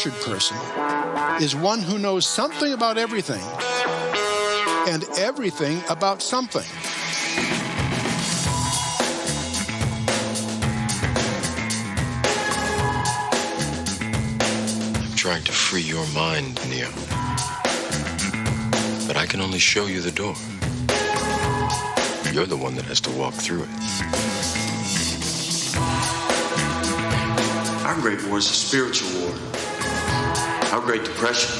cultured person is one who knows something about everything and everything about something. I'm trying to free your mind, Neo. But I can only show you the door. You're the one that has to walk through it. Our Great War is a spiritual war. Our Great Depression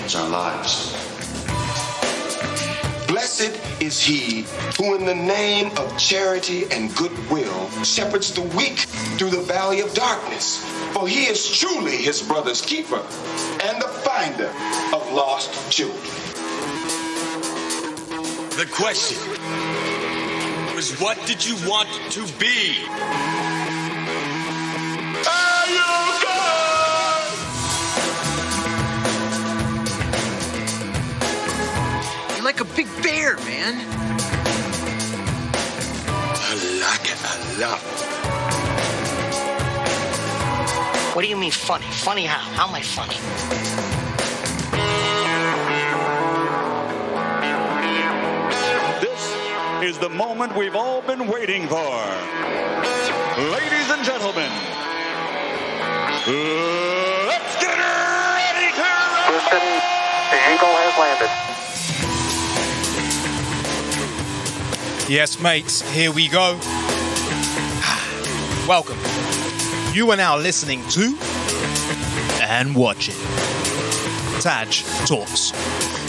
is our lives. Blessed is he who in the name of charity and goodwill shepherds the weak through the valley of darkness. For he is truly his brother's keeper and the finder of lost children. The question was, what did you want to be? Are you good? You're like a big bear, man. I like it a lot. What do you mean funny? Funny how? How am I funny? Is the moment we've all been waiting for. Ladies and gentlemen, let's get ready to Houston, the Eagle has landed. Yes, mates, here we go. Welcome. You are now listening to and watching TAJ Talks,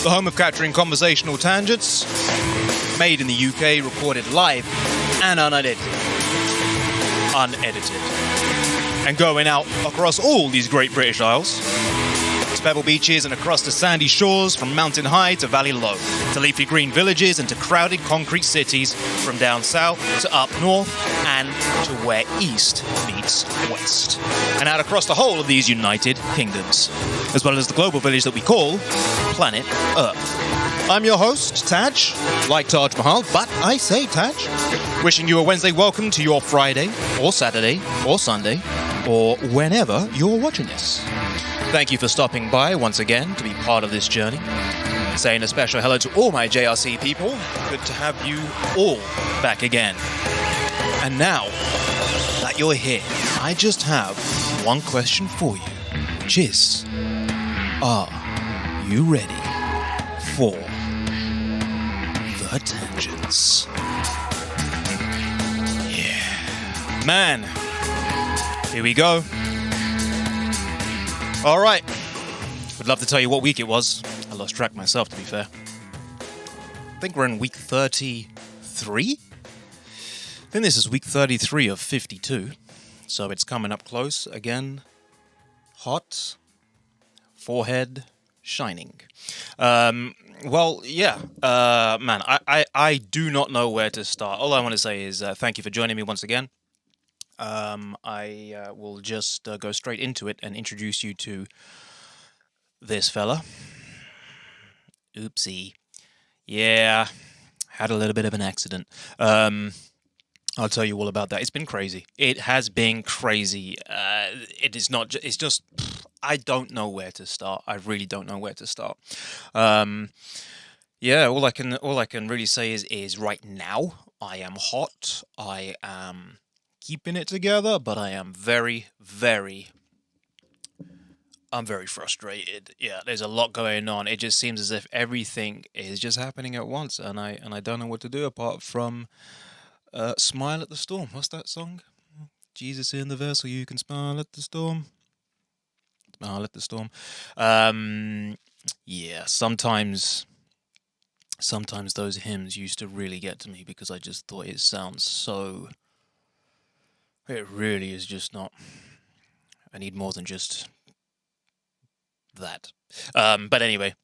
the home of capturing conversational tangents, made in the UK, recorded live and unedited, and going out across all these great British Isles, to pebble beaches and across the sandy shores, from mountain high to valley low, to leafy green villages and to crowded concrete cities, from down south to up north and to where east meets west, and out across the whole of these United Kingdoms, as well as the global village that we call planet Earth. I'm your host, Taj, like Taj Mahal, but I say Taj. Wishing you a Wednesday welcome to your Friday, or Saturday, or Sunday, or whenever you're watching this. Thank you for stopping by once again to be part of this journey. Saying a special hello to all my JRC people. Good to have you all back again. And now that you're here, I just have one question for you, which is, are you ready for the tangents? Yeah. Man. Here we go. Alright. Would love to tell you what week it was. I lost track myself, to be fair. I think we're in week 33? I think this is week 33 of 52. So it's coming up close again. Hot. Forehead shining. Well, yeah, man, I do not know where to start. All I want to say is thank you for joining me once again. I will just go straight into it and introduce you to this fella. Oopsie. Yeah, had a little bit of an accident. I'll tell you all about that. It's been crazy. It has been crazy. It is not. It's just. I don't know where to start. I really don't know where to start. Yeah, all I can really say is right now I am hot. I am keeping it together, but I am very frustrated. Yeah, there's a lot going on. It just seems as if everything is just happening at once, and I don't know what to do apart from smile at the storm. What's that song? Jesus in the vessel, you can smile at the storm. Smile at the storm. Yeah, sometimes those hymns used to really get to me because I just thought it sounds so. It really is just not. I need more than just that. But anyway,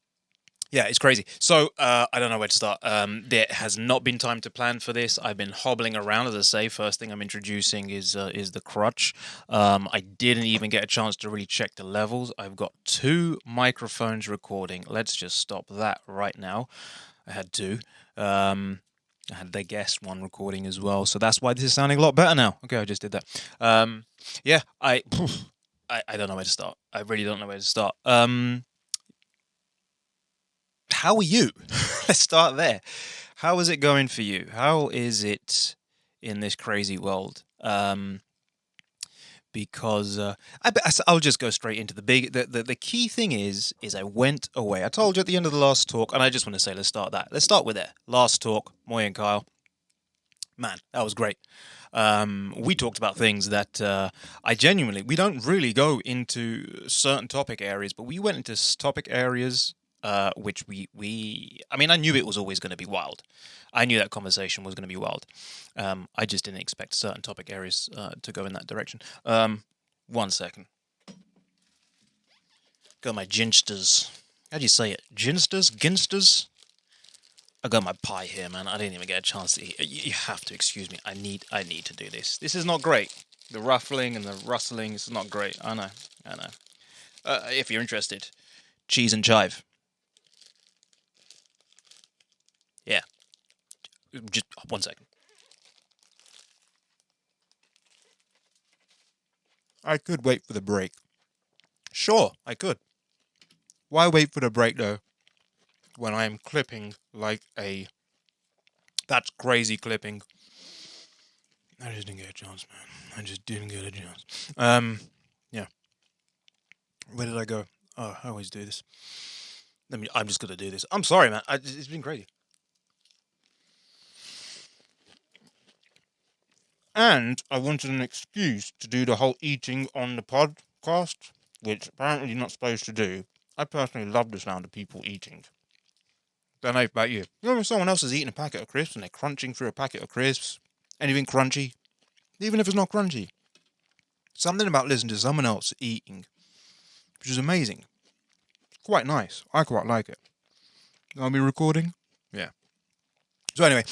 yeah, it's crazy. So I don't know where to start. There has not been time to plan for this. I've been hobbling around, as I say. First thing I'm introducing is the crutch. I didn't even get a chance to really check the levels. I've got 2 microphones recording. Let's just stop that right now. I had 2. I had the guest one recording as well, so that's why this is sounding a lot better now. Okay, I just did that. Yeah, I don't know where to start. I really don't know where to start. How are you? Let's start there. How is it going for you? How is it in this crazy world? Because I'll just go straight into the key thing is I went away. I told you at the end of the last talk, and I just want to say let's start with there. Last talk, Moy and Kyle. Man, that was great. We talked about things that we don't really go into certain topic areas, but we went into topic areas which I knew it was always going to be wild. I knew that conversation was going to be wild. I just didn't expect certain topic areas to go in that direction. 1 second. Got my ginsters. How do you say it? Ginsters? Ginsters? I got my pie here, man. I didn't even get a chance to eat. You have to excuse me. I need to do this. This is not great. The ruffling and the rustling is not great. I know. If you're interested, cheese and chive. Yeah. Just 1 second. I could wait for the break. Sure, I could. Why wait for the break, though, when I am clipping like a... That's crazy clipping. I just didn't get a chance, man. I just didn't get a chance. Yeah. Where did I go? Oh, I always do this. I'm just going to do this. I'm sorry, man. It's been crazy. And I wanted an excuse to do the whole eating on the podcast, which apparently you're not supposed to do. I personally love the sound of people eating. Don't know about you. You know when someone else is eating a packet of crisps and they're crunching through a packet of crisps? Anything crunchy? Even if it's not crunchy. Something about listening to someone else eating, which is amazing. It's quite nice. I quite like it. Are we recording? Yeah. So anyway,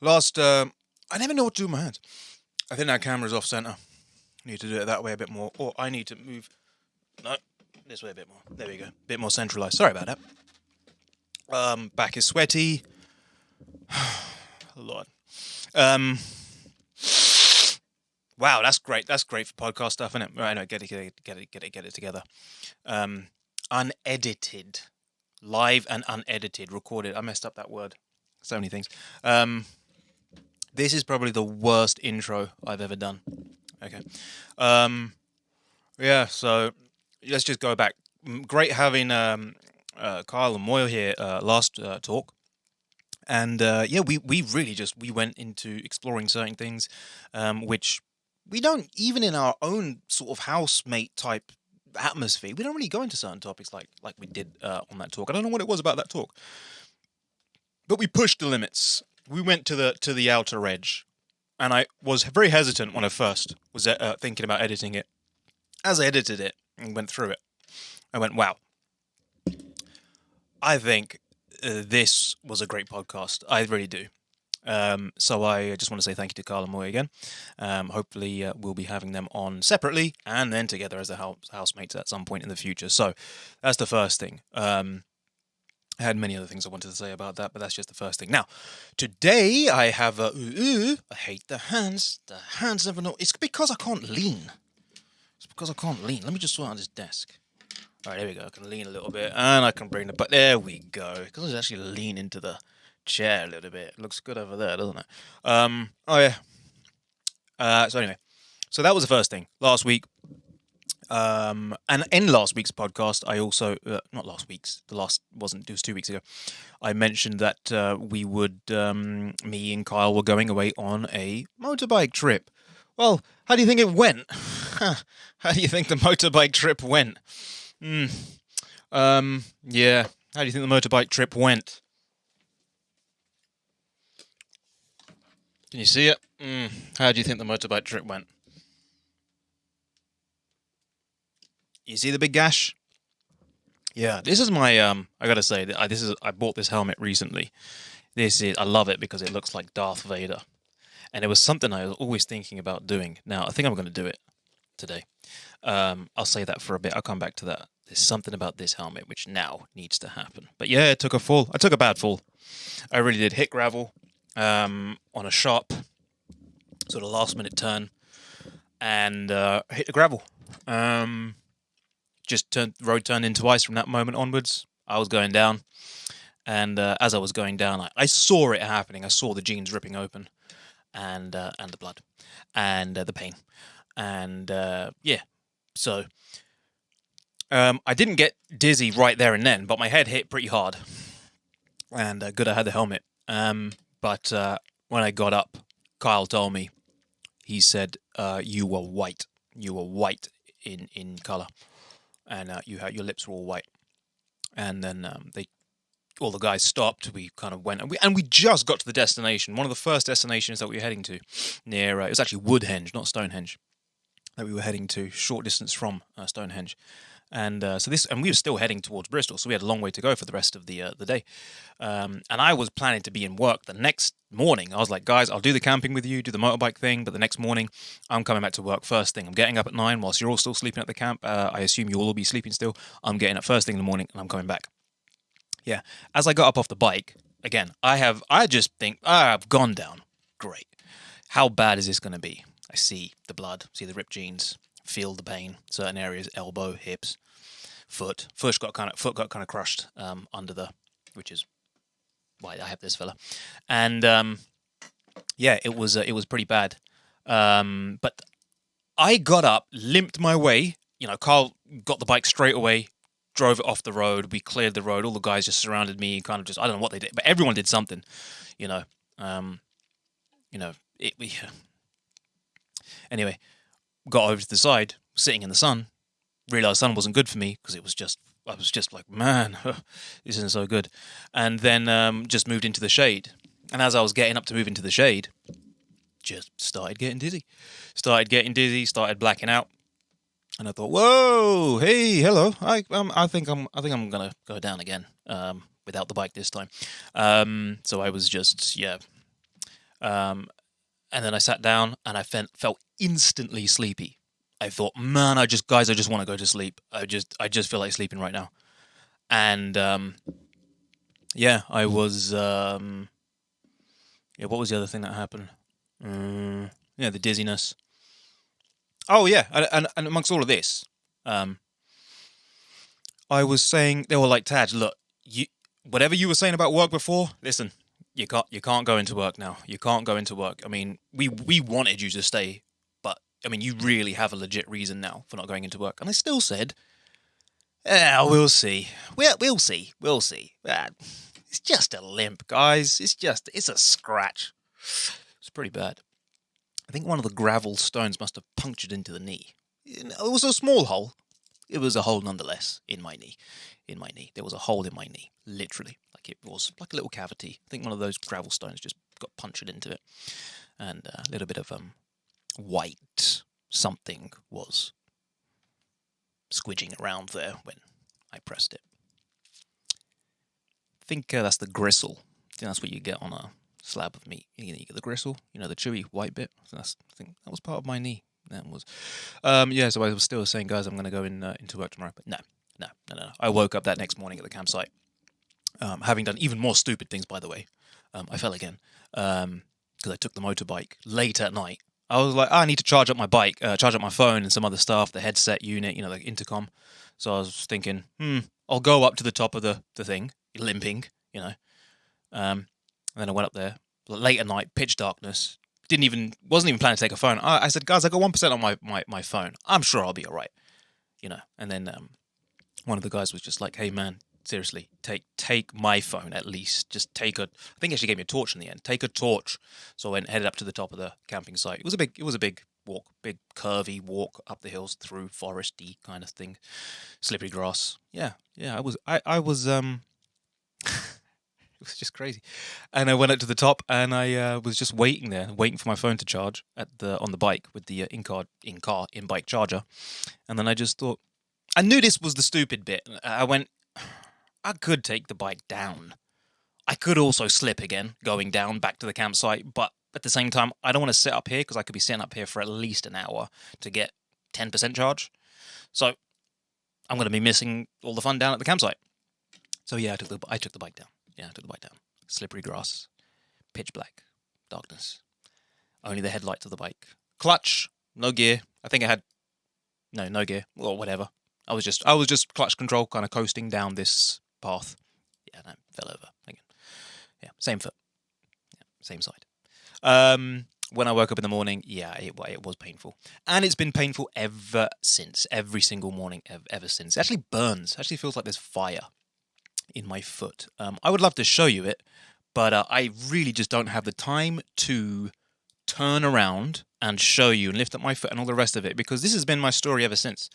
I never know what to do with my hands. I think that camera's off center. I need to do it that way a bit more. Or I need to move... No, this way a bit more. There we go. A bit more centralized. Sorry about that. Back is sweaty. Lord. Wow, that's great. That's great for podcast stuff, isn't it? Right, no, get it together. Unedited. Live and unedited. Recorded. I messed up that word. So many things. This is probably the worst intro I've ever done. Okay. Yeah, so let's just go back. Great having Kyle and Moyle here last talk. And we really we went into exploring certain things which we don't, even in our own sort of housemate type atmosphere, we don't really go into certain topics like we did on that talk. I don't know what it was about that talk. But we pushed the limits. We went to the outer edge, and I was very hesitant when I first was thinking about editing it. As I edited it and went through it, I went, wow. I think this was a great podcast. I really do. So I just want to say thank you to Carl and Moy again. Hopefully we'll be having them on separately and then together as housemates at some point in the future. So that's the first thing. I had many other things I wanted to say about that, but that's just the first thing. Now, today I have I hate the hands. The hands never know. It's because I can't lean. Let me just sort out this desk. All right, there we go. I can lean a little bit, and I can bring but there we go. Because I actually lean into the chair a little bit. It looks good over there, doesn't it? Oh yeah. So anyway, so that was the first thing. Last week. And in last week's podcast, I also not last week's. It was 2 weeks ago. I mentioned that we would, me and Kyle were going away on a motorbike trip. Well, how do you think it went? How do you think the motorbike trip went? Yeah. How do you think the motorbike trip went? Can you see it? How do you think the motorbike trip went? You see the big gash? Yeah, this is my, I gotta say, I bought this helmet recently. I love it because it looks like Darth Vader. And it was something I was always thinking about doing. Now, I think I'm going to do it today. I'll say that for a bit. I'll come back to that. There's something about this helmet which now needs to happen. But yeah, I took a bad fall. I really did hit gravel on a sharp sort of last minute turn and hit the gravel. road turned into ice from that moment onwards. I was going down, and as I was going down, I saw it happening. I saw the jeans ripping open, and the blood, and the pain, and yeah. So I didn't get dizzy right there and then, but my head hit pretty hard, and good I had the helmet. But when I got up, Kyle told me, he said, "You were white. You were white in color, and your lips were all white." And then all the guys stopped. We kind of went, and we just got to the destination. One of the first destinations that we were heading to, near it was actually Woodhenge, not Stonehenge, that we were heading to, short distance from Stonehenge. And and we were still heading towards Bristol, so we had a long way to go for the rest of the day. And I was planning to be in work the next morning. I was like, guys, I'll do the camping with you, do the motorbike thing, but the next morning, I'm coming back to work first thing. I'm getting up at 9 whilst you're all still sleeping at the camp. I assume you will all be sleeping still. I'm getting up first thing in the morning, and I'm coming back. Yeah. As I got up off the bike, again, I just think, I've gone down. Great. How bad is this going to be? I see the blood, see the ripped jeans, feel the pain, certain areas, elbow, hips, foot. Foot got kind of crushed under which is why I have this fella. And yeah, it was pretty bad. But I got up, limped my way. Carl got the bike straight away, drove it off the road. We cleared the road. All the guys just surrounded me, kind of just, I don't know what they did, but everyone did something. Anyway, got over to the side, sitting in the sun, realized the sun wasn't good for me because I was just like, man, this isn't so good. And then just moved into the shade. And as I was getting up to move into the shade, just started getting dizzy. Started blacking out. And I thought, whoa, hey, hello. I think I'm gonna go down again without the bike this time. So I was just and then I sat down and I felt instantly sleepy. I thought, man, I just want to go to sleep. I just feel like sleeping right now. And I was what was the other thing that happened? The dizziness. Oh yeah, and amongst all of this, I was saying, they were like, Taj, look, whatever you were saying about work before, listen, you can't go into work now. You can't go into work. I mean, we wanted you to stay, but I mean, you really have a legit reason now for not going into work. And I still said, we'll see. We'll see. It's just a limp, guys. It's a scratch. It's pretty bad. I think one of the gravel stones must have punctured into the knee. It was a small hole. It was a hole nonetheless in my knee. There was a hole in my knee, literally. Like it was like a little cavity. I think one of those gravel stones just got punctured into it. And a little bit of white something was squidging around there when I pressed it. I think that's the gristle. I think that's what you get on a slab of meat. You get the gristle, the chewy white bit. So I think that was part of my knee. That was, so I was still saying, guys, I'm going to go into work tomorrow. But no. I woke up that next morning at the campsite, having done even more stupid things, by the way. I fell again, because I took the motorbike late at night. I was like, I need to charge up my bike, charge up my phone and some other stuff, the headset unit, the intercom. So I was thinking, I'll go up to the top of the thing, limping, and then I went up there late at night, pitch darkness. Wasn't even planning to take a phone. I said, guys, I got 1% on my phone. I'm sure I'll be all right, And then one of the guys was just like, hey man, seriously, take my phone at least. Just take I think he actually gave me a torch in the end. Take a torch. So I went headed up to the top of the camping site. It was a big walk, big curvy walk up the hills through foresty kind of thing, slippery grass. Yeah. I was it was just crazy. And I went up to the top and I was just waiting for my phone to charge on the bike with the in-bike charger. And then I just thought, I knew this was the stupid bit. I went, I could take the bike down. I could also slip again going down back to the campsite. But at the same time, I don't want to sit up here because I could be sitting up here for at least an hour to get 10% charge. So I'm going to be missing all the fun down at the campsite. So yeah, I took the bike down. Slippery grass, pitch black, darkness. Only the headlights of the bike. Clutch, no gear. I think I had no gear or whatever. I was just clutch control, kind of coasting down this path. Yeah, no, fell over again. Yeah, same foot. Yeah, same side. When I woke up in the morning, yeah, it was painful. And it's been painful ever since. Every single morning ever since. It actually burns. It actually feels like there's fire in my foot. I would love to show you it, but I really just don't have the time to turn around and show you and lift up my foot and all the rest of it, because this has been my story ever since.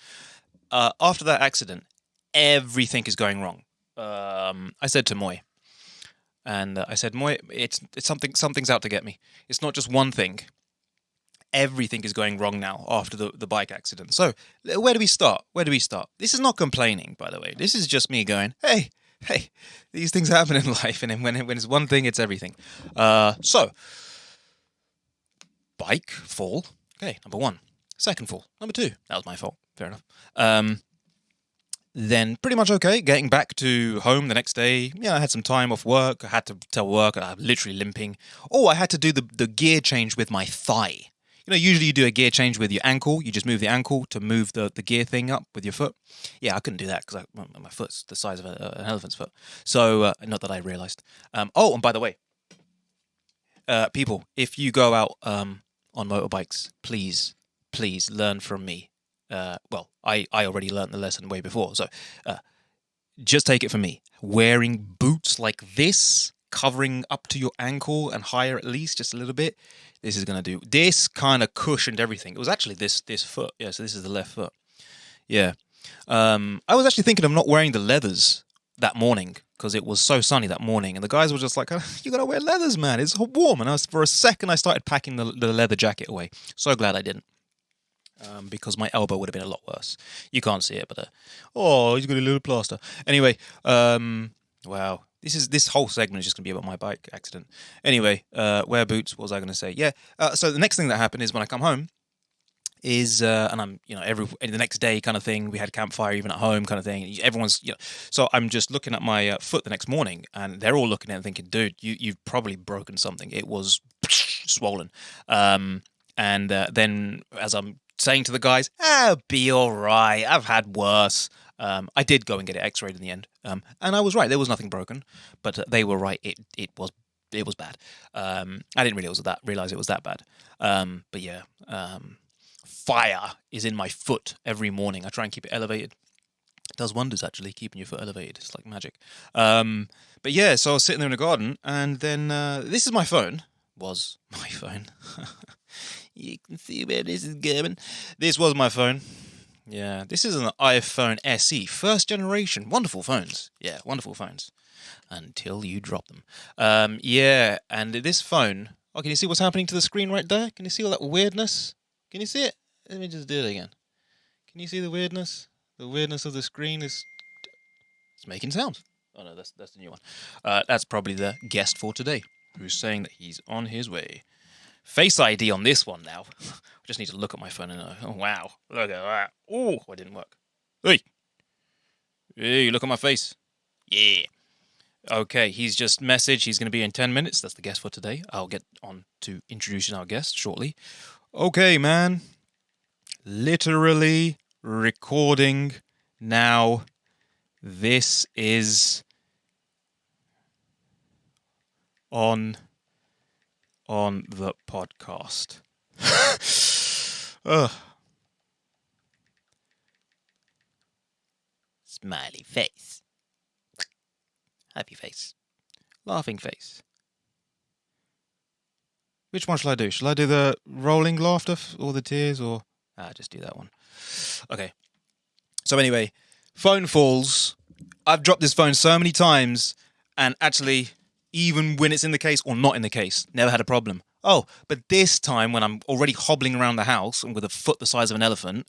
After that accident, everything is going wrong. I said to Moy, and I said, Moy, it's something's out to get me. It's not just one thing. Everything is going wrong now after the bike accident. So where do we start? This is not complaining, by the way. This is just me going, hey, these things happen in life, and when it's one thing, it's everything. So, bike fall. Okay, number one. Second fall. Number two. That was my fault. Fair enough. Then pretty much okay. Getting back to home the next day. Yeah, I had some time off work. I had to tell work. I was literally limping. Oh, I had to do the gear change with my thigh. You know, usually you do a gear change with your ankle. You just move the ankle to move the gear thing up with your foot. Yeah, I couldn't do that because my foot's the size of an elephant's foot. So, not that I realised. Oh, and by the way, people, if you go out on motorbikes, please learn from me. Well, I already learned the lesson way before, so just take it from me. Wearing boots like this, covering up to your ankle and higher at least, just a little bit, this is going to do. This kind of cushioned everything. It was actually this foot. Yeah, so this is the left foot. Yeah. I was actually thinking of not wearing the leathers that morning because it was so sunny that morning, and the guys were just like, you got to wear leathers, man. It's warm. And for a second, I started packing the leather jacket away. So glad I didn't. Because my elbow would have been a lot worse. You can't see it, but he's got a little plaster. Anyway, wow, this whole segment is just gonna be about my bike accident. Anyway, wear boots. What was I gonna say? Yeah. So the next thing that happened is when I come home, and I'm the next day kind of thing. We had campfire even at home kind of thing. Everyone's so I'm just looking at my foot the next morning, and they're all looking at it and thinking, dude, you've probably broken something. It was swollen. And then as I'm saying to the guys, be all right. I've had worse. I did go and get it x-rayed in the end. And I was right. There was nothing broken, but they were right. It was bad. I didn't realize it was that bad. But yeah, fire is in my foot every morning. I try and keep it elevated. It does wonders, actually, keeping your foot elevated. It's like magic. But yeah, so I was sitting there in the garden, and then this is my phone. Was my phone. You can see where this is going. This was my phone. Yeah, this is an iPhone SE, first generation. Wonderful phones. Yeah, wonderful phones. Until you drop them. Yeah, and this phone... Oh, can you see what's happening to the screen right there? Can you see all that weirdness? Can you see it? Let me just do it again. Can you see the weirdness? The weirdness of the screen is... It's making sounds. Oh, no, that's the new one. That's probably the guest for today, who's saying that he's on his way. Face ID on this one now. I just need to look at my phone and oh wow, look at that. Oh, it didn't work. Hey, look at my face. Yeah. Okay, he's just messaged. He's going to be in 10 minutes. That's the guest for today. I'll get on to introducing our guest shortly. Okay, man. Literally recording now. This is on the podcast. Smiley face. Happy face. Laughing face. Which one shall I do? Shall I do the rolling laughter or the tears, or... just do that one. Okay. So anyway, phone falls. I've dropped this phone so many times, and actually... even when it's in the case or not in the case, never had a problem. Oh, but this time when I'm already hobbling around the house and with a foot the size of an elephant,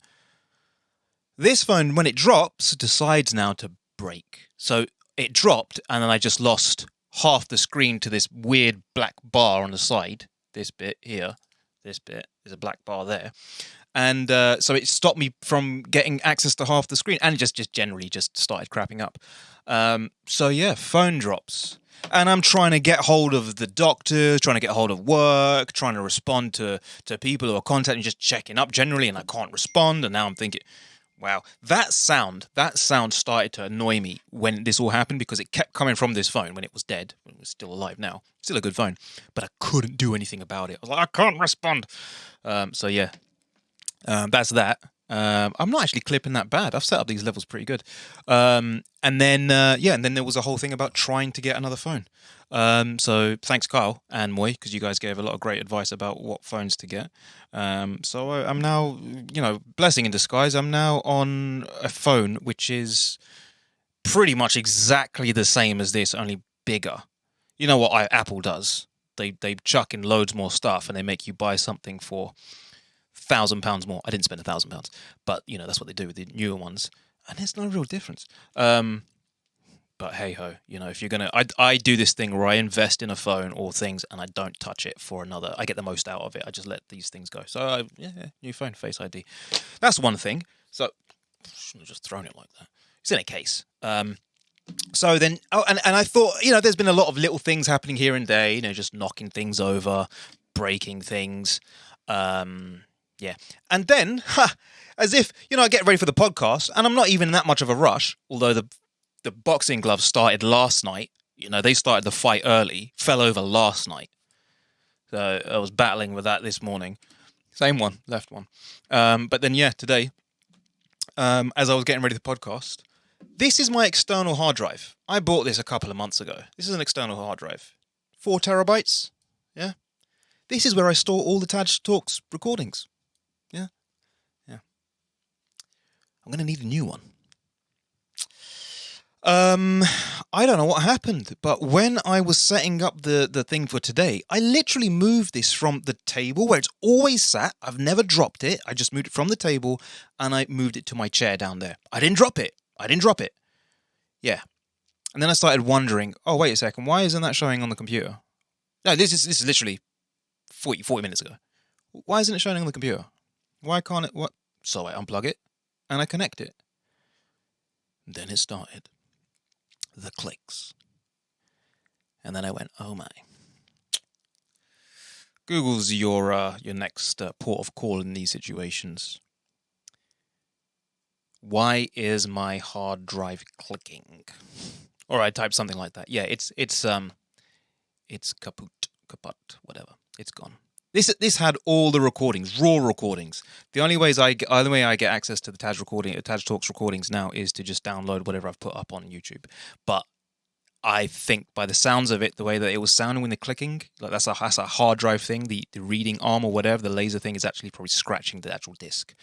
this phone, when it drops, decides now to break. So it dropped, and then I just lost half the screen to this weird black bar on the side. This bit here, this bit, there's a black bar there. And so it stopped me from getting access to half the screen, and it just generally just started crapping up. So yeah, phone drops. And I'm trying to get hold of the doctors, trying to get hold of work, trying to respond to people who are contacting, just checking up generally, and I can't respond. And now I'm thinking, Wow. That sound started to annoy me when this all happened because it kept coming from this phone when it was dead. It was still alive now. Still a good phone. But I couldn't do anything about it. I was like, I can't respond. So yeah. That's that. I'm not actually clipping that bad. I've set up these levels pretty good. And then there was a whole thing about trying to get another phone. So thanks, Kyle and Moy, because you guys gave a lot of great advice about what phones to get. So I'm now, blessing in disguise. I'm now on a phone which is pretty much exactly the same as this, only bigger. You know what Apple does? They chuck in loads more stuff and they make you buy something for £1,000 more. I didn't spend £1,000, but that's what they do with the newer ones, and there's no real difference. But hey ho, if you're gonna, I do this thing where I invest in a phone or things, and I don't touch it for another. I get the most out of it. I just let these things go. So new phone, Face ID. That's one thing. So I shouldn't have just thrown it like that. It's in a case. So then, and I thought, there's been a lot of little things happening here and there. Just knocking things over, breaking things. Yeah. And then, as if, I get ready for the podcast, and I'm not even in that much of a rush, although the boxing gloves started last night. They started the fight early, fell over last night. So I was battling with that this morning. Same one, left one. But then, today, as I was getting ready for the podcast, this is my external hard drive. I bought this a couple of months ago. This is an external hard drive. 4 terabytes. Yeah. This is where I store all the TAJ Talks recordings. Yeah. I'm going to need a new one. I don't know what happened, but when I was setting up the thing for today, I literally moved this from the table where it's always sat. I've never dropped it. I just moved it from the table and I moved it to my chair down there. I didn't drop it. Yeah. And then I started wondering, oh, wait a second, why isn't that showing on the computer? No, this is literally 40 minutes ago. Why isn't it showing on the computer? Why can't it? What? So I unplug it and I connect it. Then it started. The clicks. And then I went, oh my. Google's your next port of call in these situations. Why is my hard drive clicking? Or I type something like that. Yeah, it's kaput, whatever. It's gone. This had all the recordings, raw recordings. The only way I get access to the TAJ Talks recordings now is to just download whatever I've put up on YouTube. But I think by the sounds of it, the way that it was sounding when they're clicking, like that's a hard drive thing. The reading arm or whatever, the laser thing is actually probably scratching the actual disc.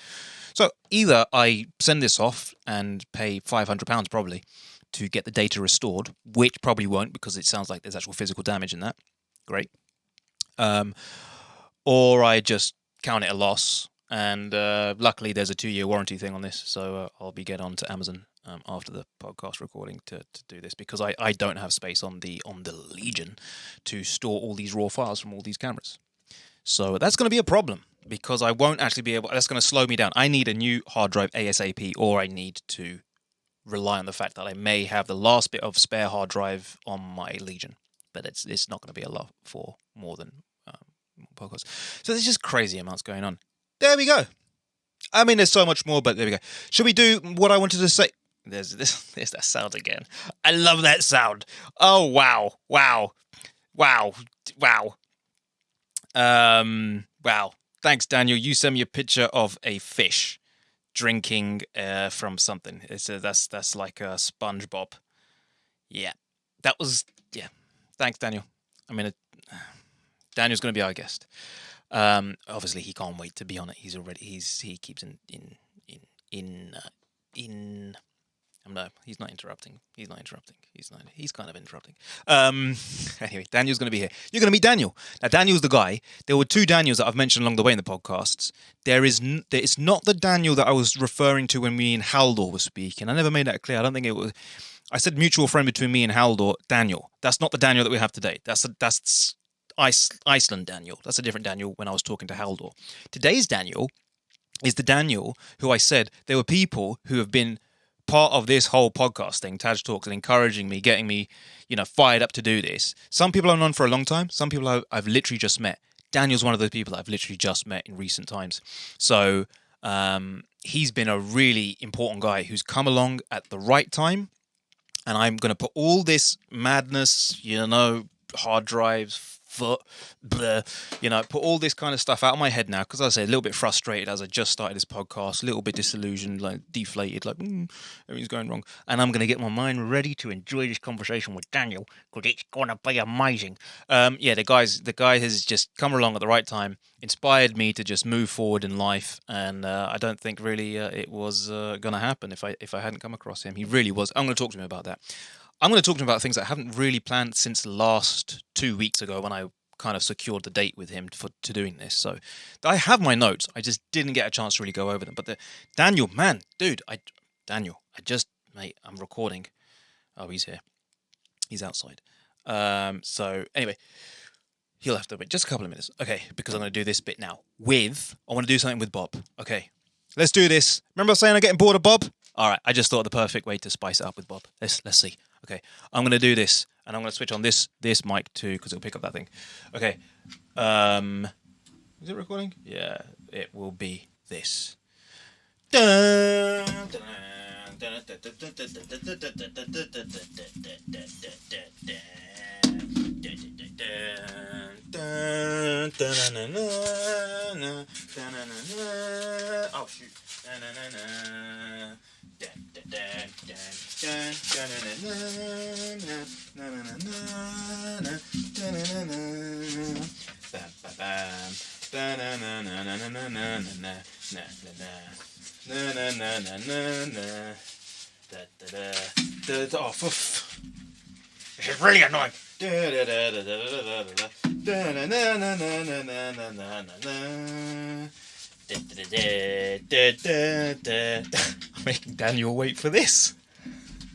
So either I send this off and pay £500 probably to get the data restored, which probably won't because it sounds like there's actual physical damage in that. Great. Or I just count it a loss, and luckily there's a 2-year warranty thing on this, so I'll be getting on to Amazon after the podcast recording to do this because I don't have space on the Legion to store all these raw files from all these cameras. So that's going to be a problem because I won't actually be able. That's going to slow me down. I need a new hard drive ASAP, or I need to rely on the fact that I may have the last bit of spare hard drive on my Legion, but it's not going to be a lot for more than. Podcast. So there's just crazy amounts going on. There we go. I mean, there's so much more, but there we go. Should we do what I wanted to say? There's that sound again. I love that sound. Oh wow. Thanks, Daniel. You sent me a picture of a fish drinking from something. That's like a SpongeBob. Yeah, that was Thanks, Daniel. I mean. Daniel's going to be our guest. Obviously, he can't wait to be on it. He keeps no, he's not interrupting. He's kind of interrupting. Anyway, Daniel's going to be here. You're going to meet Daniel. Now, Daniel's the guy. There were 2 Daniels that I've mentioned along the way in the podcasts. It's not the Daniel that I was referring to when me and Haldor were speaking. I never made that clear. I don't think it was. I said mutual friend between me and Haldor, Daniel. That's not the Daniel that we have today. That's Iceland Daniel. That's a different Daniel when I was talking to Haldor. Today's Daniel is the Daniel who I said there were people who have been part of this whole podcast thing, TAJ Talks, and encouraging me, getting me, fired up to do this. Some people I've known for a long time. Some people I've literally just met. Daniel's one of those people that I've literally just met in recent times. So He's been a really important guy who's come along at the right time. And I'm going to put all this madness, hard drives, put all this kind of stuff out of my head now, because I say a little bit frustrated as I just started this podcast, a little bit disillusioned, like deflated, like everything's going wrong. And I'm going to get my mind ready to enjoy this conversation with Daniel, because it's going to be amazing. The guy has just come along at the right time, inspired me to just move forward in life, and I don't think really it was going to happen if I hadn't come across him. He really was. I'm going to talk to him about that. I'm going to talk to him about things I haven't really planned since last 2 weeks ago when I kind of secured the date with him to doing this. So I have my notes. I just didn't get a chance to really go over them. But Daniel, man, dude, I'm recording. Oh, he's here. He's outside. So anyway, he'll have to wait just a couple of minutes. Okay, because I'm going to do this bit now. I want to do something with Bob. Okay, let's do this. Remember I was saying I'm getting bored of Bob? All right, I just thought the perfect way to spice it up with Bob. Let's see. Okay, I'm going to do this, and I'm going to switch on this mic too, because it'll pick up that thing. Okay, is it recording? Yeah, it will be this. Oh shoot. Oh, this is really annoying. I'm making Daniel wait for this.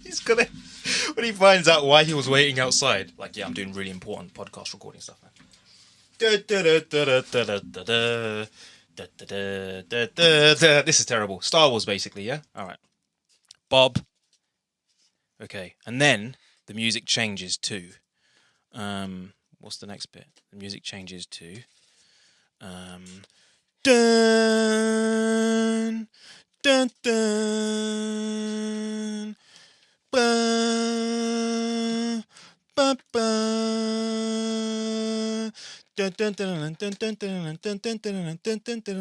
He's gonna, when he finds out why he was waiting outside, like, yeah, I'm doing really important podcast recording stuff, man. This is terrible. Star Wars, basically, yeah? All right. Bob. Okay, and then the music changes to, what's the next bit? The music changes to, dun, dun, dun, ba, ba, ba, dun, dun, dun, dun, dun, dun, dun, dun, dun, dun, dun, dun, dun,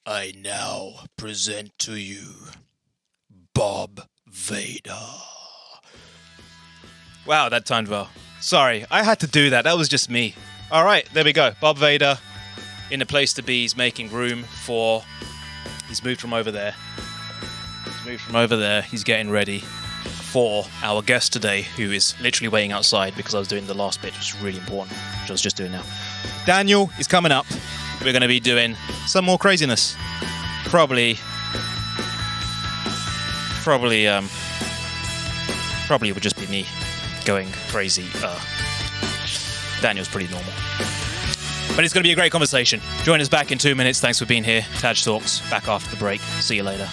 I now present to you Bob Vader. Wow, that timed well. Sorry, I had to do that. That was just me. All right, there we go. Bob Vader in the place to be. He's making room for... He's moved from over there. He's getting ready for our guest today, who is literally waiting outside because I was doing the last bit, which is really important, which I was just doing now. Daniel is coming up. We're going to be doing some more craziness. Probably would just be me going crazy. Daniel's pretty normal. But it's going to be a great conversation. Join us back in 2 minutes. Thanks for being here. TAJ Talks, back after the break. See you later.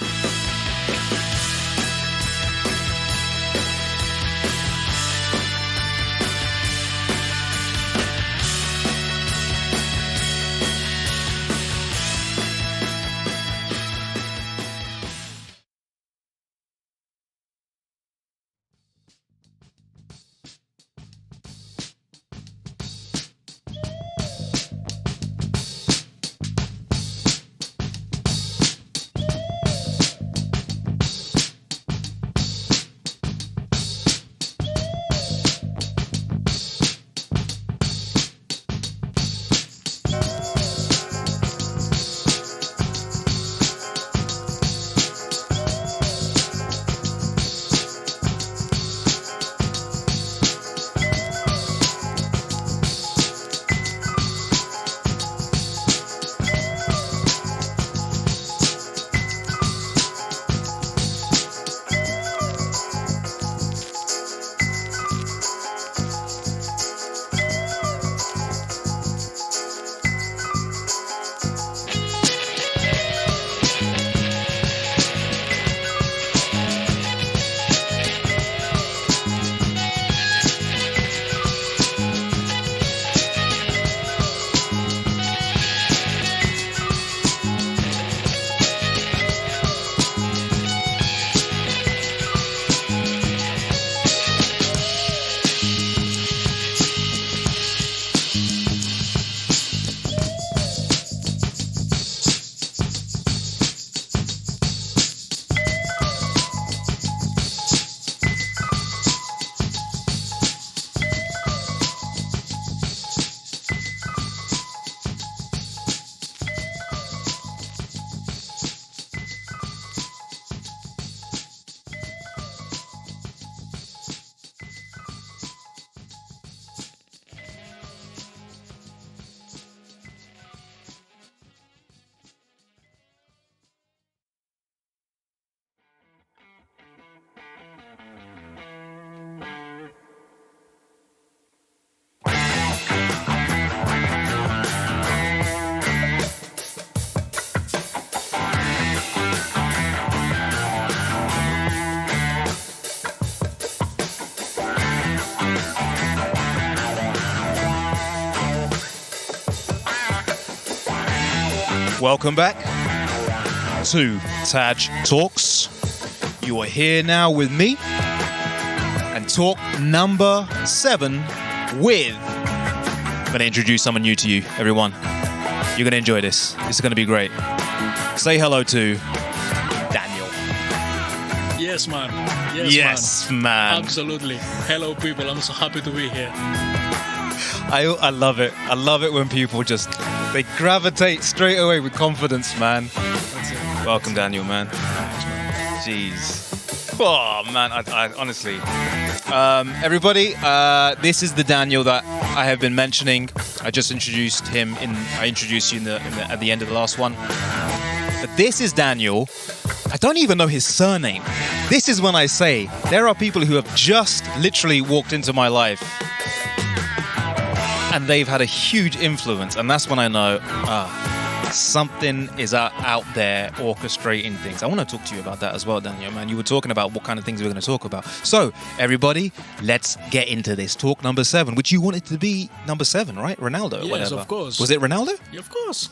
Welcome back to TAJ Talks. You are here now with me and talk number 7 with... I'm going to introduce someone new to you, everyone. You're going to enjoy this. This is going to be great. Say hello to Daniel. Yes, man. Yes, man. Absolutely. Hello, people. I'm so happy to be here. I love it. I love it when people just, they gravitate straight away with confidence, man. That's it. Welcome, Daniel, man. Jeez. Oh, man, I honestly. Everybody, this is the Daniel that I have been mentioning. I just introduced him I introduced you at the end of the last one. But this is Daniel. I don't even know his surname. This is when I say there are people who have just literally walked into my life and they've had a huge influence, and that's when I know something is out there orchestrating things. I want to talk to you about that as well, Daniel, man. You were talking about what kind of things we're going to talk about. So, everybody, let's get into this. Talk number 7, which you wanted to be number 7, right? Ronaldo, yes, whatever. Of course. Was it Ronaldo? Yeah, of course.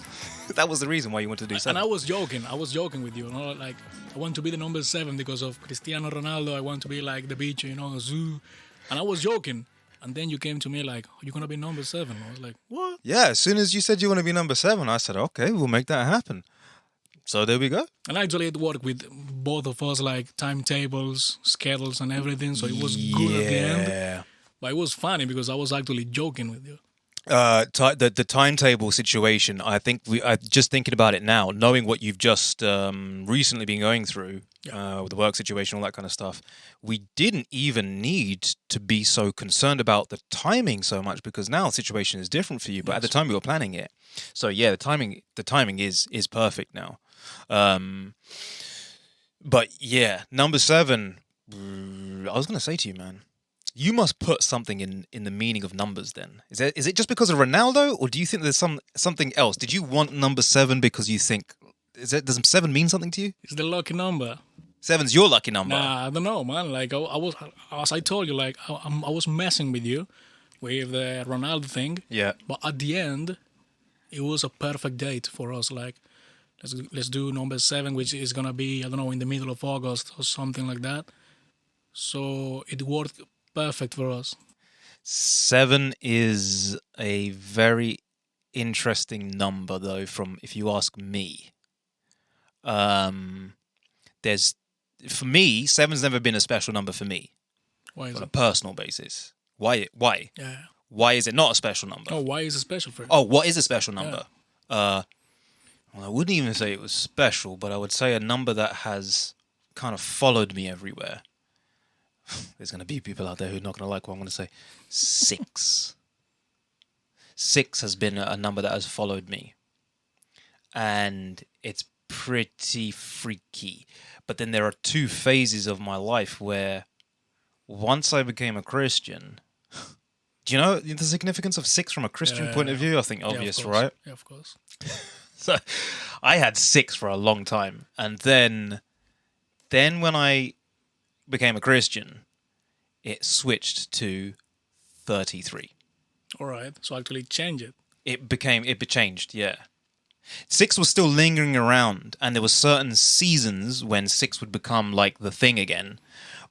That was the reason why you wanted to do 7. And I was joking with you. Like, I want to be the number 7 because of Cristiano Ronaldo. I want to be like the beach, zoo. And I was joking. And then you came to me like, you're going to be number 7. I was like, what? Yeah, as soon as you said you want to be number 7, I said, okay, we'll make that happen. So there we go. And actually it worked with both of us, like timetables, schedules and everything. So it was good at the end. But it was funny because I was actually joking with you. The timetable situation, I think just thinking about it now, knowing what you've just recently been going through, with the work situation, all that kind of stuff, we didn't even need to be so concerned about the timing so much because now the situation is different for you. But at the time we were planning it, so yeah, the timing is perfect now. But yeah, number 7. I was gonna say to you, man. You must put something in the meaning of numbers then. Is it just because of Ronaldo, or do you think there's something else? Did you want number 7 because you think... does 7 mean something to you? It's the lucky number. 7's your lucky number. Nah, I don't know, man. Like, I was, as I told you, like, I was messing with you with the Ronaldo thing. Yeah. But at the end, it was a perfect date for us. Like, let's do number 7, which is going to be, I don't know, in the middle of August or something like that. So it worked perfect for us. 7 is a very interesting number, though. If you ask me, for me, 7's never been a special number for me. Why is on it? A personal basis? Why? Yeah. Why is it not a special number? Oh, why is it special for you? Oh, what is a special number? Yeah. Well, I wouldn't even say it was special, but I would say a number that has kind of followed me everywhere. There's going to be people out there who are not going to like what I'm going to say. 6. 6 has been a number that has followed me. And it's pretty freaky. But then there are 2 phases of my life where once I became a Christian... Do you know the significance of 6 from a Christian point of view? I think obvious, right? Yeah, of course. So I had 6 for a long time. And then when I became a Christian, it switched to 33. All right. So actually change it. It changed, yeah. 6 was still lingering around, and there were certain seasons when 6 would become like the thing again.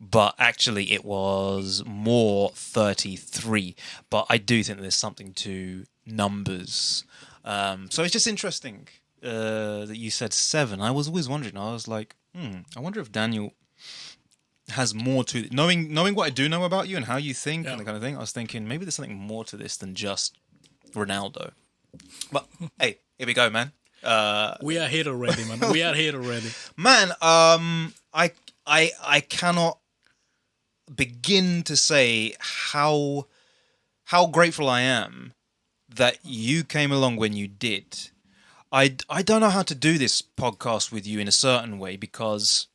But actually it was more 33. But I do think there's something to numbers. So it's just interesting that you said 7. I was always wondering. I was like, I wonder if Daniel has more to... Knowing what I do know about you and how you think and the kind of thing, I was thinking maybe there's something more to this than just Ronaldo. But, hey, here we go, man. We are here already, man. We are here already. Man, I cannot begin to say how grateful I am that you came along when you did. I don't know how to do this podcast with you in a certain way because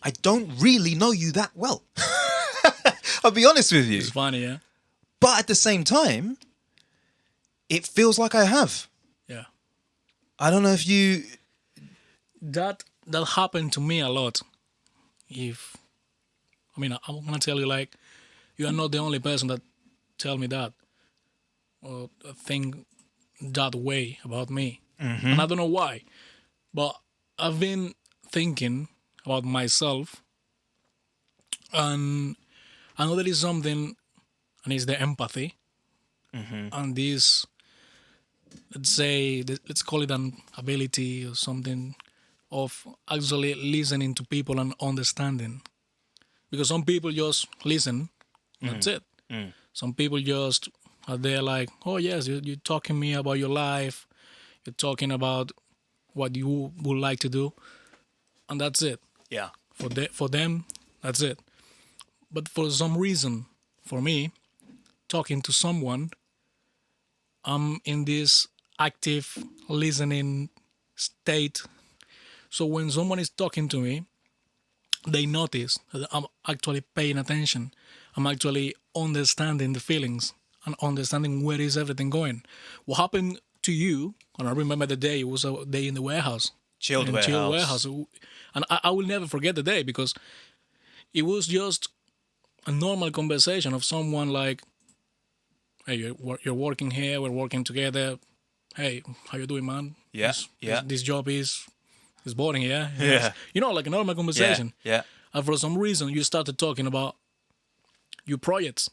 I don't really know you that well. I'll be honest with you. It's funny, yeah? But at the same time, it feels like I have. Yeah. I don't know if you... That happened to me a lot. I'm going to tell you, like, you are not the only person that tell me that or think that way about me. And I don't know why, but I've been thinking about myself, and I know there is something, and it's the empathy, and this, let's call it an ability or something of actually listening to people and understanding. Because some people just listen, that's it. Some people just are there like, oh yes, you're talking me about your life, you're talking about what you would like to do, and that's it. Yeah. For them, that's it. But for some reason, for me, talking to someone, I'm in this active listening state. So when someone is talking to me, they notice that I'm actually paying attention. I'm actually understanding the feelings and understanding where is everything going. What happened to you, and I remember the day, it was a day in the warehouse. Chilled warehouse. And I will never forget the day because it was just a normal conversation of someone like, hey, you're working here, we're working together. Hey, how you doing, man? Yeah, This job is boring, yeah? Yeah. You know, like a normal conversation. Yeah. And for some reason, you started talking about your projects.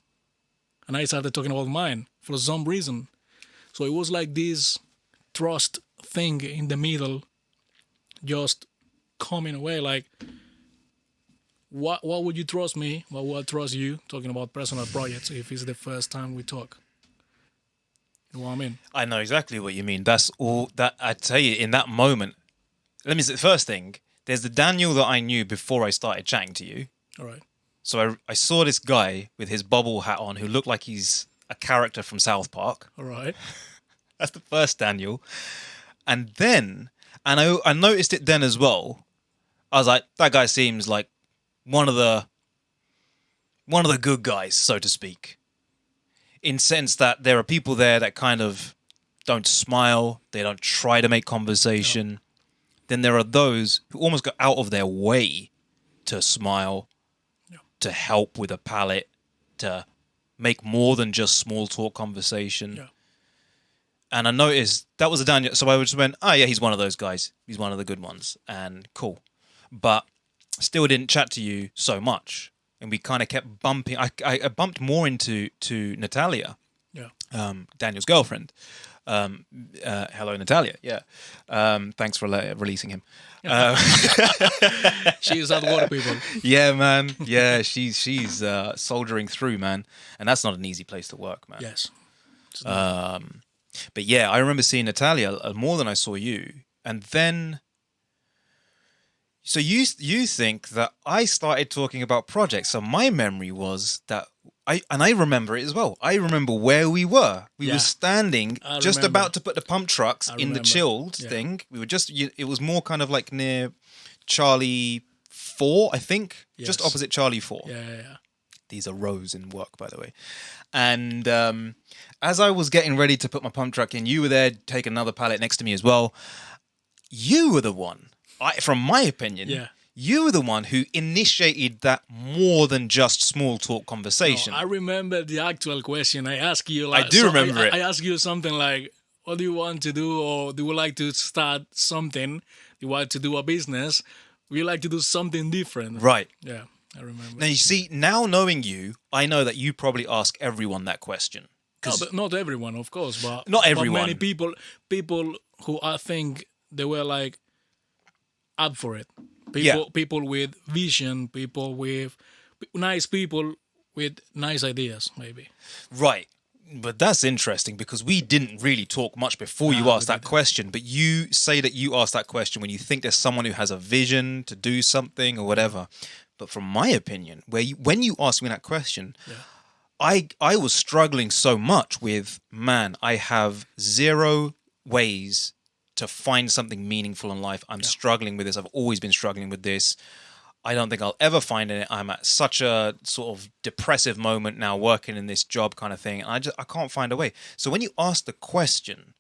And I started talking about mine for some reason. So it was like this trust thing in the middle just coming away. Like, what would you trust me? What would I trust you talking about personal projects if it's the first time we talk? You know what I mean? I know exactly what you mean. That's all that I tell you in that moment. Let me say the first thing. There's the Daniel that I knew before I started chatting to you. All right. So I saw this guy with his bubble hat on who looked like he's a character from South Park. All right. That's the first Daniel. And then, and I noticed it then as well. I was like, that guy seems like one of the good guys, so to speak. In sense that there are people there that kind of don't smile, they don't try to make conversation. No. Then there are those who almost go out of their way to smile, to help with a pallet, to make more than just small talk conversation. Yeah. And I noticed that was a Daniel. So I just went, oh yeah, he's one of those guys. He's one of the good ones. And cool. But still didn't chat to you so much. And we kind of kept bumping. I bumped more into Natalia, Daniel's girlfriend. Hello, Natalia. Yeah. Thanks for releasing him. She's at water, people. Yeah, man. Yeah, she's soldiering through, man. And that's not an easy place to work, man. Yes. But yeah, I remember seeing Natalia more than I saw you. And then, so you think that I started talking about projects. So my memory was that I remember it as well. I remember where we were. We were standing just about to put the pump trucks in the chilled thing. We were just, it was more kind of like near Charlie 4, I think. Yes. Just opposite Charlie 4. Yeah. These are rows in work, by the way. And as I was getting ready to put my pump truck in, you were there, take another pallet next to me as well. You were the one, from my opinion, you were the one who initiated that more than just small talk conversation. No, I remember the actual question. I asked you. I do remember it. I asked you something like, what do you want to do? Or do you like to start something? Do you want to do a business? Would you like to do something different? Right. Yeah, I remember. Now, you see, now knowing you, I know that you probably ask everyone that question. No, but not everyone, of course. But not everyone. But many people who I think they were like up for it. People with vision, people with nice ideas, maybe. Right. But that's interesting because we didn't really talk much before you asked that question. But you say that you asked that question when you think there's someone who has a vision to do something or whatever. But from my opinion, when you asked me that question, I was struggling so much with, man, I have 0 ways to find something meaningful in life. I'm struggling with this. I've always been struggling with this. I don't think I'll ever find it. I'm at such a sort of depressive moment now working in this job kind of thing. And I can't find a way. So when you asked the question,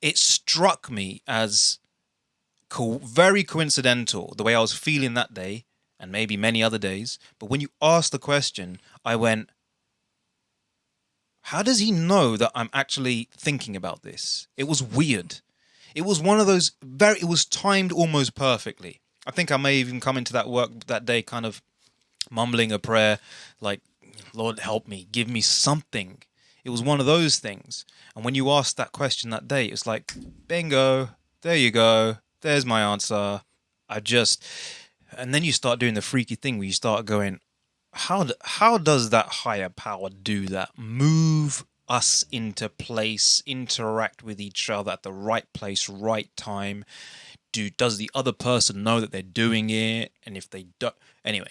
it struck me as very coincidental, the way I was feeling that day and maybe many other days. But when you asked the question, I went, how does he know that I'm actually thinking about this? It was weird. It was one of those it was timed almost perfectly. I think I may even come into that work that day kind of mumbling a prayer like, Lord, help me, give me something. It was one of those things. And when you asked that question that day, it's like, bingo, there you go. There's my answer. And then you start doing the freaky thing where you start going, how does that higher power do that? Move us into place, interact with each other at the right place, right time. Does the other person know that they're doing it? And if they don't, anyway.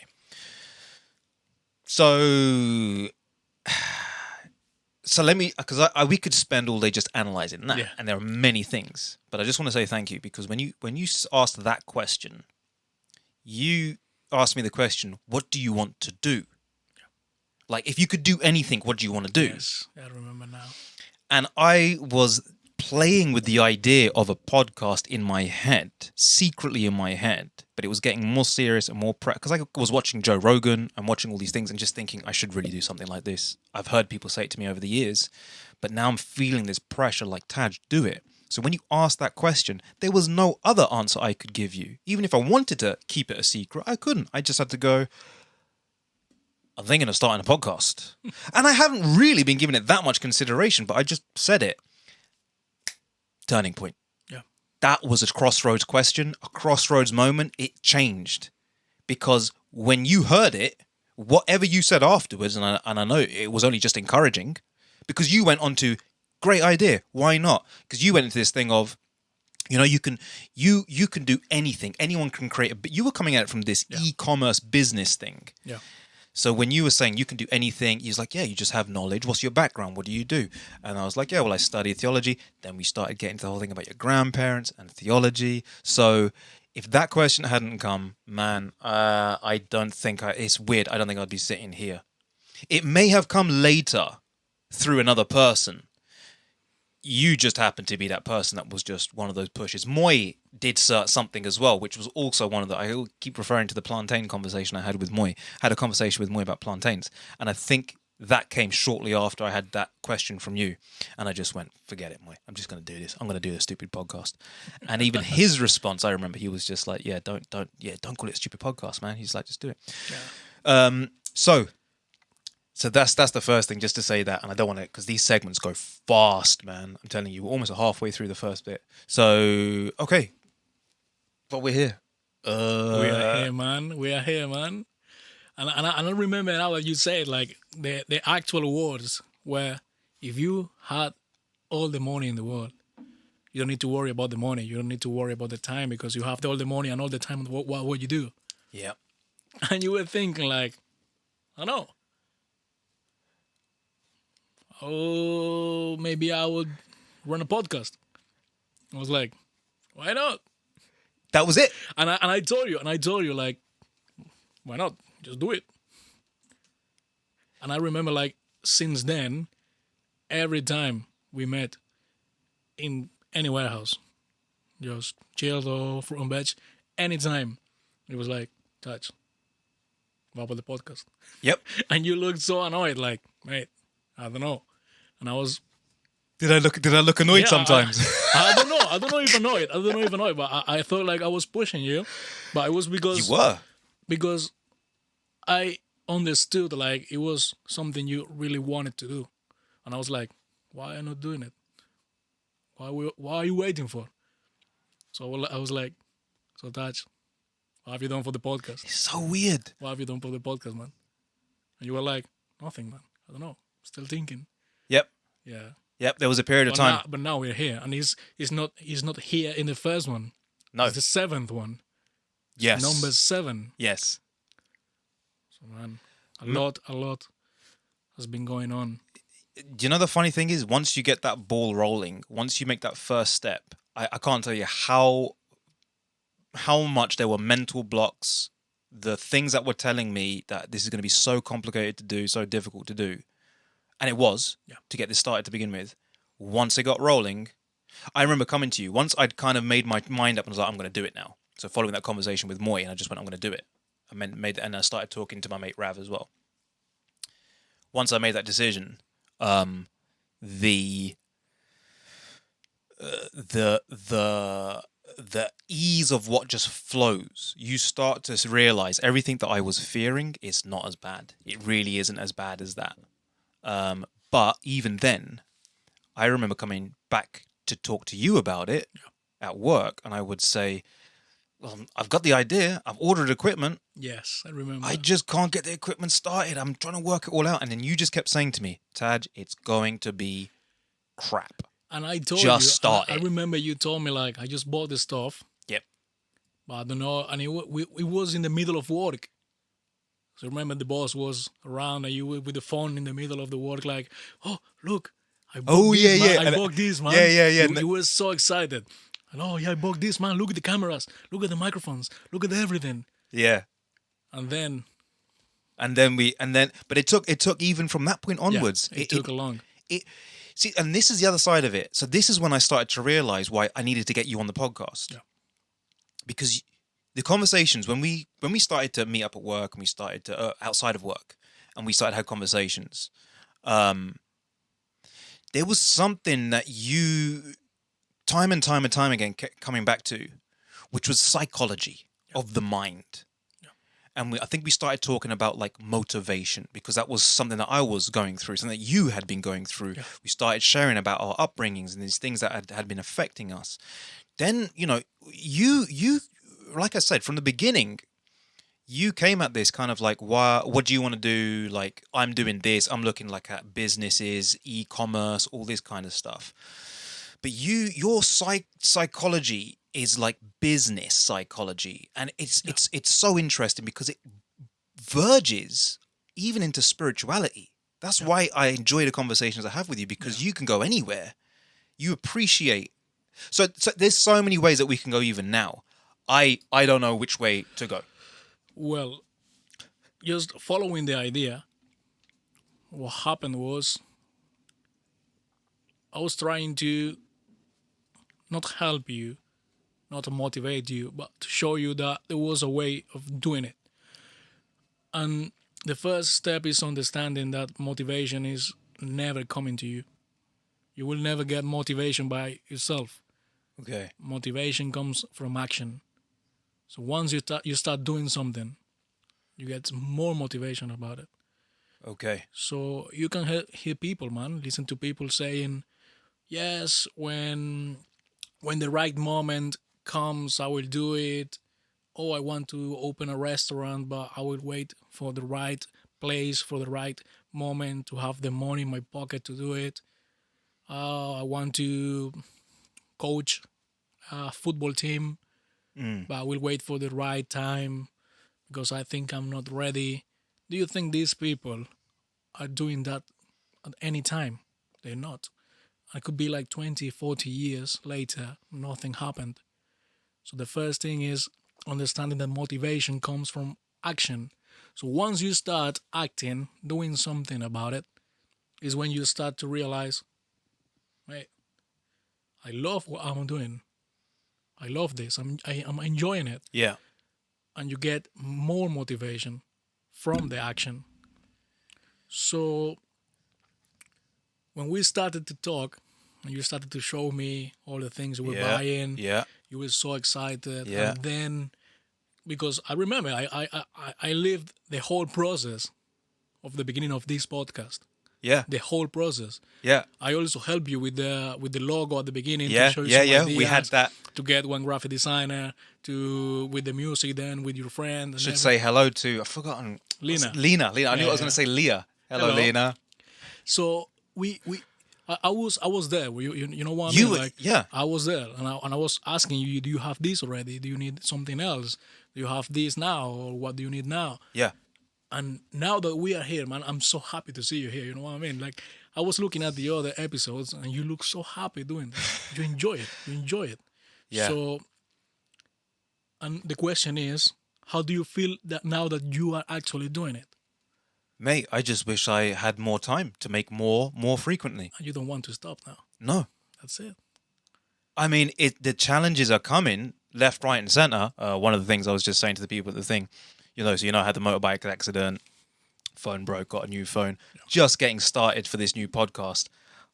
So let me, because we could spend all day just analyzing that, and there are many things. But I just want to say thank you, because when you asked that question, you asked me the question, what do you want to do? Like, if you could do anything, what do you want to do? Yes, I remember now. And I was playing with the idea of a podcast in my head, secretly in my head, but it was getting more serious and more because I was watching Joe Rogan and watching all these things and just thinking I should really do something like this. I've heard people say it to me over the years, but now I'm feeling this pressure like, Taj, do it. So when you asked that question, there was no other answer I could give you. Even if I wanted to keep it a secret, I couldn't. I just had to go, I'm thinking of starting a podcast. And I haven't really been giving it that much consideration, but I just said it. Turning point. Yeah. That was a crossroads question, a crossroads moment. It changed. Because when you heard it, whatever you said afterwards, and I know it was only just encouraging, because you went on to, great idea, why not? Because you went into this thing of, you can do anything. Anyone can create you were coming at it from this e-commerce business thing. Yeah. So when you were saying you can do anything, he's like, yeah, you just have knowledge. What's your background? What do you do? And I was like, yeah, well, I study theology. Then we started getting to the whole thing about your grandparents and theology. So if that question hadn't come, man, I don't think it's weird. I don't think I'd be sitting here. It may have come later through another person. You just happened to be that person that was just one of those pushes. Moy did something as well, which was also one of the... I keep referring to the plantain conversation I had with Moy. I had a conversation with Moy about plantains. And I think that came shortly after I had that question from you. And I just went, forget it, Moy. I'm just going to do this. I'm going to do this stupid podcast. And even his response, I remember, he was just like, yeah, don't call it a stupid podcast, man. He's like, just do it. Yeah. So that's the first thing, just to say that, and I don't want to, because these segments go fast, man. I'm telling you, we're almost halfway through the first bit. So, okay, but we're here. We are here, man. We are here, man. And I remember now that you said, like, the actual words were, if you had all the money in the world, you don't need to worry about the money. You don't need to worry about the time, because you have all the money and all the time. What would you do? Yeah. And you were thinking, like, I don't know. Oh, maybe I would run a podcast. I was like, why not? That was it. And I told you, like, why not? Just do it. And I remember, like, since then, every time we met in any warehouse, just chilled or from bench, anytime, it was like, Touch, what about the podcast? Yep. And you looked so annoyed, like, mate, I don't know. And I was... Did I look annoyed sometimes? I don't know. I don't know if annoyed. But I thought like I was pushing you. But it was because... You were. Because I understood like it was something you really wanted to do. And I was like, why are you not doing it? Why are you waiting for? So I was like, so Taj, what have you done for the podcast? It's so weird. What have you done for the podcast, man? And you were like, nothing, man. I don't know. Still thinking. Yep. Yeah. Yep. There was a period of time. But now we're here, and he's not here in the first one. No. It's the seventh one. Yes. Number 7. Yes. So man, a lot has been going on. Do you know the funny thing is, once you get that ball rolling, once you make that first step, I can't tell you how much there were mental blocks, the things that were telling me that this is going to be so complicated to do, so difficult to do. And it was, to get this started to begin with. Once it got rolling, I remember coming to you. Once I'd kind of made my mind up and was like, I'm going to do it now. So following that conversation with Moy, and I just went, I'm going to do it. And I started talking to my mate Rav as well. Once I made that decision, the the ease of what just flows, you start to realize everything that I was fearing is not as bad. It really isn't as bad as that. But even then, I remember coming back to talk to you about it at work, and I would say, well, I've got the idea, I've ordered equipment. Yes, I remember. I just can't get the equipment started. I'm trying to work it all out. And then you just kept saying to me, Taj, it's going to be crap. And I told just you, start I it. remember you told me, like, I just bought the stuff. Yep. But I don't know, and it was in the middle of work. So remember the boss was around and you were with the phone in the middle of the work, like, oh, look, I bought this, man. I bought this, man. Yeah. You were so excited. And oh, yeah, I bought this, man. Look at the cameras. Look at the microphones. Look at everything. Yeah. And then but it took even from that point onwards. Yeah, it took long. See, and this is the other side of it. So this is when I started to realize why I needed to get you on the podcast. Yeah. Because the conversations when we started to meet up at work and we started to outside of work and we started to have conversations, there was something that you time and time again kept coming back to, which was psychology of the mind. And I think we started talking about like motivation, because that was something that I was going through, something that you had been going through. Yeah. We started sharing about our upbringings and these things that had been affecting us. Then, you know, you like I said, from the beginning, you came at this kind of like, what do you want to do? Like, I'm doing this. I'm looking like at businesses, e-commerce, all this kind of stuff. But your psychology is like business psychology, and it's so interesting because it verges even into spirituality. That's why I enjoy the conversations I have with you, because you can go anywhere. You appreciate. So there's so many ways that we can go even now. I don't know which way to go. Well, just following the idea, what happened was I was trying to not help you, not to motivate you, but to show you that there was a way of doing it. And the first step is understanding that motivation is never coming to you. You will never get motivation by yourself. Okay. Motivation comes from action. So once you start doing something, you get more motivation about it. Okay. So you can hear people, man, listen to people saying, yes, when the right moment comes, I will do it. Oh, I want to open a restaurant, but I will wait for the right place, for the right moment to have the money in my pocket to do it. I want to coach a football team, but I will wait for the right time because I think I'm not ready. Do you think these people are doing that at any time? They're not. I could be like 20, 40 years later, nothing happened. So the first thing is understanding that motivation comes from action. So once you start acting, doing something about it, is when you start to realize, hey, I love what I'm doing. I love this. I'm enjoying it. Yeah. And you get more motivation from the action. So when we started to talk, and you started to show me all the things you were buying, you were so excited. Yeah. And then, because I remember, I lived the whole process of the beginning of this podcast. Yeah. The whole process. Yeah. I also helped you with the logo at the beginning. Yeah. To show you some ideas, We had that. To get one graphic designer, with the music, then with your friend. And Should say hello to, I've forgotten. Lena. Lena. I knew I was going to say Leah. Hello, Lena. So I was there. You know what I mean? Like, yeah. I was there, and I was asking you, do you have this already? Do you need something else? Do you have this now, or what do you need now? Yeah. And now that we are here, man, I'm so happy to see you here. You know what I mean? Like, I was looking at the other episodes, and you look so happy doing that. You enjoy it. You enjoy it. Yeah. So, and the question is, how do you feel that now that you are actually doing it? Mate, I just wish I had more time to make more frequently. And you don't want to stop now. No. That's it. I mean, the challenges are coming left, right, and center. One of the things I was just saying to the people at the thing, I had the motorbike accident, phone broke, got a new phone, just getting started for this new podcast.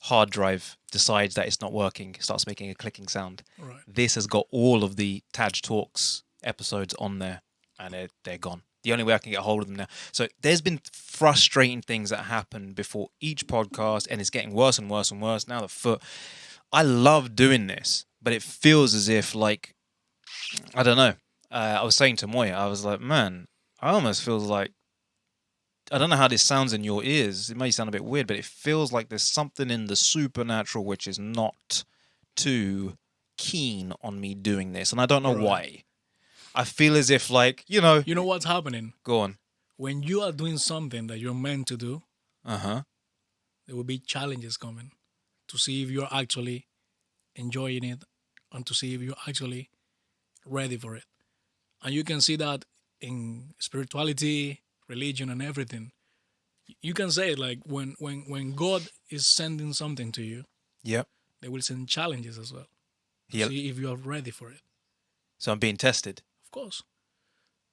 hard drive decides that it's not working, starts making a clicking sound. Right. This has got all of the TAJ Talks episodes on there, and they're gone. The only way I can get a hold of them now. So there's been frustrating things that happen before each podcast, and it's getting worse and worse and worse. Now I love doing this, but it feels as if, like, I don't know. I was saying to Moya, I was like, man, I almost feel like, I don't know how this sounds in your ears. It may sound a bit weird, but it feels like there's something in the supernatural which is not too keen on me doing this. And I don't know why. I feel as if, like, you know what's happening? Go on. When you are doing something that you're meant to do, there will be challenges coming to see if you're actually enjoying it and to see if you're actually ready for it. And you can see that in spirituality, religion, and everything. You can say, like, when God is sending something to you, they will send challenges as well. See if you are ready for it. So I'm being tested. Of course.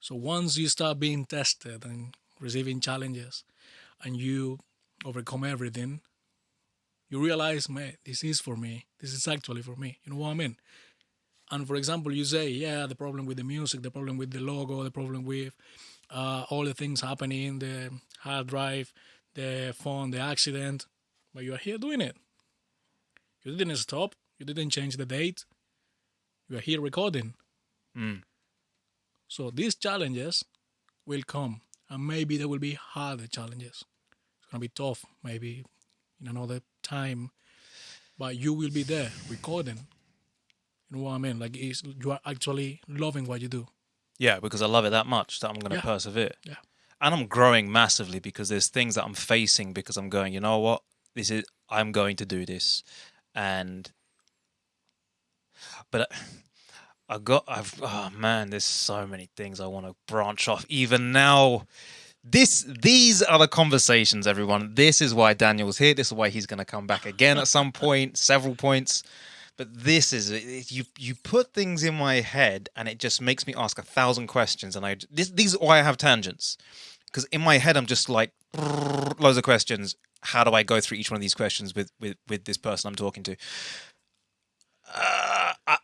So once you start being tested and receiving challenges and you overcome everything, you realize, man, this is for me. This is actually for me. You know what I mean? And for example, you say, yeah, the problem with the music, the problem with the logo, the problem with all the things happening, the hard drive, the phone, the accident, but you are here doing it. You didn't stop. You didn't change the date. You are here recording. So these challenges will come, and maybe there will be harder challenges. It's going to be tough, maybe in another time, but you will be there recording. You know what I mean? Like, you are actually loving what you do. Yeah, because I love it that much that I'm going to persevere. Yeah. And I'm growing massively because there's things that I'm facing because I'm going, you know what? I'm going to do this. But there's so many things I want to branch off. Even now, these are the conversations, everyone. This is why Daniel's here. This is why he's going to come back again at some point, several points. But this is, you put things in my head and it just makes me ask 1,000 questions. And these are why I have tangents. Because in my head, I'm just like, loads of questions. How do I go through each one of these questions with this person I'm talking to?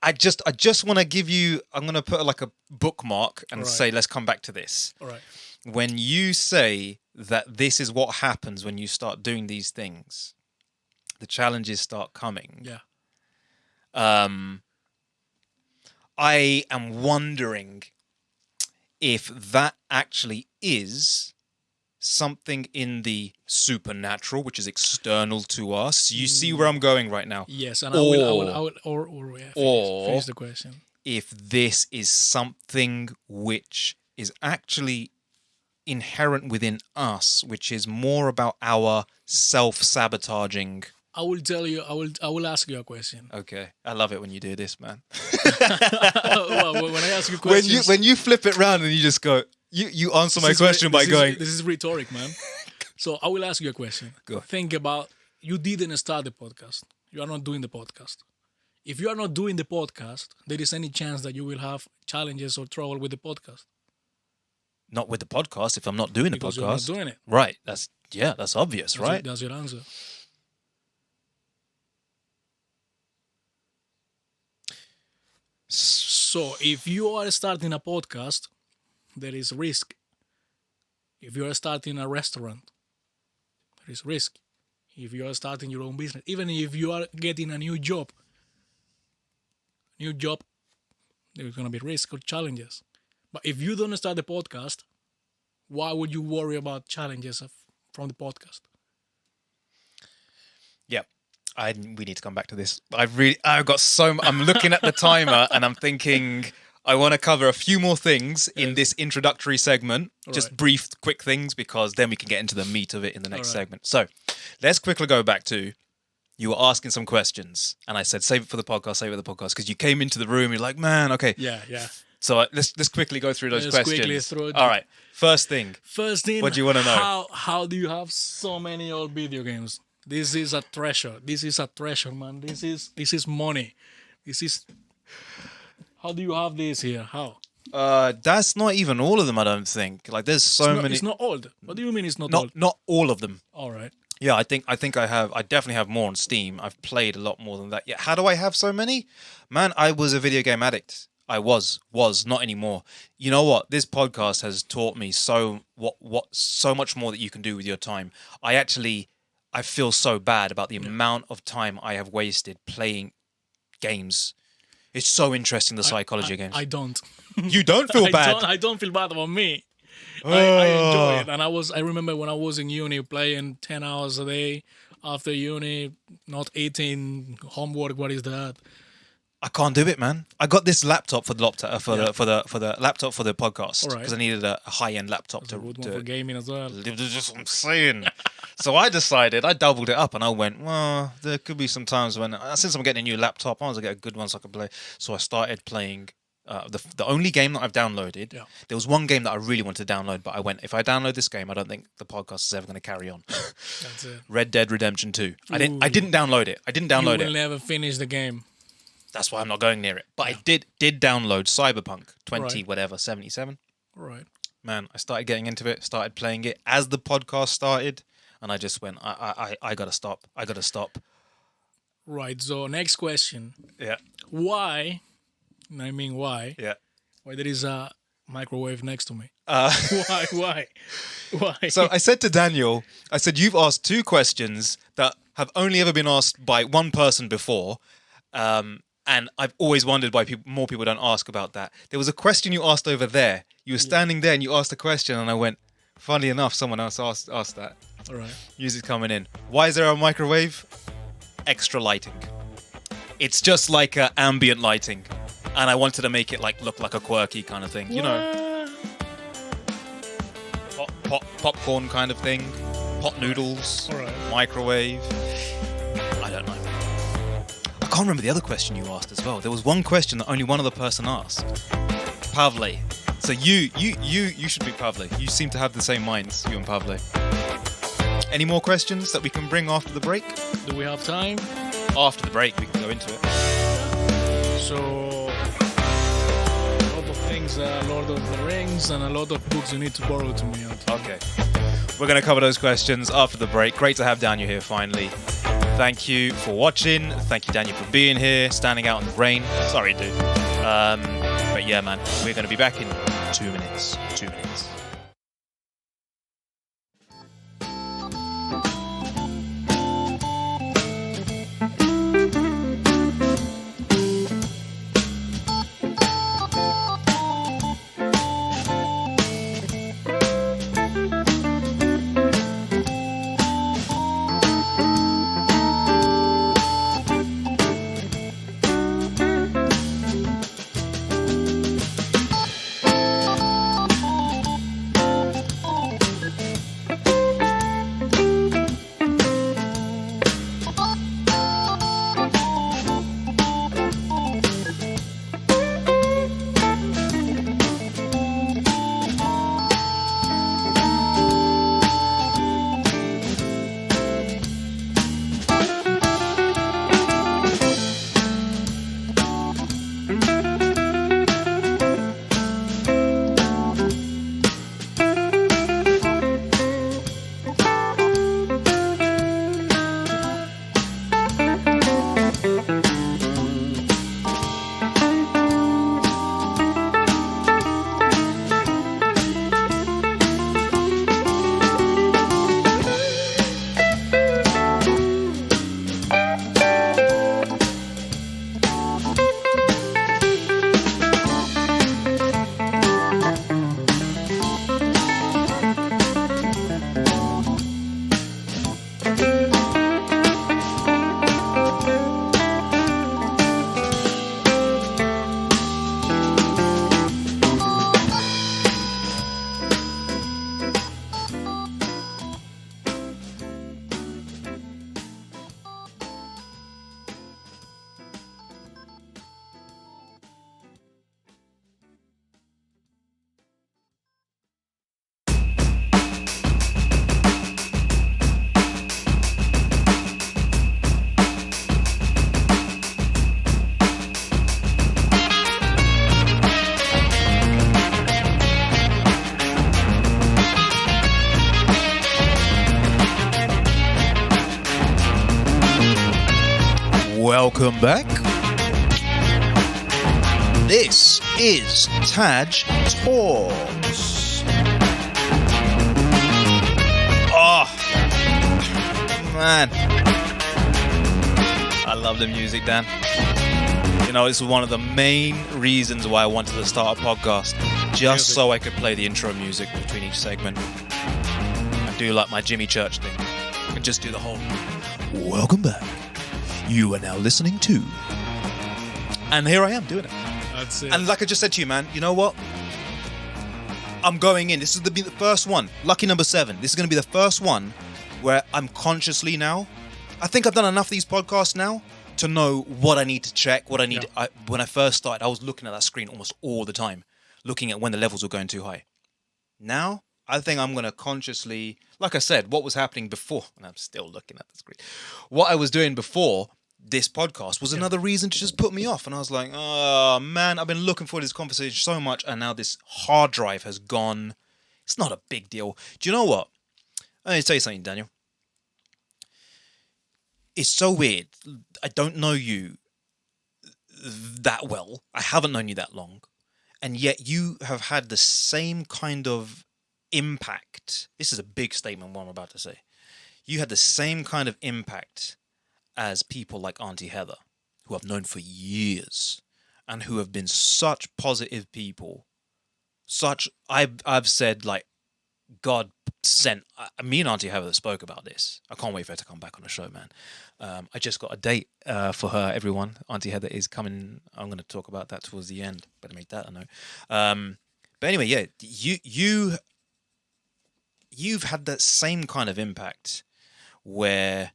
I just want to give you, I'm going to put like a bookmark and say, let's come back to this. All right. When you say that this is what happens when you start doing these things, the challenges start coming. Yeah. I am wondering if that actually is something in the supernatural, which is external to us. You see where I'm going right now? Yes, and I will finish the question. If this is something which is actually inherent within us, which is more about our self-sabotaging. I will tell you. I will ask you a question. Okay, I love it when you do this, man. Well, when I ask you questions, when you flip it around and you just go, you answer my question by going. This is rhetoric, man. So I will ask you a question. Go. Think about, you didn't start the podcast. You are not doing the podcast. If you are not doing the podcast, there is any chance that you will have challenges or trouble with the podcast. Not with the podcast. If I'm not doing because the podcast, you're not doing it. Right? That's obvious, right? That's your answer. So if you are starting a podcast, there is risk. If you are starting a restaurant, there is risk. If you are starting your own business, even if you are getting a new job, there's going to be risk or challenges. But if you don't start the podcast, why would you worry about challenges from the podcast? Yeah. We need to come back to this. I'm looking at the timer and I'm thinking I want to cover a few more things in this introductory segment. Just brief, quick things, because then we can get into the meat of it in the next segment. So let's quickly go back to, you were asking some questions and I said, save it for the podcast, because you came into the room, you're like, man, okay. Yeah. So let's quickly go through those questions. All right. First thing. What do you want to know? How do you have so many old video games? This is a treasure. This is a treasure, man. This is money. How do you have this here? How? That's not even all of them, I don't think. Like, there's so many. It's not old. What do you mean it's not old? Not all of them. All right. Yeah, I think I have. I definitely have more on Steam. I've played a lot more than that. Yeah, how do I have so many? Man, I was a video game addict. I was not anymore. You know what? This podcast has taught me so much more that you can do with your time. I feel so bad about the amount of time I have wasted playing games. It's so interesting, the psychology of games. I don't. You don't feel bad? I don't feel bad about me. I enjoy it. And I remember when I was in uni playing 10 hours a day after uni, not eating, homework, what is that? I can't do it, man. I got this laptop for the laptop for the laptop for the podcast because I needed a high-end laptop to for gaming as well. That's what I'm saying. So I decided, I doubled it up and I went, well, there could be some times when, since I'm getting a new laptop, I want to get a good one so I can play. So I started playing the only game that I've downloaded. Yeah. There was one game that I really wanted to download, but I went, if I download this game, I don't think the podcast is ever going to carry on. That's it. Red Dead Redemption 2. I didn't download it. You will never finish the game. That's why I'm not going near it. But I did download Cyberpunk 77. Right. Man, I started getting into it, started playing it as the podcast started, and I just went, I gotta stop. I gotta stop. Right. So next question. Yeah. Why? I mean, why? Yeah. Why there is a microwave next to me? Why? So I said to Daniel, I said, you've asked 2 questions that have only ever been asked by one person before. And I've always wondered why more people don't ask about that. There was a question you asked over there. You were standing there and you asked a question, and I went, funny enough, someone else asked that. All right. Music's coming in. Why is there a microwave? Extra lighting. It's just like ambient lighting. And I wanted to make it look like a quirky kind of thing. You know. Popcorn kind of thing. Hot noodles. All right. Microwave. I don't know. I can't remember the other question you asked as well. There was one question that only one other person asked. Pavle. So you should be Pavle. You seem to have the same minds, you and Pavle. Any more questions that we can bring after the break? Do we have time? After the break, we can go into it. So, a lot of things, Lord of the Rings, and a lot of books you need to borrow to me. Okay. We're going to cover those questions after the break. Great to have Daniel here finally. Thank you for watching. Thank you, Daniel, for being here, standing out in the rain. Sorry, dude. But yeah, man, we're going to be back in 2 minutes. 2 minutes. Welcome back. This is TAJ Talks. Oh, man. I love the music, Dan. You know, this was one of the main reasons why I wanted to start a podcast. Just so I could play the intro music between each segment. I do like my Jimmy Church thing. I can just do the whole, welcome back. You are now listening to... And here I am doing it. That's it. And like I just said to you, man, you know what? I'm going in. This is the first one. Lucky number 7. This is going to be the first one where I'm consciously now. I think I've done enough of these podcasts now to know what I need to check, what I need. Yeah. When I first started, I was looking at that screen almost all the time, looking at when the levels were going too high. Now, I think I'm going to consciously, like I said, what was happening before, and I'm still looking at the screen, what I was doing before this podcast was another reason to just put me off. And I was like, oh, man, I've been looking for this conversation so much, and now this hard drive has gone. It's not a big deal. Do you know what? Let me tell you something, Daniel. It's so weird. I don't know you that well. I haven't known you that long. And yet you have had the same kind of impact. This is a big statement, what I'm about to say. You had the same kind of impact as people like Auntie Heather, who I've known for years and who have been such positive people. I've said, like, God sent. Me and Auntie Heather spoke about this. I can't wait for her to come back on the show, man. I just got a date for her, everyone. Auntie Heather is coming. I'm going to talk about that towards the end. Better make that a note. But anyway, yeah, you've had that same kind of impact where,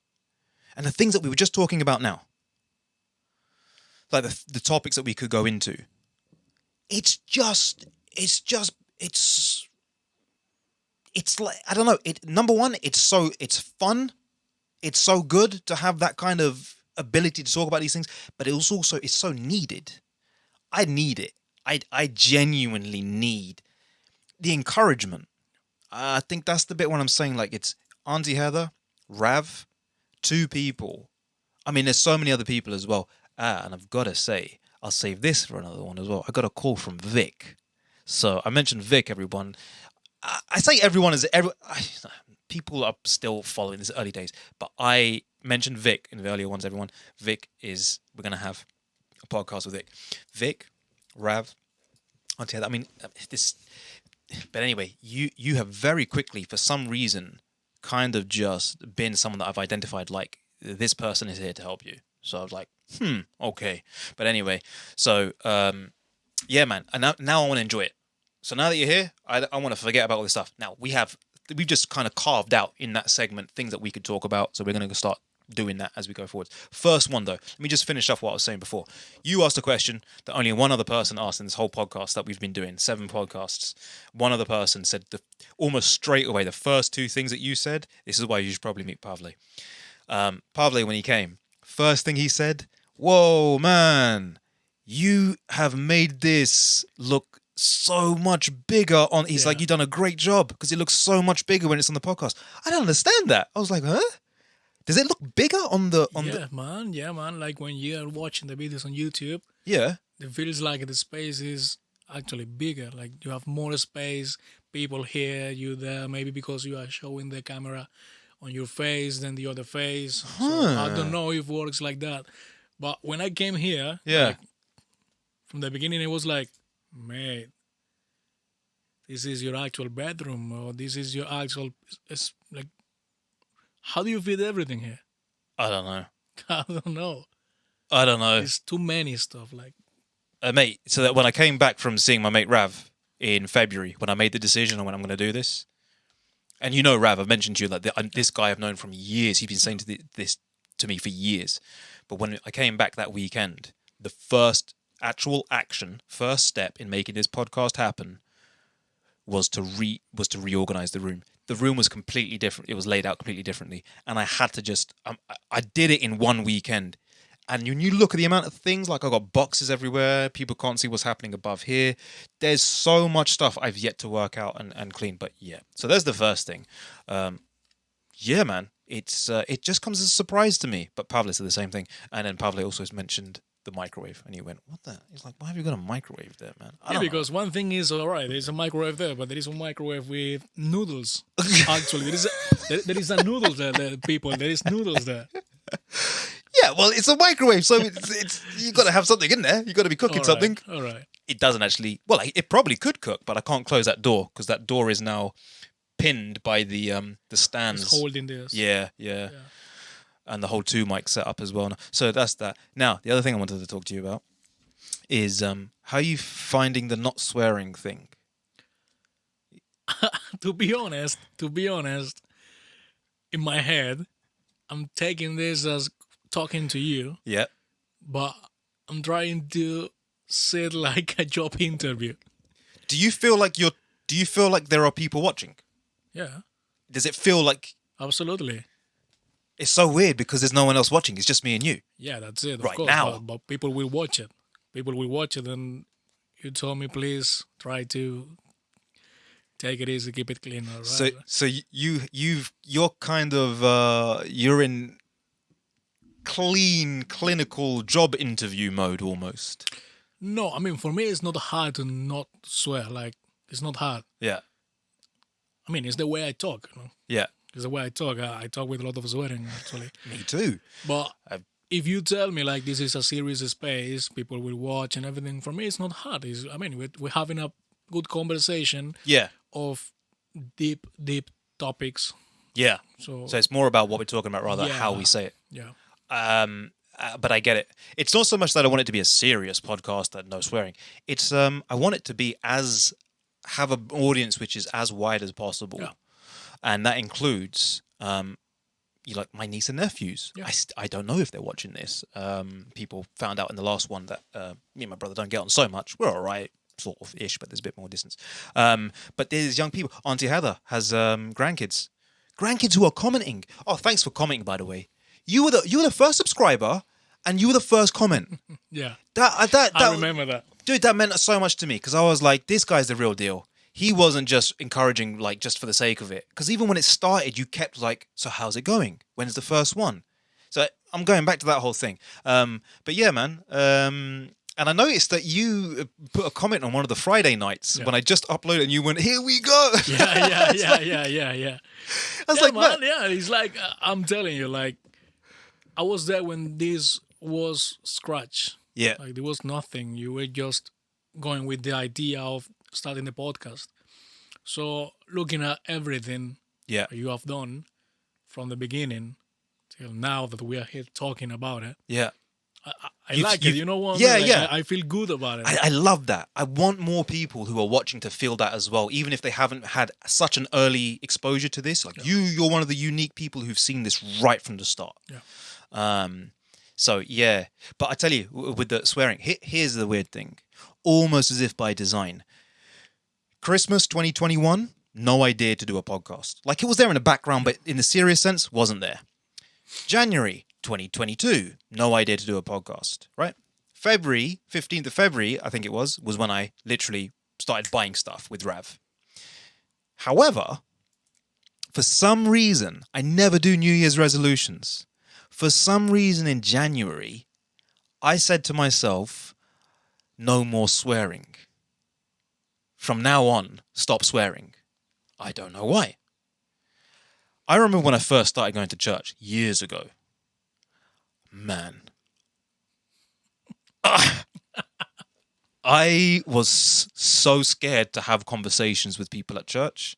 and the things that we were just talking about now, like the topics that we could go into, it's like, I don't know. Number one, it's fun. It's so good to have that kind of ability to talk about these things, but it's so needed. I need it. I genuinely need the encouragement. I think that's the bit when I'm saying, like, it's Auntie Heather, Rav, 2 people. I mean, there's so many other people as well. And I've got to say, I'll save this for another one as well. I got a call from Vic. So I mentioned Vic, everyone. I say everyone is people are still following this early days, but I mentioned Vic in the earlier ones. Everyone, we're gonna have a podcast with Vic, Rav, Auntie Heather. I mean, this. But anyway, you have very quickly, for some reason, kind of just been someone that I've identified like, this person is here to help you. So I was like, okay. But anyway, so yeah, man. And now I want to enjoy it. So now that you're here, I want to forget about all this stuff. Now, we've just kind of carved out in that segment things that we could talk about. So we're going to start doing that as we go forward. First one, though, let me just finish off what I was saying before. You asked a question that only one other person asked in this whole podcast that we've been doing, 7 podcasts. One other person said almost straight away, the first 2 things that you said, this is why you should probably meet Pavle. Pavle, when he came, first thing he said, whoa, man, you have made this look so much bigger on. He's like, you've done a great job because it looks so much bigger when it's on the podcast. I don't understand that. I was like, huh? Does it look bigger on the? Yeah, man. Like when you're watching the videos on YouTube, it feels like the space is actually bigger. Like you have more space. People hear you there, maybe because you are showing the camera on your face than the other face. So I don't know if it works like that. But when I came here, like, from the beginning, it was like, mate, this is your actual bedroom, or this is your actual. It's like, how do you fit everything here? I don't know. I don't know. It's too many stuff. Like, mate. So that when I came back from seeing my mate Rav in February, when I made the decision on when I'm going to do this, and you know, Rav, I've mentioned to you, like, this guy I've known from years. He's been saying this to me for years. But when I came back that weekend, the first actual action, first step in making this podcast happen was to reorganize the room. The room was completely different. It was laid out completely differently. And I had to just, I did it in one weekend. And when you look at the amount of things, like I got boxes everywhere, people can't see what's happening above here. There's so much stuff I've yet to work out and clean. But yeah, so there's the first thing. Yeah, man. it just comes as a surprise to me. But Pavle said the same thing, and then Pavle also mentioned the microwave, and he went, "What the?" He's like, "Why have you got a microwave there, man?" Because one thing is all right. There's a microwave there, but there is a microwave with noodles. Actually, there is a noodle there, people. There is noodles there. Yeah, well, it's a microwave, so it's you got to have something in there. You got to be cooking something. All right. It doesn't actually. Well, it probably could cook, but I can't close that door because that door is now pinned by the stands. It's holding this. Yeah. And the whole 2 mic setup as well. So that's that. Now, the other thing I wanted to talk to you about is how are you finding the not swearing thing? To be honest, in my head, I'm taking this as talking to you. Yeah. But I'm trying to say it like a job interview. Do you feel like there are people watching? Yeah. Does it feel like... Absolutely. It's so weird because there's no one else watching. It's just me and you. Yeah, that's it. Of right course, now. But people will watch it. People will watch it, and you told me, please try to take it easy, keep it clean. All right? So you're kind of you're in clean clinical job interview mode almost. No, I mean for me it's not hard to not swear. Like it's not hard. Yeah. I mean it's the way I talk. You know? Yeah. It's the way I talk. I talk with a lot of swearing, actually. Me too. But if you tell me, like, this is a serious space, people will watch and everything, for me, it's not hard. We're having a good conversation of deep topics. Yeah. So it's more about what we're talking about rather than how we say it. Yeah. But I get it. It's not so much that I want it to be a serious podcast and no swearing. It's I want it to have an audience which is as wide as possible. Yeah. And that includes, like my niece and nephews. Yeah. I don't know if they're watching this. People found out in the last one that me and my brother don't get on so much. We're all right, sort of ish, but there's a bit more distance. But there's young people. Auntie Heather has grandkids who are commenting. Oh, thanks for commenting, by the way. You were the first subscriber, and you were the first comment. Yeah, that I remember that, dude. That meant so much to me because I was like, this guy's the real deal. He wasn't just encouraging, like, just for the sake of it. Because even when it started, you kept like, so how's it going? When's the first one? So I'm going back to that whole thing. But yeah, man. And I noticed that you put a comment on one of the Friday nights when I just uploaded and you went, here we go. Yeah. I was like, man, yeah. It's like, I'm telling you, like, I was there when this was scratch. Yeah. Like, there was nothing. You were just going with the idea of starting the podcast. So looking at everything you have done from the beginning till now that we are here talking about it, I like it. You know what? I feel good about it. I love that. I want more people who are watching to feel that as well, even if they haven't had such an early exposure to this. Like you're one of the unique people who've seen this right from the start. Yeah. So yeah, but I tell you, with the swearing, here's the weird thing. Almost as if by design. Christmas 2021, no idea to do a podcast. Like it was there in the background, but in the serious sense, wasn't there. January 2022, no idea to do a podcast, right? February, 15th of February, I think it was when I literally started buying stuff with Rav. However, for some reason, I never do New Year's resolutions. For some reason in January, I said to myself, no more swearing. From now on, stop swearing. I don't know why. I remember when I first started going to church years ago. Man. I was so scared to have conversations with people at church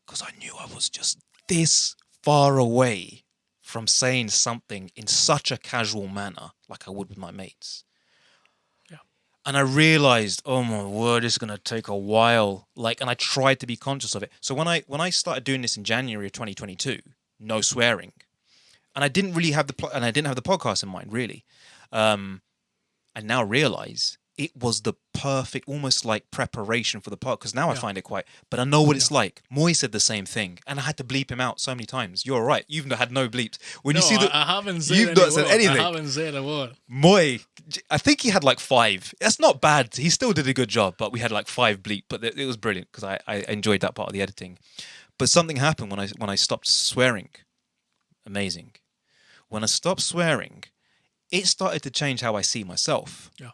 because I knew I was just this far away from saying something in such a casual manner like I would with my mates. And I realized, oh my word, it's going to take a while. And I tried to be conscious of it. So when I started doing this in January of 2022, no swearing, and I didn't really have the podcast in mind, really. I now realize it was the perfect, almost like preparation for the podcast. Because now I find it quite, but I know what it's like. Moy said the same thing, and I had to bleep him out so many times. You're right. You've had no bleeps. When you see that, I haven't said you've not said anything. I haven't said a word. Moy, I think he had like 5. That's not bad. He still did a good job, but we had like 5 bleep. But it was brilliant because I enjoyed that part of the editing. But something happened when I stopped swearing. amazing. When I stopped swearing, it started to change how I see myself. Yeah.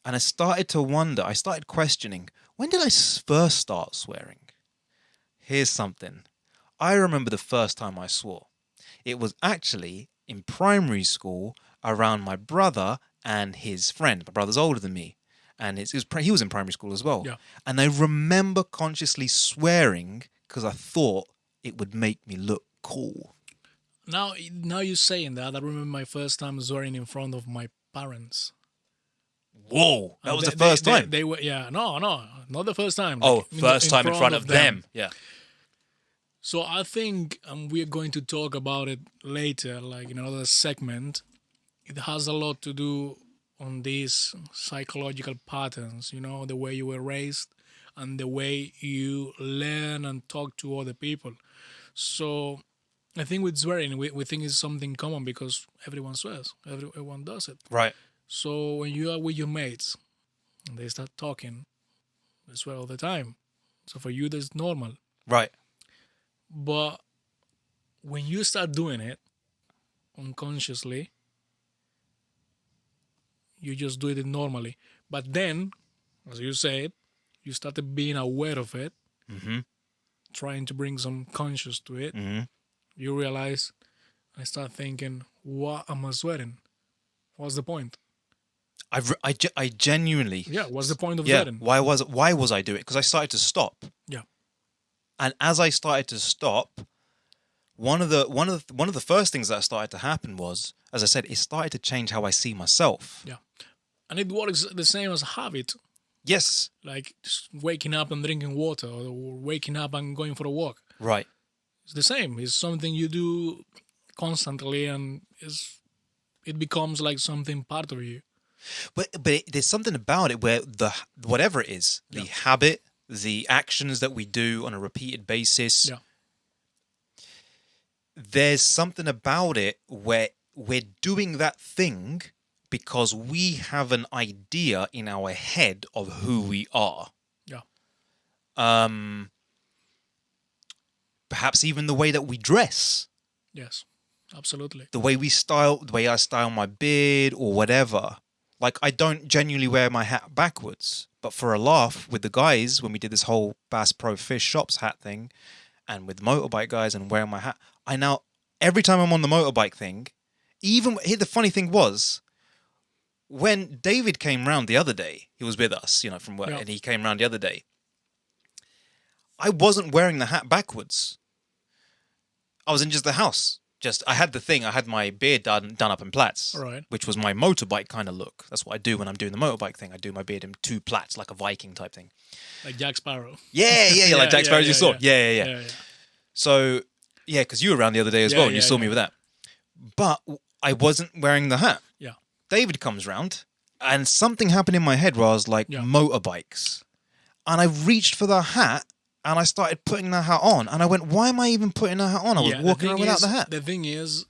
And I started to wonder, I started questioning, when did I first start swearing? Here's something. I remember the first time I swore. It was actually in primary school around my brother and his friend. My brother's older than me. And he was in primary school as well. Yeah. And I remember consciously swearing because I thought it would make me look cool. Now you're saying that, I remember my first time swearing in front of my parents. Whoa, that was the first time. They were, no, not the first time. Oh, first time in front of them. Yeah. So I think we're going to talk about it later, like in another segment. It has a lot to do on these psychological patterns, the way you were raised and the way you learn and talk to other people. So I think with swearing, we think it's something common because everyone swears. Everyone does it. Right. So when you are with your mates and they start talking, they swear all the time. So for you, that's normal. Right. But when you start doing it unconsciously, you just do it normally. But then, as you said, you started being aware of it, trying to bring some conscious to it. You realize, I start thinking, what am I swearing? What's the point? I genuinely. Yeah, what's the point of swearing? Why was I doing it? Because I started to stop. Yeah. And as I started to stop, one of the first things that started to happen was, as I said, it started to change how I see myself. Yeah. And it works the same as habit. Yes. Like just waking up and drinking water, or waking up and going for a walk. Right. It's the same. It's something you do constantly, and it becomes like something part of you. But there's something about it where whatever it is, the habit, the actions that we do on a repeated basis, there's something about it where we're doing that thing because we have an idea in our head of who we are. Yeah. Perhaps even the way that we dress. Yes, absolutely. The way I style my beard or whatever. Like, I don't genuinely wear my hat backwards, but for a laugh with the guys, when we did this whole Bass Pro Fish Shops hat thing, and with motorbike guys and wearing my hat, I now, every time I'm on the motorbike thing, the funny thing was, when David came round the other day, he was with us, from work, and he came round the other day, I wasn't wearing the hat backwards. I was in just the house. I had my beard done up in plaits, right, which was my motorbike kind of look. That's what I do when I'm doing the motorbike thing. I do my beard in 2 plaits, like a Viking type thing. Like Jack Sparrow. Yeah, like Jack Sparrow you saw. Yeah. So, because you were around the other day as well, and you saw me with that. But I wasn't wearing the hat. Yeah. David comes round, and something happened in my head where I was like, motorbikes. And I reached for the hat, and I started putting the hat on. And I went, why am I even putting the hat on? I was walking around without the hat. The thing is,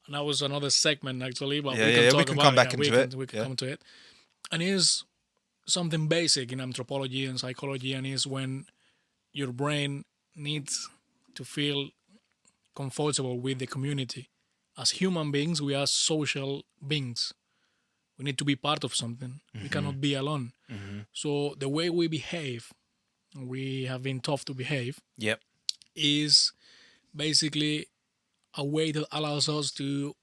and that was another segment actually, but we can come back into it. We can come to it. And it's something basic in anthropology and psychology, and is when your brain needs to feel comfortable with the community. As human beings, we are social beings. We need to be part of something. We cannot be alone. So the way we behave, we have been taught to behave, is basically a way that allows us to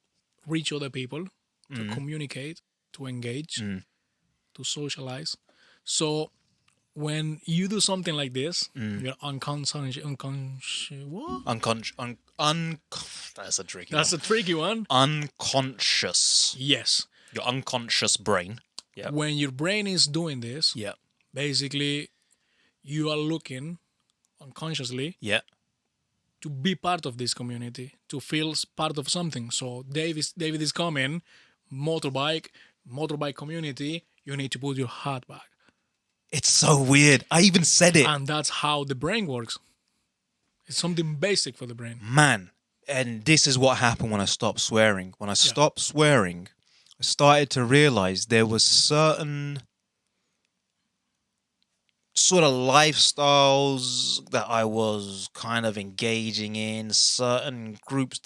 reach other people, to communicate, to engage, to socialize. So when you do something like this, you're unconscious. That's a tricky one. That's a tricky one. Unconscious. Yes. Your unconscious brain. Yeah. When your brain is doing this, basically you are looking unconsciously to be part of this community, to feel part of something. So David is coming, motorbike community, you need to put your hat back. It's so weird. I even said it. And that's how the brain works. It's something basic for the brain. Man, and this is what happened when I stopped swearing. When I stopped swearing, I started to realize there was certain sort of lifestyles that I was kind of engaging in, certain groups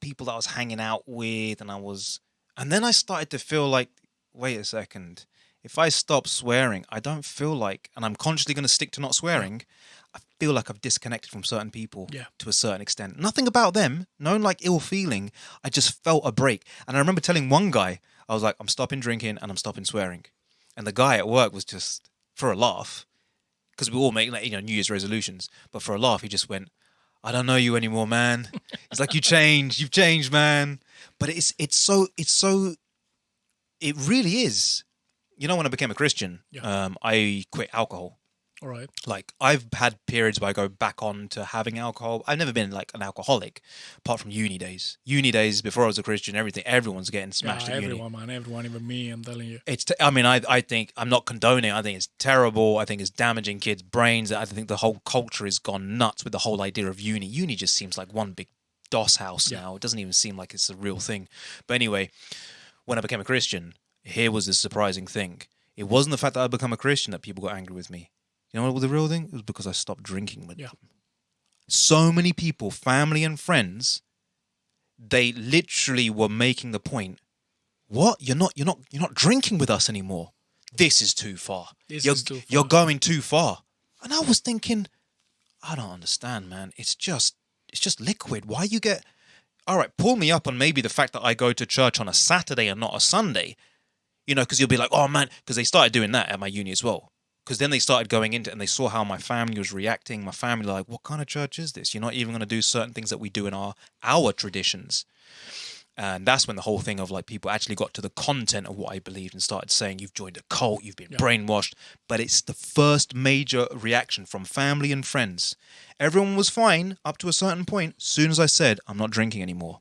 people that I was hanging out with, and then I started to feel like, wait a second, if I stop swearing, I don't feel like, and I'm consciously going to stick to not swearing, I feel like I've disconnected from certain people to a certain extent. Nothing about them, no like ill feeling. I just felt a break. And I remember telling one guy, I was like, I'm stopping drinking and I'm stopping swearing. And the guy at work was just, for a laugh, because we all make like, New Year's resolutions, but for a laugh, he just went, I don't know you anymore, man. It's like, you've changed, man. But it really is. When I became a Christian, I quit alcohol. All right. Like, I've had periods where I go back on to having alcohol. I've never been like an alcoholic, apart from uni days. Uni days, before I was a Christian, everyone's getting smashed at uni. Everyone, man. Everyone, even me, I'm telling you. I think, I'm not condoning. I think it's terrible. I think it's damaging kids' brains. I think the whole culture has gone nuts with the whole idea of uni. Uni just seems like one big DOS house now. It doesn't even seem like it's a real thing. But anyway, when I became a Christian, here was the surprising thing. It wasn't the fact that I'd become a Christian that people got angry with me. You know what was the real thing? It was because I stopped drinking with them. So many people, family and friends, they literally were making the point, what? You're not drinking with us anymore. This is too far. You're going too far. And I was thinking, I don't understand, man. It's just liquid. Why you get... All right, pull me up on maybe the fact that I go to church on a Saturday and not a Sunday. Because you'll be like, oh, man, because they started doing that at my uni as well. Because then they started going into it and they saw how my family was reacting. My family like, what kind of church is this? You're not even going to do certain things that we do in our traditions. And that's when the whole thing of like people actually got to the content of what I believed and started saying, you've joined a cult, you've been brainwashed. But it's the first major reaction from family and friends. Everyone was fine up to a certain point. As soon as I said, I'm not drinking anymore.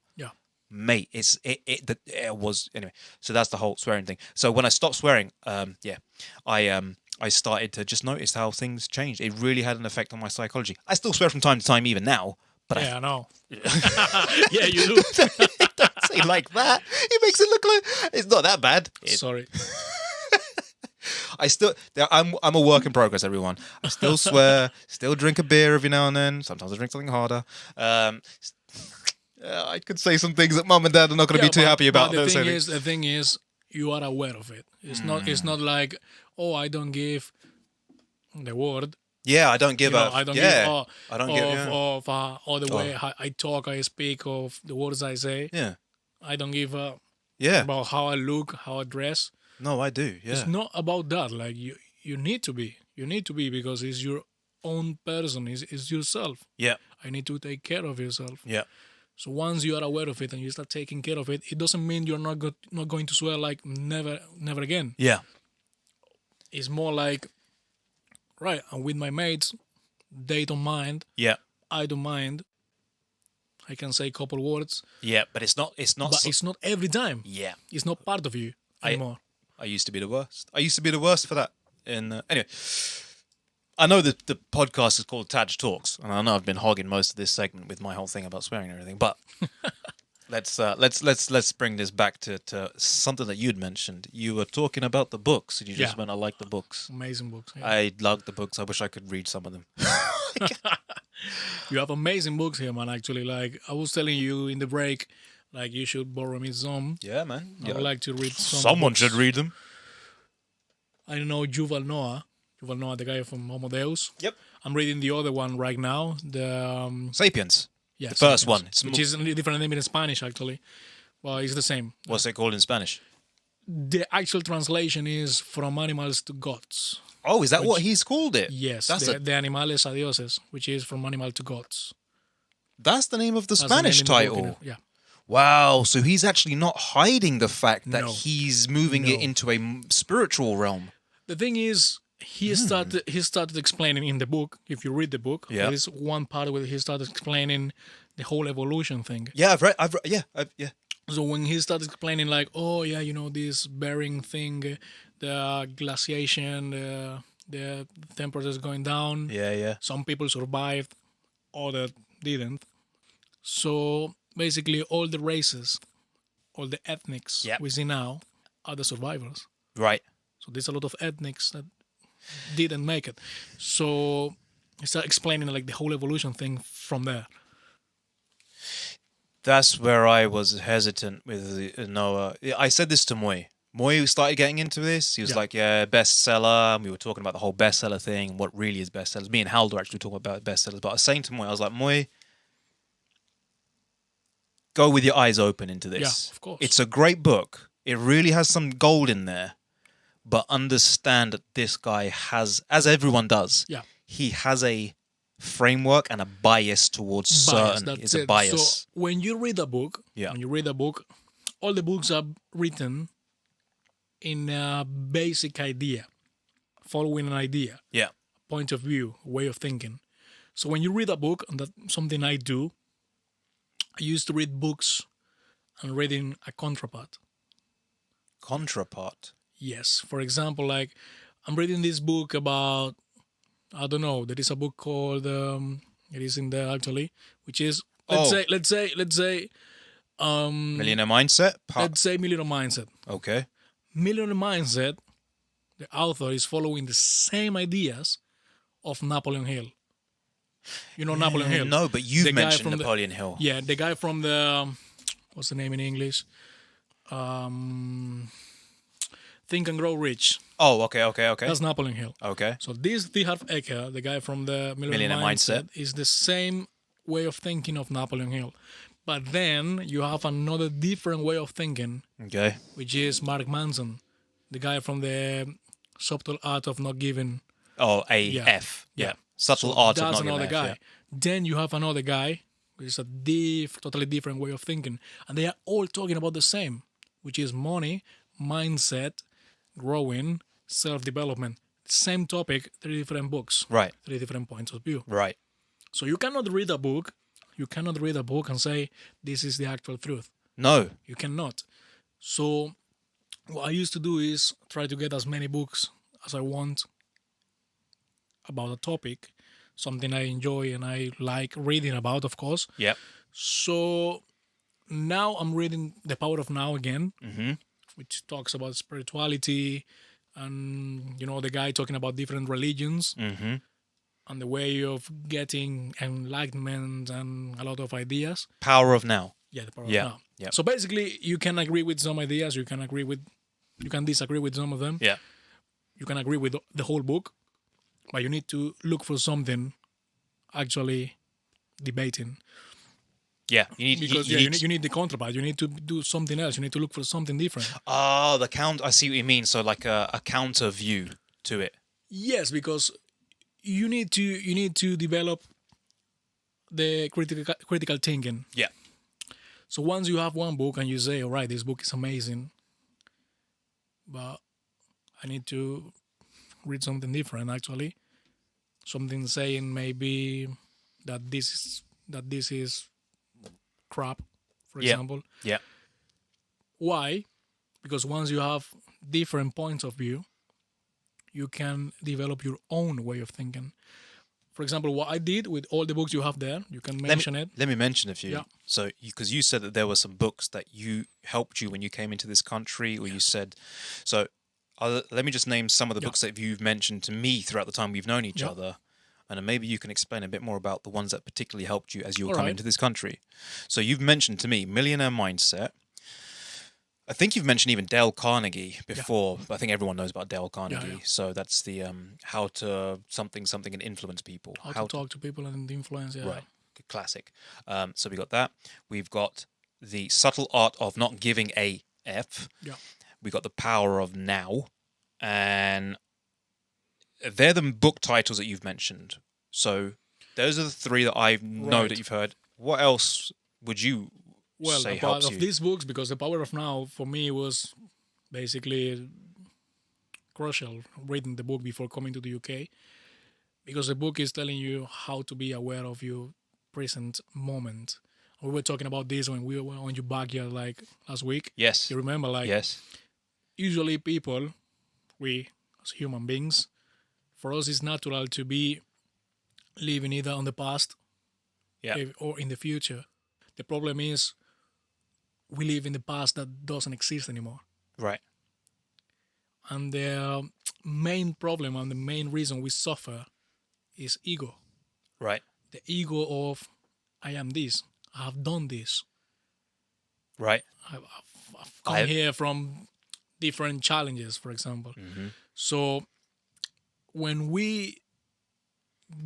Mate, it was anyway. So that's the whole swearing thing. So when I stopped swearing, I started to just notice how things changed. It really had an effect on my psychology. I still swear from time to time, even now. But I know. Yeah, you do. Don't say like that. It makes it look like it's not that bad. Sorry. I'm a work in progress, everyone. I still swear, still drink a beer every now and then. Sometimes I drink something harder. I could say some things that mum and dad are not going to be too happy about. But the thing is, you are aware of it. It's not like, oh, I don't give the word. Yeah, I don't give I don't give. I don't give. Or the way I talk, I speak, of the words I say. Yeah. I don't give about how I look, how I dress. No, I do. Yeah. It's not about that. Like you need to be. You need to be because it's your own person. It's yourself. Yeah. I need to take care of yourself. Yeah. So once you are aware of it and you start taking care of it, it doesn't mean you're not going to swear like never again. Yeah. It's more like, right, I'm with my mates, they don't mind. Yeah. I don't mind. I can say a couple words. Yeah, but it's not. But it's not every time. Yeah. It's not part of you anymore. I used to be the worst. I used to be the worst for that. And anyway, I know that the podcast is called TAJ Talks, and I know I've been hogging most of this segment with my whole thing about swearing and everything. But let's bring this back to something that you'd mentioned. You were talking about the books, and you just went, "I like the books." Amazing books. Yeah. I love the books. I wish I could read some of them. You have amazing books here, man. Actually, like I was telling you in the break, like you should borrow me some. Yeah, man. I would like to read some. Someone books. should read them. I don't know Yuval Noah, the guy from Homo Deus. Yep. I'm reading the other one right now, the Sapiens. Yeah, the first one, which is a different name in Spanish actually. Well, it's the same. What's it called in Spanish? The actual translation is From Animals to Gods. Oh, is that what he's called it? Yes, de animales a dioses, which is From Animal to Gods. That's the name of the Spanish title. Yeah. Wow, so he's actually not hiding the fact that he's moving it into a spiritual realm. The thing is, he started explaining in the book. If you read the book, there is one part where he started explaining the whole evolution thing. Yeah, I've read. So when he started explaining, like, oh yeah, this bearing thing, the glaciation, the temperature is going down. Yeah. Some people survived, others didn't. So basically, all the races, all the ethnics we see now are the survivors. Right. So there's a lot of ethnics that didn't make it. So he started explaining like the whole evolution thing from there. That's where I was hesitant with Noah. I said this to Moy. Moy started getting into this. He was like, yeah, bestseller. And we were talking about the whole bestseller thing, what really is bestsellers. Me and Hal were actually talking about bestsellers. But I was saying to Moy, I was like, Moy, go with your eyes open into this. Yeah, of course. It's a great book. It really has some gold in there. But understand that this guy has, as everyone does, he has a framework and a bias towards certain. It's a bias. So when you read a book, all the books are written in a basic idea, following an idea, point of view, way of thinking. So when you read a book, and that's something I do, I used to read books and reading a counterpart. Counterpart? Yes. For example, like I'm reading this book about, I don't know, there is a book called, it is in there actually, which is, let's say, Millionaire Mindset? Let's say Millionaire Mindset. Okay. Millionaire Mindset, the author is following the same ideas of Napoleon Hill. You know Napoleon Hill? No, but you've mentioned Napoleon Hill. Yeah, the guy from the, what's the name in English? Think and Grow Rich. Oh, okay. That's Napoleon Hill. Okay. So this T. Harv Eker, the guy from the Millionaire Mindset, is the same way of thinking of Napoleon Hill. But then you have another different way of thinking, which is Mark Manson, the guy from the Subtle Art of Not Giving. Oh, AF. Yeah. Subtle Art of Not Giving. That's another guy. Yeah. Then you have another guy, which is a totally different way of thinking. And they are all talking about the same, which is money, mindset, growing, self-development. Same topic, 3 different books. Right. 3 different points of view. Right. So you cannot read a book. You cannot read a book and say, this is the actual truth. No. You cannot. So what I used to do is try to get as many books as I want about a topic, something I enjoy and I like reading about, of course. Yeah. So now I'm reading The Power of Now again, which talks about spirituality and, you know, the guy talking about different religions. And the way of getting enlightenment and a lot of ideas. Power of Now. Yeah, the power of now. Yeah. So basically, you can agree with some ideas, you can disagree with some of them. Yeah. You can agree with the whole book, but you need to look for something actually debating. Yeah, you need the counterpart. You need to do something else. You need to look for something different. Oh, I see what you mean. So like a counter view to it. Yes, because you need to develop the critical thinking. Yeah. So once you have one book and you say, all right, this book is amazing, but I need to read something different, actually. Something saying maybe that this is crap, for example. Yeah. Why? Because once you have different points of view, you can develop your own way of thinking. For example, what I did with all the books you have there, you can mention it. Let me mention a few. Yeah. So, because you said that there were some books that you helped you when you came into this country, or you said, so let me just name some of the books that you've mentioned to me throughout the time we've known each other. And then maybe you can explain a bit more about the ones that particularly helped you as you were coming into this country. So you've mentioned to me Millionaire Mindset. I think you've mentioned even Dale Carnegie before. But I think everyone knows about Dale Carnegie. Yeah. So that's the how to something and influence people. How to talk to people and influence. Yeah. Right. Classic. So we got that. We've got The Subtle Art of Not Giving a F. Yeah. We got The Power of Now. And they're the book titles that you've mentioned. So those are the 3 that I know that you've heard. What else would you say helps you? Of these books, because The Power of Now for me was basically crucial reading the book before coming to the UK, because the book is telling you how to be aware of your present moment. We were talking about this when we were on your backyard like last week. Yes. You remember? Like, yes. Usually people, we as human beings, for us it's natural to be living either on the past or in the future. The problem is we live in the past that doesn't exist anymore. Right. And main problem and the main reason we suffer is ego. Right. The ego of, I am this, I have done this. Right. I've come here from different challenges, for example. Mm-hmm. So when we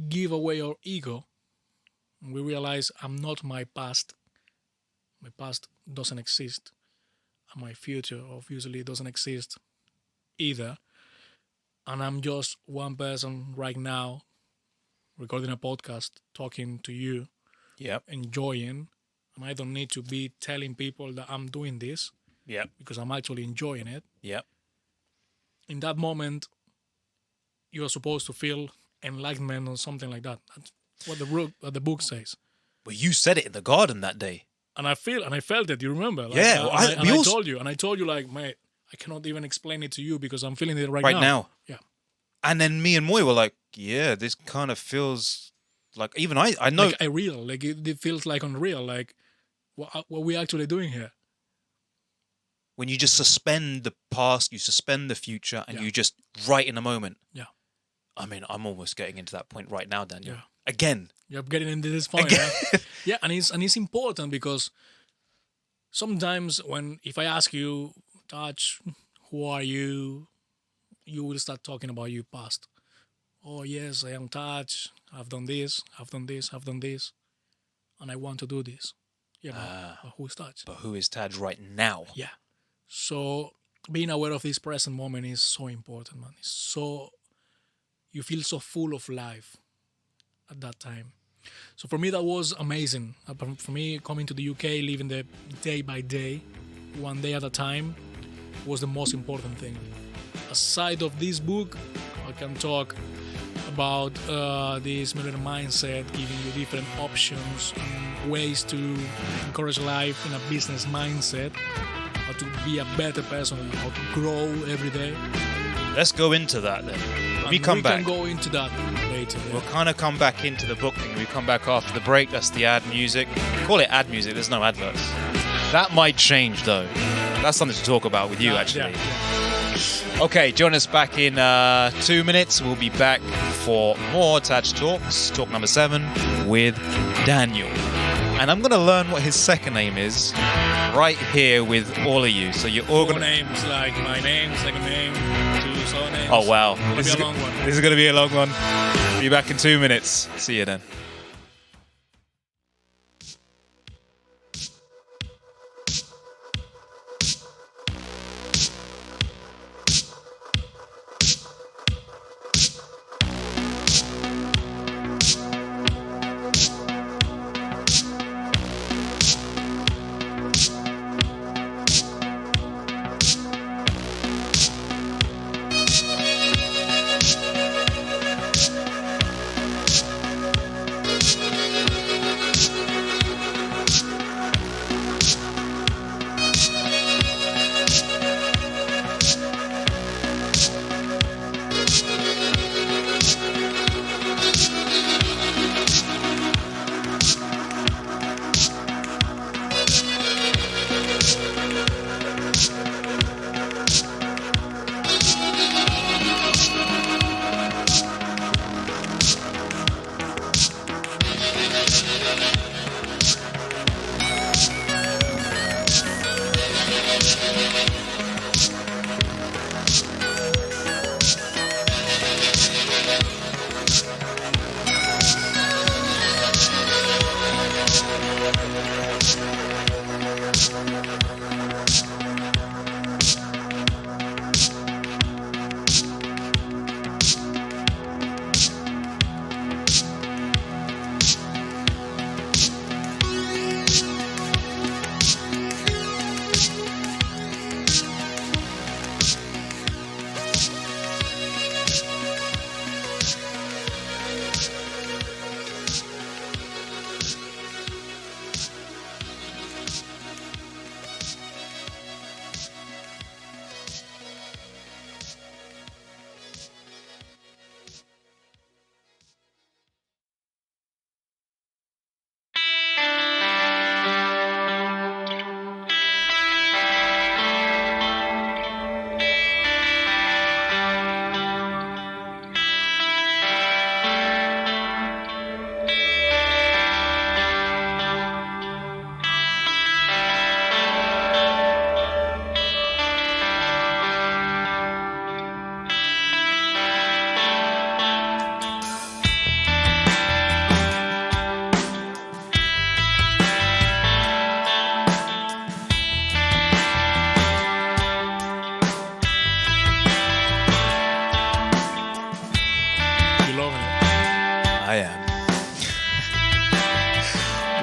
give away our ego, we realize I'm not my past. My past doesn't exist. And my future obviously doesn't exist either. And I'm just one person right now recording a podcast, talking to you, enjoying. And I don't need to be telling people that I'm doing this because I'm actually enjoying it. Yep. In that moment, you're supposed to feel enlightenment or something like that. That's what the book says. Well, you said it in the garden that day. And I felt it. You remember? Like, yeah. I told you, like, mate, I cannot even explain it to you because I'm feeling it right now. Yeah. And then me and Moy were like, yeah, this kind of feels like, even I know. Like real. Like it feels like unreal. Like what we're actually doing here. When you just suspend the past, you suspend the future, and you just right in the moment. Yeah. I mean, I'm almost getting into that point right now, Daniel. Yeah. Again. You're getting into this point. Right? Yeah, and it's important because sometimes if I ask you, Taj, who are you? You will start talking about your past. Oh yes, I am Taj. I've done this. I've done this. I've done this, and I want to do this. You know, but who's Taj? But who is Taj right now? Yeah. So being aware of this present moment is so important, man. You feel so full of life at that time. So for me, that was amazing. For me, coming to the UK, living the day by day, one day at a time, was the most important thing. Aside of this book, I can talk about this millionaire mindset, giving you different options and ways to encourage life in a business mindset, how to be a better person, how to grow every day. Let's go into that then. We can go into that later. Yeah. We'll kind of come back into the book thing. We come back after the break. That's the ad music. Call it ad music. There's no adverts. That might change though. That's something to talk about with you actually. Yeah. Okay, join us back in 2 minutes. We'll be back for more TAJ Talks, talk number 7 with Daniel. And I'm going to learn what his second name is right here with all of you. So you're all going to... names like my name, second name, 2 surnames. Oh, wow. This is going to be a long one. This is going to be a long one. Be back in 2 minutes. See you then.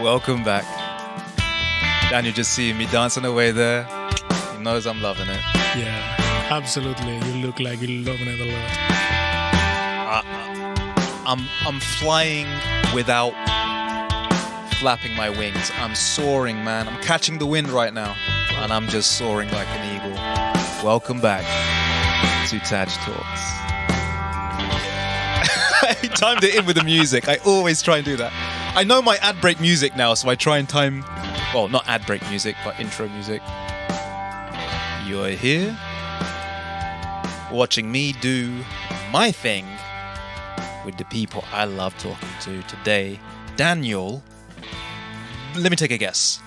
Welcome back. Daniel just seeing me dancing away there. He knows I'm loving it. Yeah, absolutely. You look like you're loving it a lot. I'm flying without flapping my wings. I'm soaring, man. I'm catching the wind right now. And I'm just soaring like an eagle. Welcome back to TAJ Talks. I timed it in with the music. I always try and do that. I know my ad break music now, so I try and time... Well, not ad break music, but intro music. You're here watching me do my thing with the people I love talking to today. Daniel, let me take a guess.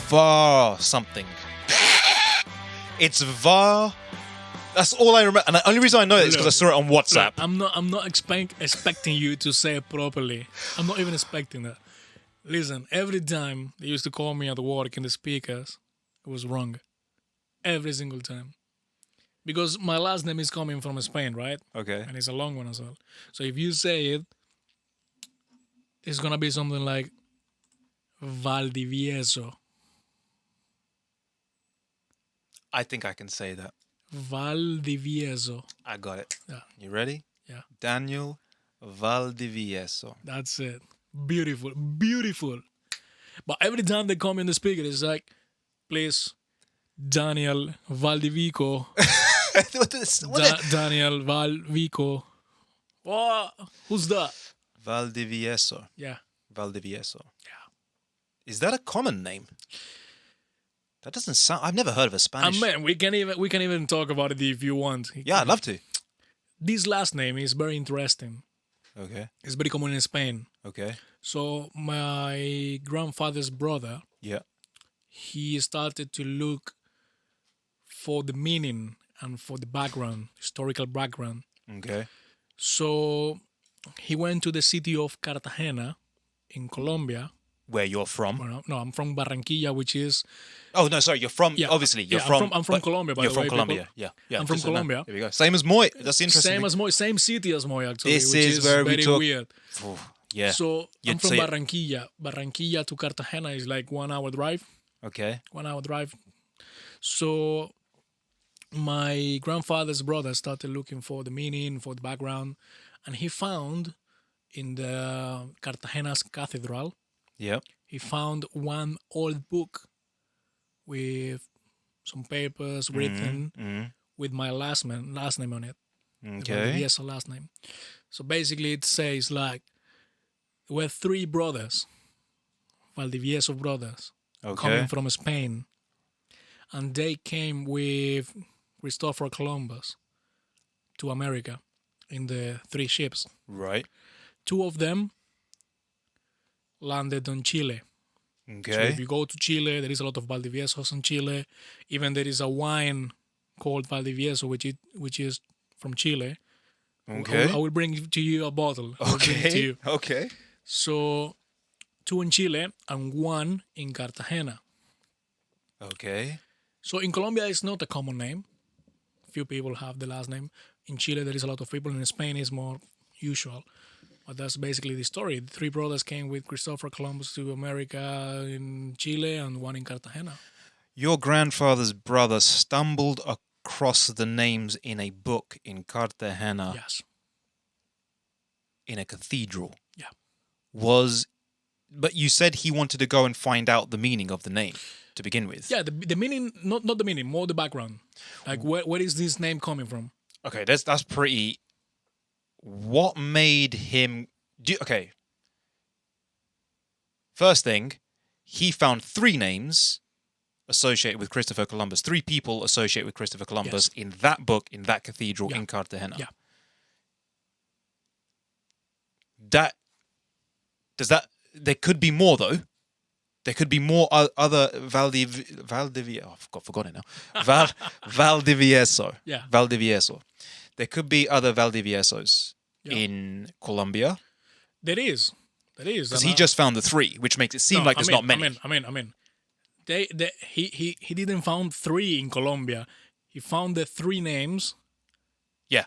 VAR something. It's VAR. That's all I remember. And the only reason I know it is because I saw it on WhatsApp. Look, I'm not expecting you to say it properly. I'm not even expecting that. Listen, every time they used to call me at work in the speakers, it was wrong. Every single time. Because my last name is coming from Spain, right? Okay. And it's a long one as well. So if you say it, it's going to be something like Valdivieso. I think I can say that. Valdivieso. I got it. Yeah. You ready? Yeah. Daniel Valdivieso. That's it. Beautiful. Beautiful. But every time they call me in the speaker, it's like, please, Daniel Valdivieso. Daniel Valdivieso. What? Who's that? Valdivieso. Yeah. Valdivieso. Yeah. Is that a common name? That doesn't sound... I've never heard of a Spanish... Man, we can even talk about it if you want. Yeah, I'd love to. This last name is very interesting. Okay. It's very common in Spain. Okay. So my grandfather's brother... Yeah. He started to look for the meaning and for the background, historical background. Okay. So he went to the city of Cartagena in Colombia. Where you're from? Well, no, I'm from Barranquilla, which is... Oh, no, sorry, you're from... Yeah, obviously, you're I'm from Colombia, by the way. You're from Colombia, yeah. I'm from Colombia. Here we go. Same as Moy. That's interesting. Same as Moy, same city as Moy, actually, This which is where very we talk... weird. Oh, yeah. So I'm from Barranquilla. Barranquilla to Cartagena is like 1 hour drive. Okay. 1 hour drive. So my grandfather's brother started looking for the meaning, for the background, and he found in the Cartagena's cathedral, he found one old book with some papers written with my last name on it. Okay. Yes, a last name. So basically it says like, there were 3 brothers, Valdivieso brothers, coming from Spain. And they came with Christopher Columbus to America in the 3 ships. Right. 2 of them landed on Chile. Okay. So if you go to Chile, there is a lot of Valdiviesos in Chile. Even there is a wine called Valdivieso, which is from Chile. Okay. I will bring to you a bottle. I will bring it to you. Okay. So 2 in Chile and 1 in Cartagena. Okay. So in Colombia, it's not a common name. Few people have the last name. In Chile, there is a lot of people. In Spain, it's more usual. But that's basically the story. The 3 brothers came with Christopher Columbus to America in Chile and 1 in Cartagena. Your grandfather's brother stumbled across the names in a book in Cartagena. Yes. In a cathedral. Yeah. But you said he wanted to go and find out the meaning of the name to begin with. Yeah, the meaning, not the meaning, more the background. Like, where is this name coming from? Okay, that's pretty... What made him... Okay. First thing, he found 3 names associated with Christopher Columbus. 3 people associated with Christopher Columbus in that book, in that cathedral in Cartagena. Yeah. There could be more, though. There could be more other Valdivieso. Oh, I've forgotten it now. Valdivieso. Yeah. Valdivieso. There could be other Valdiviesos in Colombia. There is. Because he just found the 3, which makes it seem like there's not many. I mean. He didn't found 3 in Colombia. He found the 3 names. Yeah.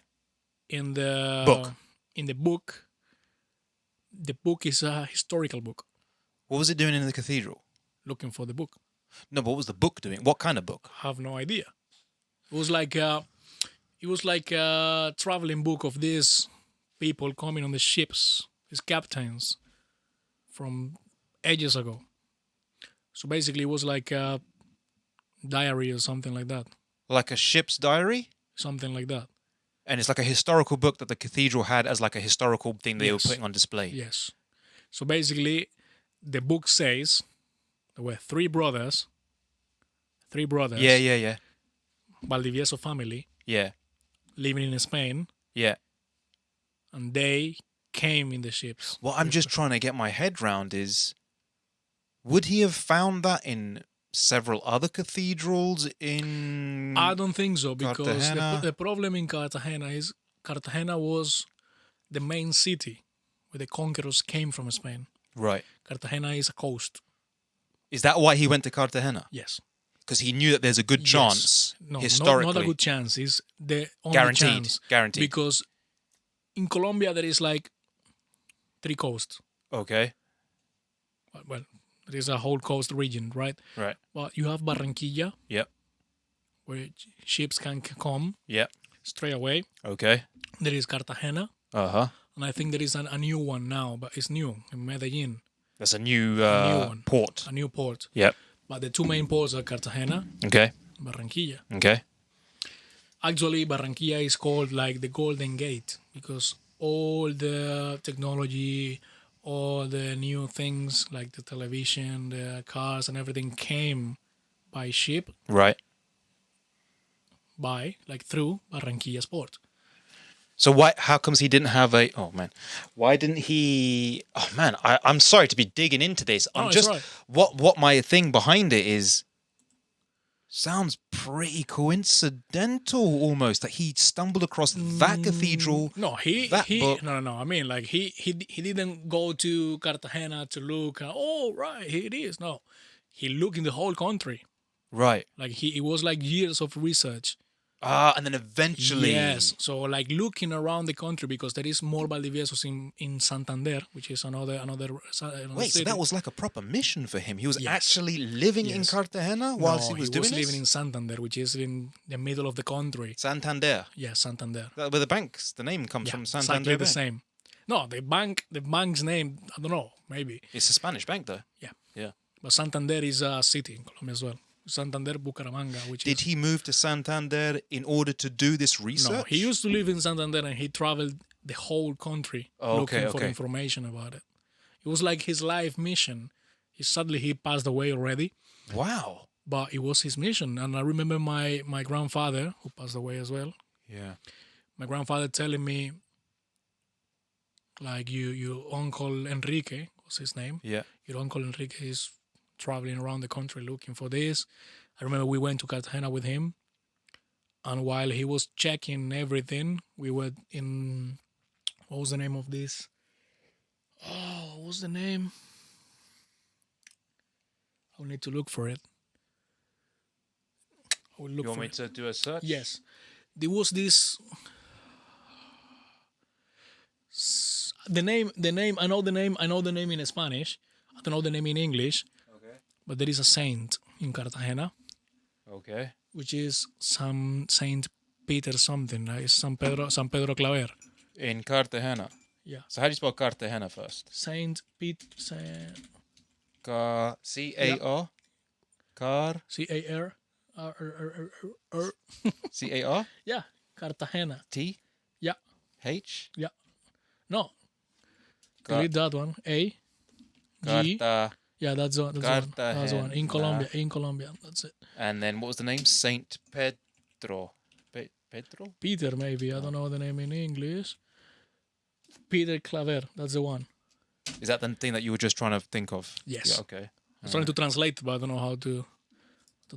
In the book. In the book. The book is a historical book. What was it doing in the cathedral? looking for the book. No, but what was the book doing? What kind of book? I have no idea. It was like a traveling book of these people coming on the ships, these captains from ages ago. So basically, it was like a diary or something like that. Like a ship's diary? Something like that. And it's like a historical book that the cathedral had as like a historical thing they were putting on display. Yes. So basically, the book says there were three brothers. Yeah. Valdivieso family. Yeah. Living in Spain. Yeah. And they came in the ships. What I'm just trying to get my head round is, would he have found that in several other cathedrals in I don't think so, because Cartagena? the problem in Cartagena is Cartagena was the main city where the conquerors came from Spain. Right. Cartagena is a coast. Is that why he went to Cartagena? Yes. Because he knew that there's a good chance, No, historically. not a good chance. It's the only Guaranteed. chance. Guaranteed. Because in Colombia there is like 3 coasts. Okay. Well, there is a whole coast region, right? Right. Well, you have Barranquilla. Yep. Where ships can come. Yep. Straight away. Okay. There is Cartagena. Uh-huh. And I think there is a new one now, but it's new in Medellin. That's a new one. port. A new port. Yep. But the 2 main ports are Cartagena Okay. and Barranquilla. Okay. Actually, Barranquilla is called like the Golden Gate because all the technology, all the new things like the television, the cars and everything came by ship, Right. through Barranquilla's port. So why? How comes he didn't have a? Oh man, why didn't he? Oh man, I'm sorry to be digging into this. I'm it's just right. what my thing behind it is. Sounds pretty coincidental, almost that he stumbled across that cathedral. No, he book. no. I mean, like he didn't go to Cartagena to look. Oh, right, here it is. No, he looked in the whole country. Right. Like it was like years of research. And then eventually. Yes. So like looking around the country because there is more Valdiviesos in Santander, which is another Wait, city. so that was like a proper mission for him. He was actually living in Cartagena whilst he was doing living this? in Santander, which is in the middle of the country. Santander. Yeah, Santander. Where the bank's, the name comes from Santander. Exactly the Bank. same. No, the bank's name, I don't know, maybe. It's a Spanish bank, though. Yeah. Yeah. But Santander is a city in Colombia as well. Santander, Bucaramanga, which Did he move to Santander in order to do this research? No, he used to live in Santander and he traveled the whole country looking for information about it. It was like his life mission. Sadly, he passed away already. Wow. But it was his mission. And I remember my grandfather, who passed away as well. Yeah. My grandfather telling me, like, your uncle Enrique was his name. Yeah. Your uncle Enrique is traveling around the country looking for this. I remember we went to Cartagena with him. And while he was checking everything, we were in... What was the name of this? Oh, what was the name? I'll need to look for it. I will look You want for me it. to do a search? Yes. There was this... The name, I know the name in Spanish. I don't know the name in English. Okay. But there is a saint in Cartagena. Okay. Which is some Saint Peter something. It's San Pedro Claver. In Cartagena. Yeah. So how do you spell Cartagena first? Saint Peter. C-A-R? Car? C-A-R. C-A-R? Yeah. Cartagena. T? Yeah. H? Yeah. No. Delete that one. A. G. Yeah, that's one. That's one. In Colombia. That's it. And then what was the name? Saint Pedro. Pedro? Peter, maybe. I don't know the name in English. Peter Claver. That's the one. Is that the thing that you were just trying to think of? Yes. Yeah, okay. I was trying to translate, but I don't know how to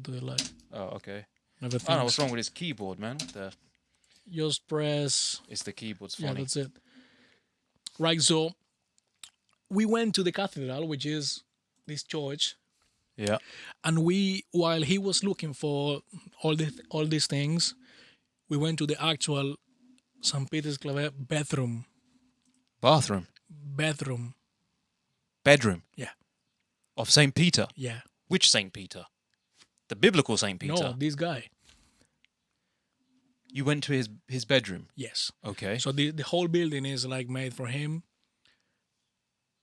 do it live. Oh, okay. Never I don't know what's wrong with his keyboard, man. Just press... It's the keyboard's funny. Yeah, that's it. Right, so we went to the cathedral, which is this church. Yeah. And while he was looking for all these things, we went to the actual St. Peter's Claver bedroom. Bathroom? Bedroom. Bedroom? Yeah. Of Saint Peter. Yeah. Which Saint Peter? The biblical Saint Peter. No, this guy. You went to his bedroom. Yes. Okay. So the whole building is like made for him.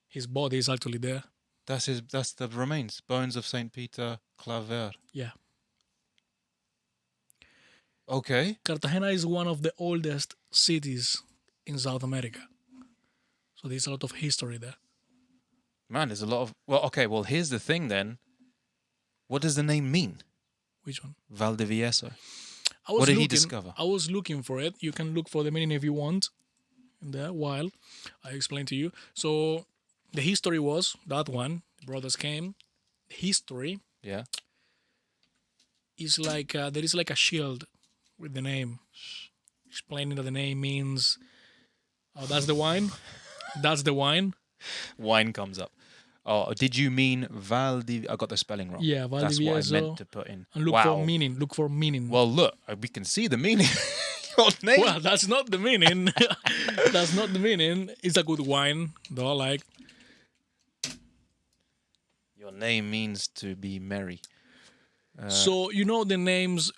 His body is actually there. That's the remains, bones of Saint Peter Claver. Yeah. Okay. Cartagena is one of the oldest cities in South America. So there's a lot of history there. Man, there's a lot of... Well, okay, well, here's the thing then. What does the name mean? Which one? Valdivieso. What did he discover? I was looking for it. You can look for the meaning if you want in there while I explain to you. So the history was that one. The brothers came. The history is like... there is like a shield with the name. Explaining that the name means... Oh, that's the wine? That's the wine? Wine comes up. Oh, did you mean Valdivieso? I got the spelling wrong. Yeah, Valdivieso. That's what I meant to put in. And look for meaning. Look for meaning. Well, look, we can see the meaning. Your name. Well, that's not the meaning. That's not the meaning. It's a good wine, though. Like, your name means to be merry. So you know the names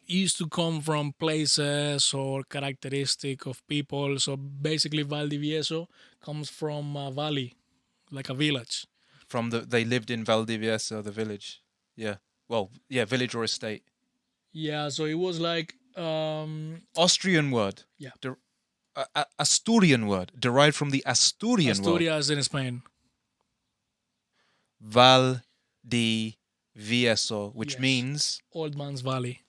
used to come from places or characteristic of people. So basically, Valdivieso comes from a valley, like a village. They lived in Valdivieso, the village. Yeah. Well, yeah, village or estate. Yeah, so it was like Austrian word. Yeah. Asturian word derived from the Asturian word. Asturias in Spain. Valdivieso, which means Old Man's Valley.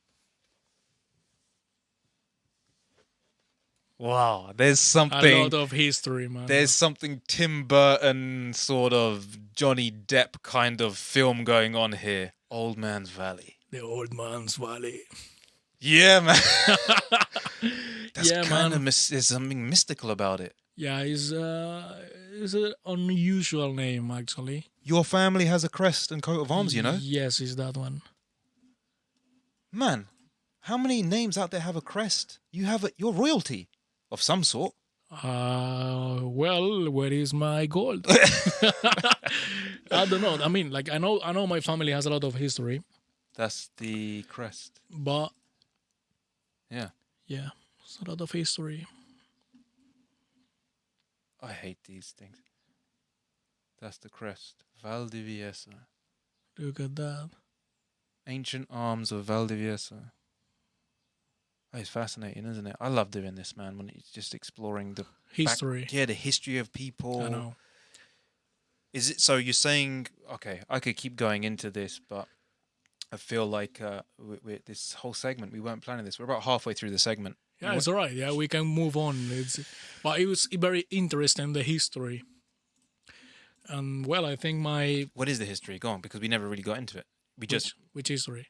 wow, there's something... A lot of history, man. There's something Tim Burton sort of Johnny Depp kind of film going on here. Old Man's Valley. The Old Man's Valley. Yeah, man. That's Yeah, kind man. of there's something mystical about it. Yeah, it's an unusual name, actually. Your family has a crest and coat of arms, you know? Yes, it's that one. Man, how many names out there have a crest? You're royalty of some sort. Well, where is my gold? I don't know. I mean, like I know my family has a lot of history. That's the crest. But yeah, it's a lot of history. I hate these things. That's the crest. Valdivieso. Look at that. Ancient arms of Valdivieso. Oh, it's fascinating, isn't it? I love doing this, man, when it's just exploring the history. The history of people. I know. Is it so? You're saying, okay, I could keep going into this, but I feel like this whole segment, we weren't planning this. We're about halfway through the segment. Yeah, it's all right. Yeah, we can move on. But it was very interesting, the history. And, well, I think What is the history? Go on, because we never really got into it. Which history?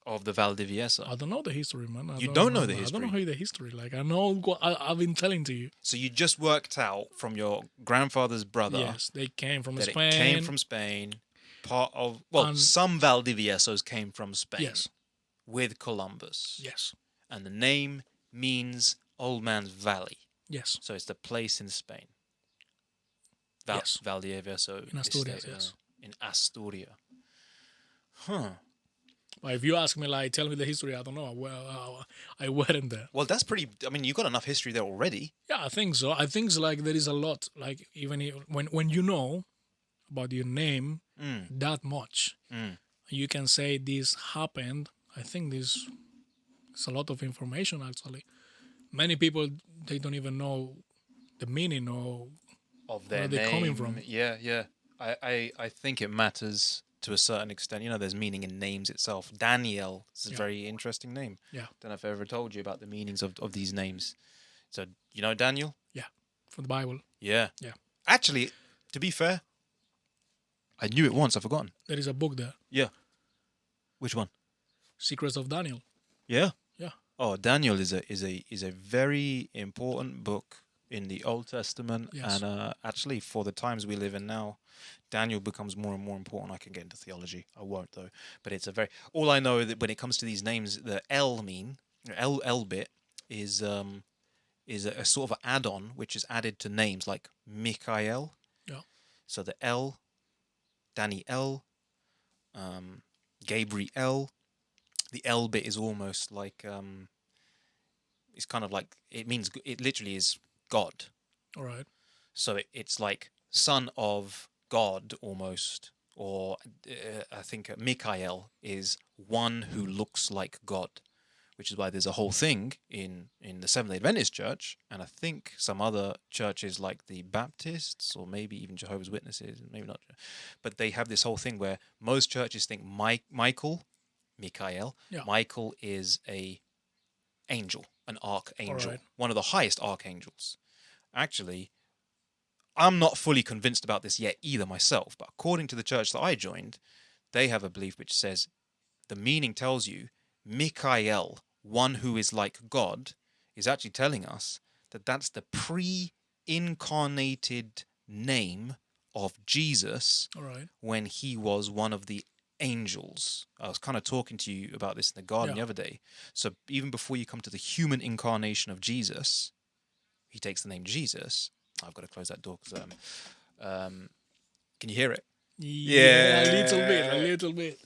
Of the Valdivieso. I don't know the history, man. You don't know the history? I don't know the history. Like, I know what I've been telling to you. So you just worked out from your grandfather's brother. Yes, they came from that Spain. It came from Spain. Part of... Well, some Valdiviesos came from Spain. Yes. With Columbus. Yes. And the name means Old Man's Valley. Yes. So it's the place in Spain. Yes. Valdivieso. In Asturias, yes. In Asturia. Huh. But if you ask me, like, tell me the history, I don't know. Well, I weren't there. Well, that's pretty... I mean, you got enough history there already. Yeah, I think so. I think like there is a lot. Like, even when you know about your name that much, you can say this happened. I think it's a lot of information, actually. Many people, they don't even know the meaning of their where they're name. coming from. Yeah. I think it matters to a certain extent. You know, there's meaning in names itself. Daniel is a very interesting name. Yeah. Don't know if I ever told you about the meanings of these names. So, you know Daniel? Yeah, from the Bible. Yeah. Yeah. Actually, to be fair, I knew it once. I've forgotten. There is a book there. Yeah. Which one? Secrets of Daniel. Yeah. Yeah. Oh, Daniel is a very important book in the Old Testament, yes. And actually for the times we live in now, Daniel becomes more and more important. I can get into theology. I won't though. But it's all I know that when it comes to these names, the L bit is a sort of an add-on which is added to names like Michael. Yeah. So the L, Daniel, Gabriel. The L bit is almost like it's kind of like it literally is God. All right. So it's like son of God almost, or I think Michael is one who looks like God, which is why there's a whole thing in the Seventh-day Adventist Church, and I think some other churches like the Baptists, or maybe even Jehovah's Witnesses, maybe not, but they have this whole thing where most churches think Michael is a angel, an archangel, Right. one of the highest archangels. Actually, I'm not fully convinced about this yet either myself, but according to the church that I joined, they have a belief which says the meaning tells you Michael, one who is like God, is actually telling us that that's the pre-incarnated name of Jesus when he was one of the angels. I was kind of talking to you about this in the garden the other day. So even before you come to the human incarnation of Jesus, he takes the name Jesus. I've got to close that door because can you hear it? Yeah, a little bit.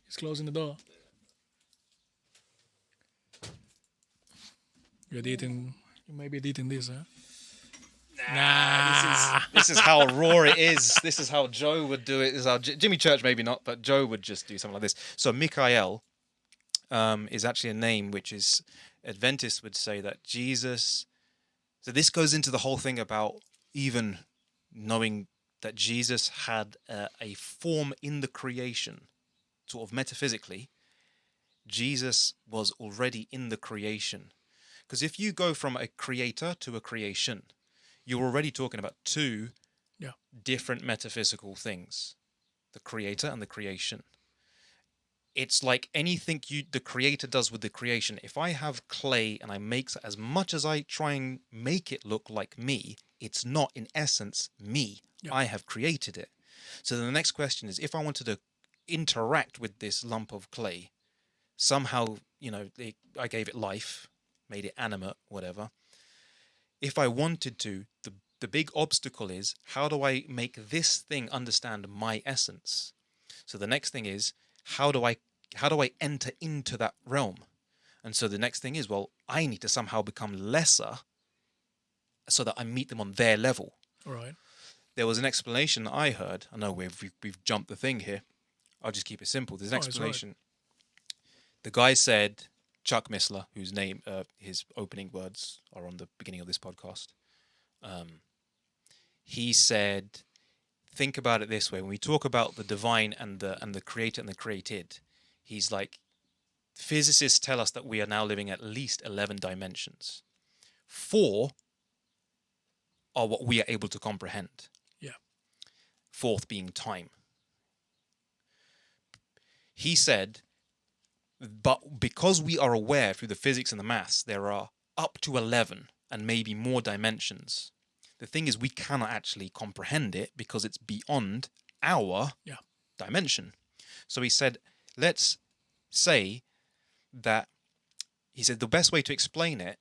He's closing the door. You may be editing this, huh? Nah. This is how raw it is. This is how Joe would do it. This is how Jimmy Church maybe not, but Joe would just do something like this. So Michael is actually a name which is Adventists would say that Jesus. So this goes into the whole thing about even knowing that Jesus had a form in the creation, sort of metaphysically. Jesus was already in the creation. Because if you go from a creator to a creation, you're already talking about two different metaphysical things. The creator and the creation. It's like anything the creator does with the creation. If I have clay and I make as much as I try and make it look like me, it's not in essence me. I have created it. So the next question is, if I wanted to interact with this lump of clay, somehow, I gave it life, made it animate, whatever. If I wanted to, the big obstacle is, how do I make this thing understand my essence? So the next thing is, how do I enter into that realm? And so the next thing is, well, I need to somehow become lesser so that I meet them on their level. All right. There was an explanation that I heard. I know we've jumped the thing here. I'll just keep it simple. There's an explanation. The guy said, Chuck Missler, whose name, his opening words are on the beginning of this podcast. He said, think about it this way. When we talk about the divine and the creator and the created, he's like, physicists tell us that we are now living at least 11 dimensions. 4 are what we are able to comprehend. Yeah. 4th being time. He said, but because we are aware through the physics and the maths, there are up to 11 and maybe more dimensions. The thing is, we cannot actually comprehend it because it's beyond our dimension. So he said, let's say that, he said, the best way to explain it,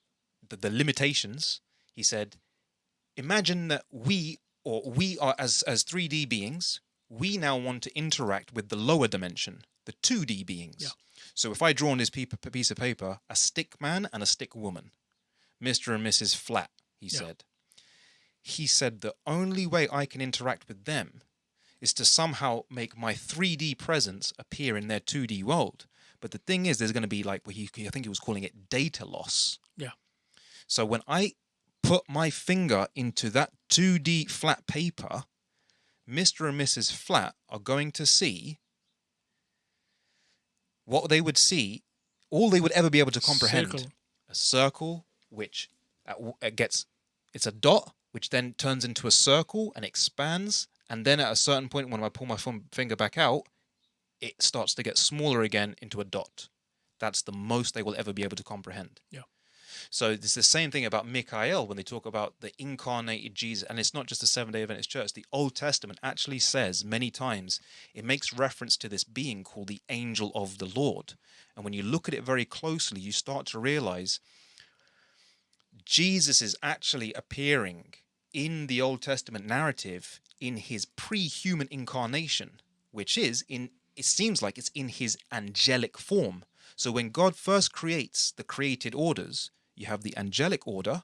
the limitations, he said, imagine that we are as 3D beings, we now want to interact with the lower dimension, the 2D beings. Yeah. So if I draw on this piece of paper, a stick man and a stick woman, Mr. and Mrs. Flat, he said. He said the only way I can interact with them is to somehow make my 3D presence appear in their 2D world. But the thing is, there's going to be like, I think he was calling it data loss. Yeah. So when I put my finger into that 2D flat paper, Mr. and Mrs. Flat are going to see what they would see, all they would ever be able to comprehend. A circle, which it's a dot, which then turns into a circle and expands. And then at a certain point, when I pull my finger back out, it starts to get smaller again into a dot. That's the most they will ever be able to comprehend. Yeah. So it's the same thing about Michael when they talk about the incarnated Jesus. And it's not just the Seventh-day Adventist Church. The Old Testament actually says many times, it makes reference to this being called the angel of the Lord. And when you look at it very closely, you start to realize Jesus is actually appearing in the Old Testament narrative, in his pre-human incarnation, which is it seems like it's in his angelic form. So when God first creates the created orders, you have the angelic order.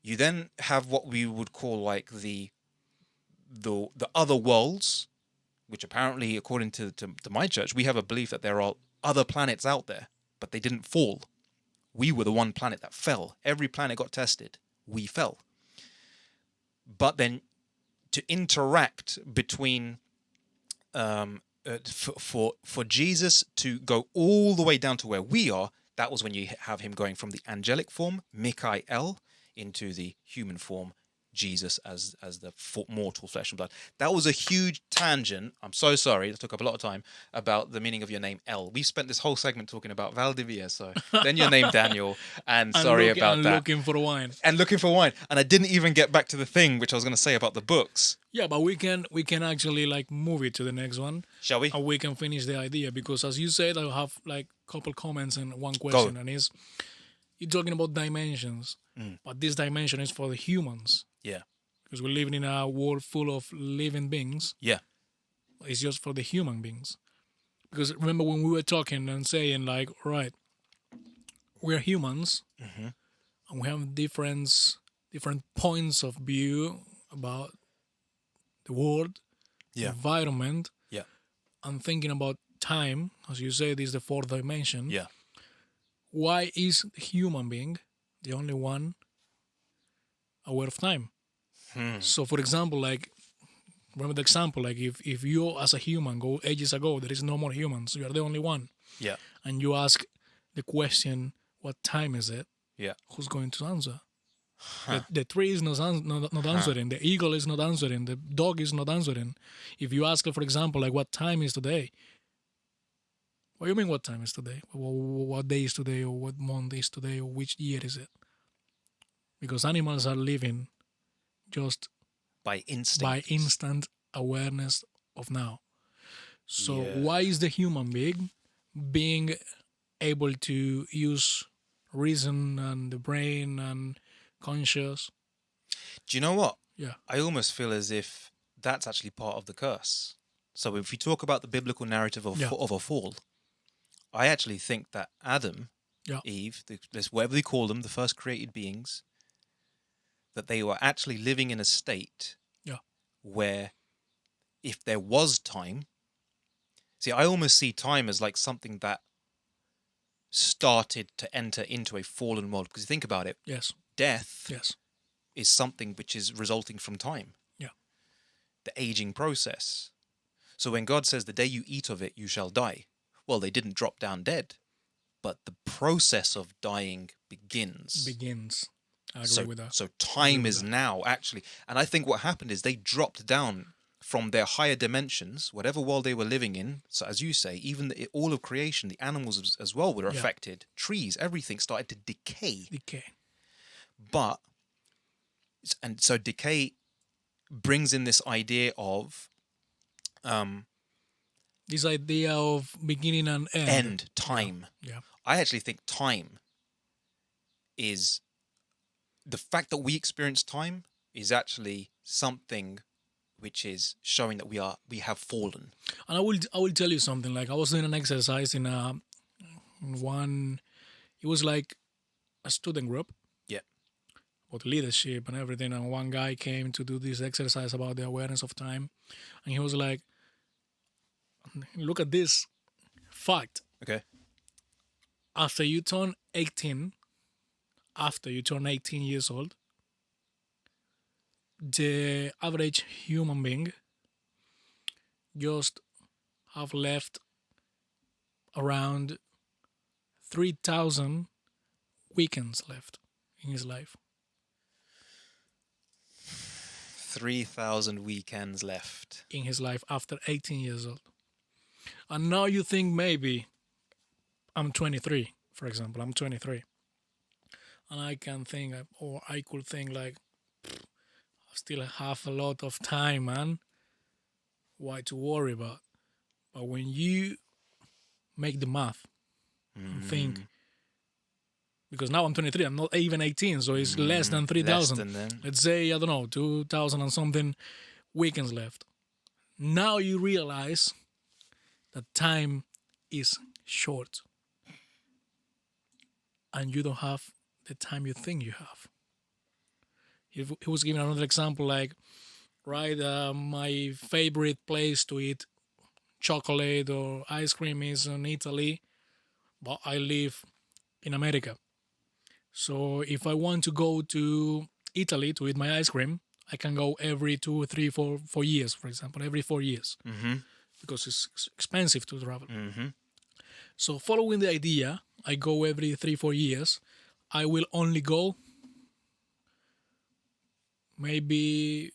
You then have what we would call like the other worlds, which apparently, according to my church, we have a belief that there are other planets out there, but they didn't fall. We were the one planet that fell. Every planet got tested. We fell. But then to interact between for Jesus to go all the way down to where we are, that was when you have him going from the angelic form, Mikael, into the human form, Jesus, as the mortal flesh and blood. That was a huge tangent. I'm so sorry. That took up a lot of time about the meaning of your name, El. We spent this whole segment talking about Valdivieso, then your name, Daniel, and sorry about that. Looking for wine. And looking for wine. And I didn't even get back to the thing which I was going to say about the books. Yeah, but we can actually like move it to the next one. Shall we? And we can finish the idea, because as you said, I have like a couple comments and one question. And is you're talking about dimensions, but this dimension is for the humans. Yeah. Because we're living in a world full of living beings. Yeah. It's just for the human beings. Because remember when we were talking and saying like, right, we're humans, and we have different points of view about the world, the environment, and thinking about time, as you say, this is the fourth dimension. Yeah. Why is the human being the only one aware of time? So, for example, like, remember the example, like if you as a human go ages ago, there is no more humans, you are the only one. Yeah. And you ask the question, what time is it? Yeah. Who's going to answer? The tree is not answering. The eagle is not answering. The dog is not answering. If you ask, for example, like what time is today? What do you mean what time is today? What day is today, or what month is today, or which year is it? Because animals are living just by instant awareness of now. So why is the human being able to use reason and the brain and conscious? Do you know what? Yeah. I almost feel as if that's actually part of the curse. So if we talk about the biblical narrative of a fall, I actually think that Adam, Eve, whatever they call them, the first created beings, that they were actually living in a state where if there was time, see, I almost see time as like something that started to enter into a fallen world. Because you think about it, death is something which is resulting from time. Yeah. The aging process. So when God says, the day you eat of it, you shall die. Well, they didn't drop down dead, but the process of dying begins. I agree with that. So time is now actually, and I think what happened is they dropped down from their higher dimensions, whatever world they were living in. So as you say, even all of creation, the animals as well were affected. Trees, everything started to decay. But, and so decay brings in this idea of beginning and end. Time. Yeah. I actually think time is, the fact that we experience time is actually something which is showing that we have fallen. And I will tell you something. Like I was doing an exercise in one. It was like a student group. Yeah. About leadership and everything. And one guy came to do this exercise about the awareness of time, and he was like, "Look at this fact. Okay. After you turn 18 years old, the average human being just have left around 3,000 weekends left in his life. 3,000 weekends left in his life after 18 years old. And now you think maybe I'm 23, for example. I'm 23. And I can think, or I could think like, I still have a lot of time, man. Why to worry about? But when you make the math and think, because now I'm 23. I'm not even 18, so it's less than 3,000. Less than then. Let's say, I don't know, 2,000 and something weekends left. Now you realize that time is short. And you don't have the time you think you have. He was giving another example, like, right, my favorite place to eat chocolate or ice cream is in Italy, but I live in America. So if I want to go to Italy to eat my ice cream, I can go every 2, 3, 4 years, for example, every 4 years, because it's expensive to travel. So following the idea, I go every 3, 4 years. I will only go maybe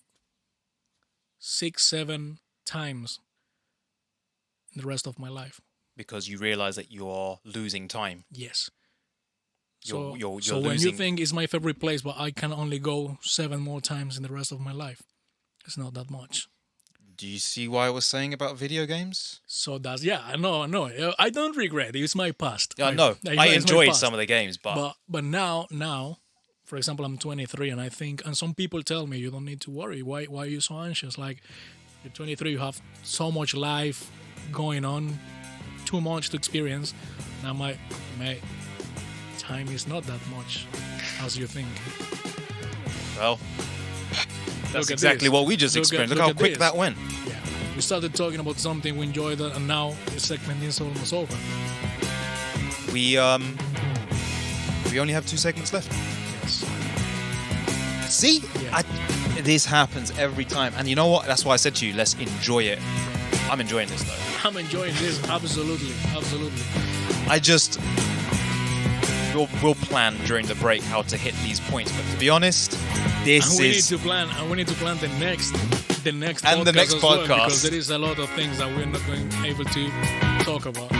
6, 7 times in the rest of my life. Because you realize that you're losing time. Yes. You're so losing... when you think it's my favorite place, but I can only go 7 more times in the rest of my life, it's not that much. Do you see why I was saying about video games? So that's, yeah, I know. I don't regret it. It's my past. Yeah, no, I enjoyed some of the games, but now, for example, I'm 23, and I think, and some people tell me, you don't need to worry. Why are you so anxious? Like, you're 23, you have so much life going on, too much to experience. And I'm like, mate, time is not that much as you think. Well, that's exactly what we just experienced. Look how quick that went. Yeah, we started talking about something, we enjoyed it, and now the segment is almost over. We only have 2 segments left. Yes. See? Yeah. This happens every time. And you know what? That's why I said to you, let's enjoy it. I'm enjoying this, though. I'm enjoying this, absolutely. We'll plan during the break how to hit these points. But to be honest, we need to plan the next and podcast the next as well, podcast, because there is a lot of things that we're not going to be able to talk about.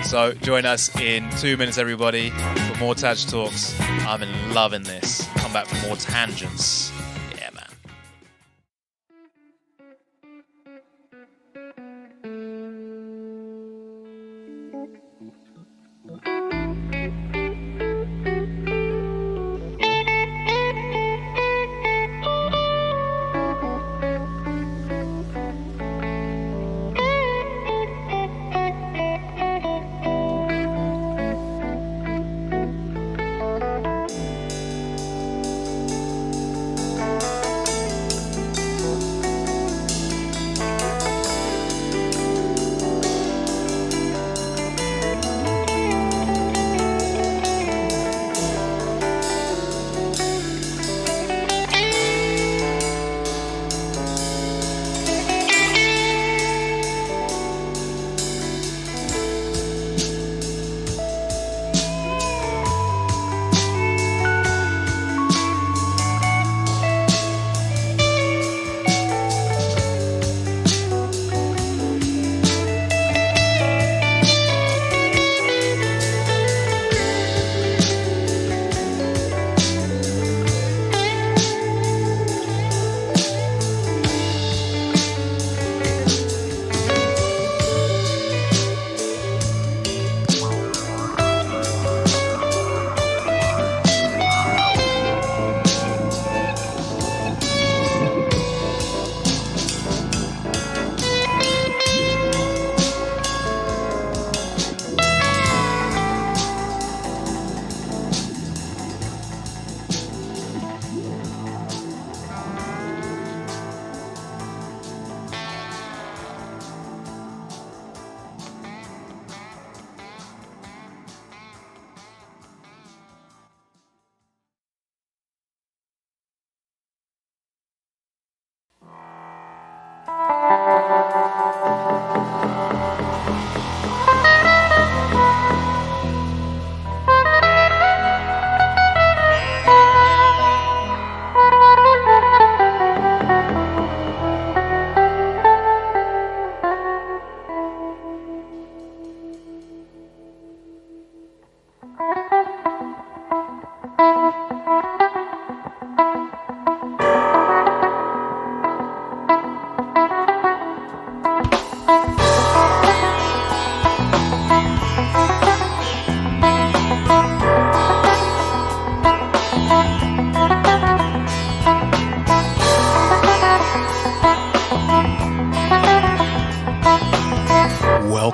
So join us in 2 minutes, everybody, for more TAJ Talks. I'm loving this. Come back for more tangents. Yeah, man.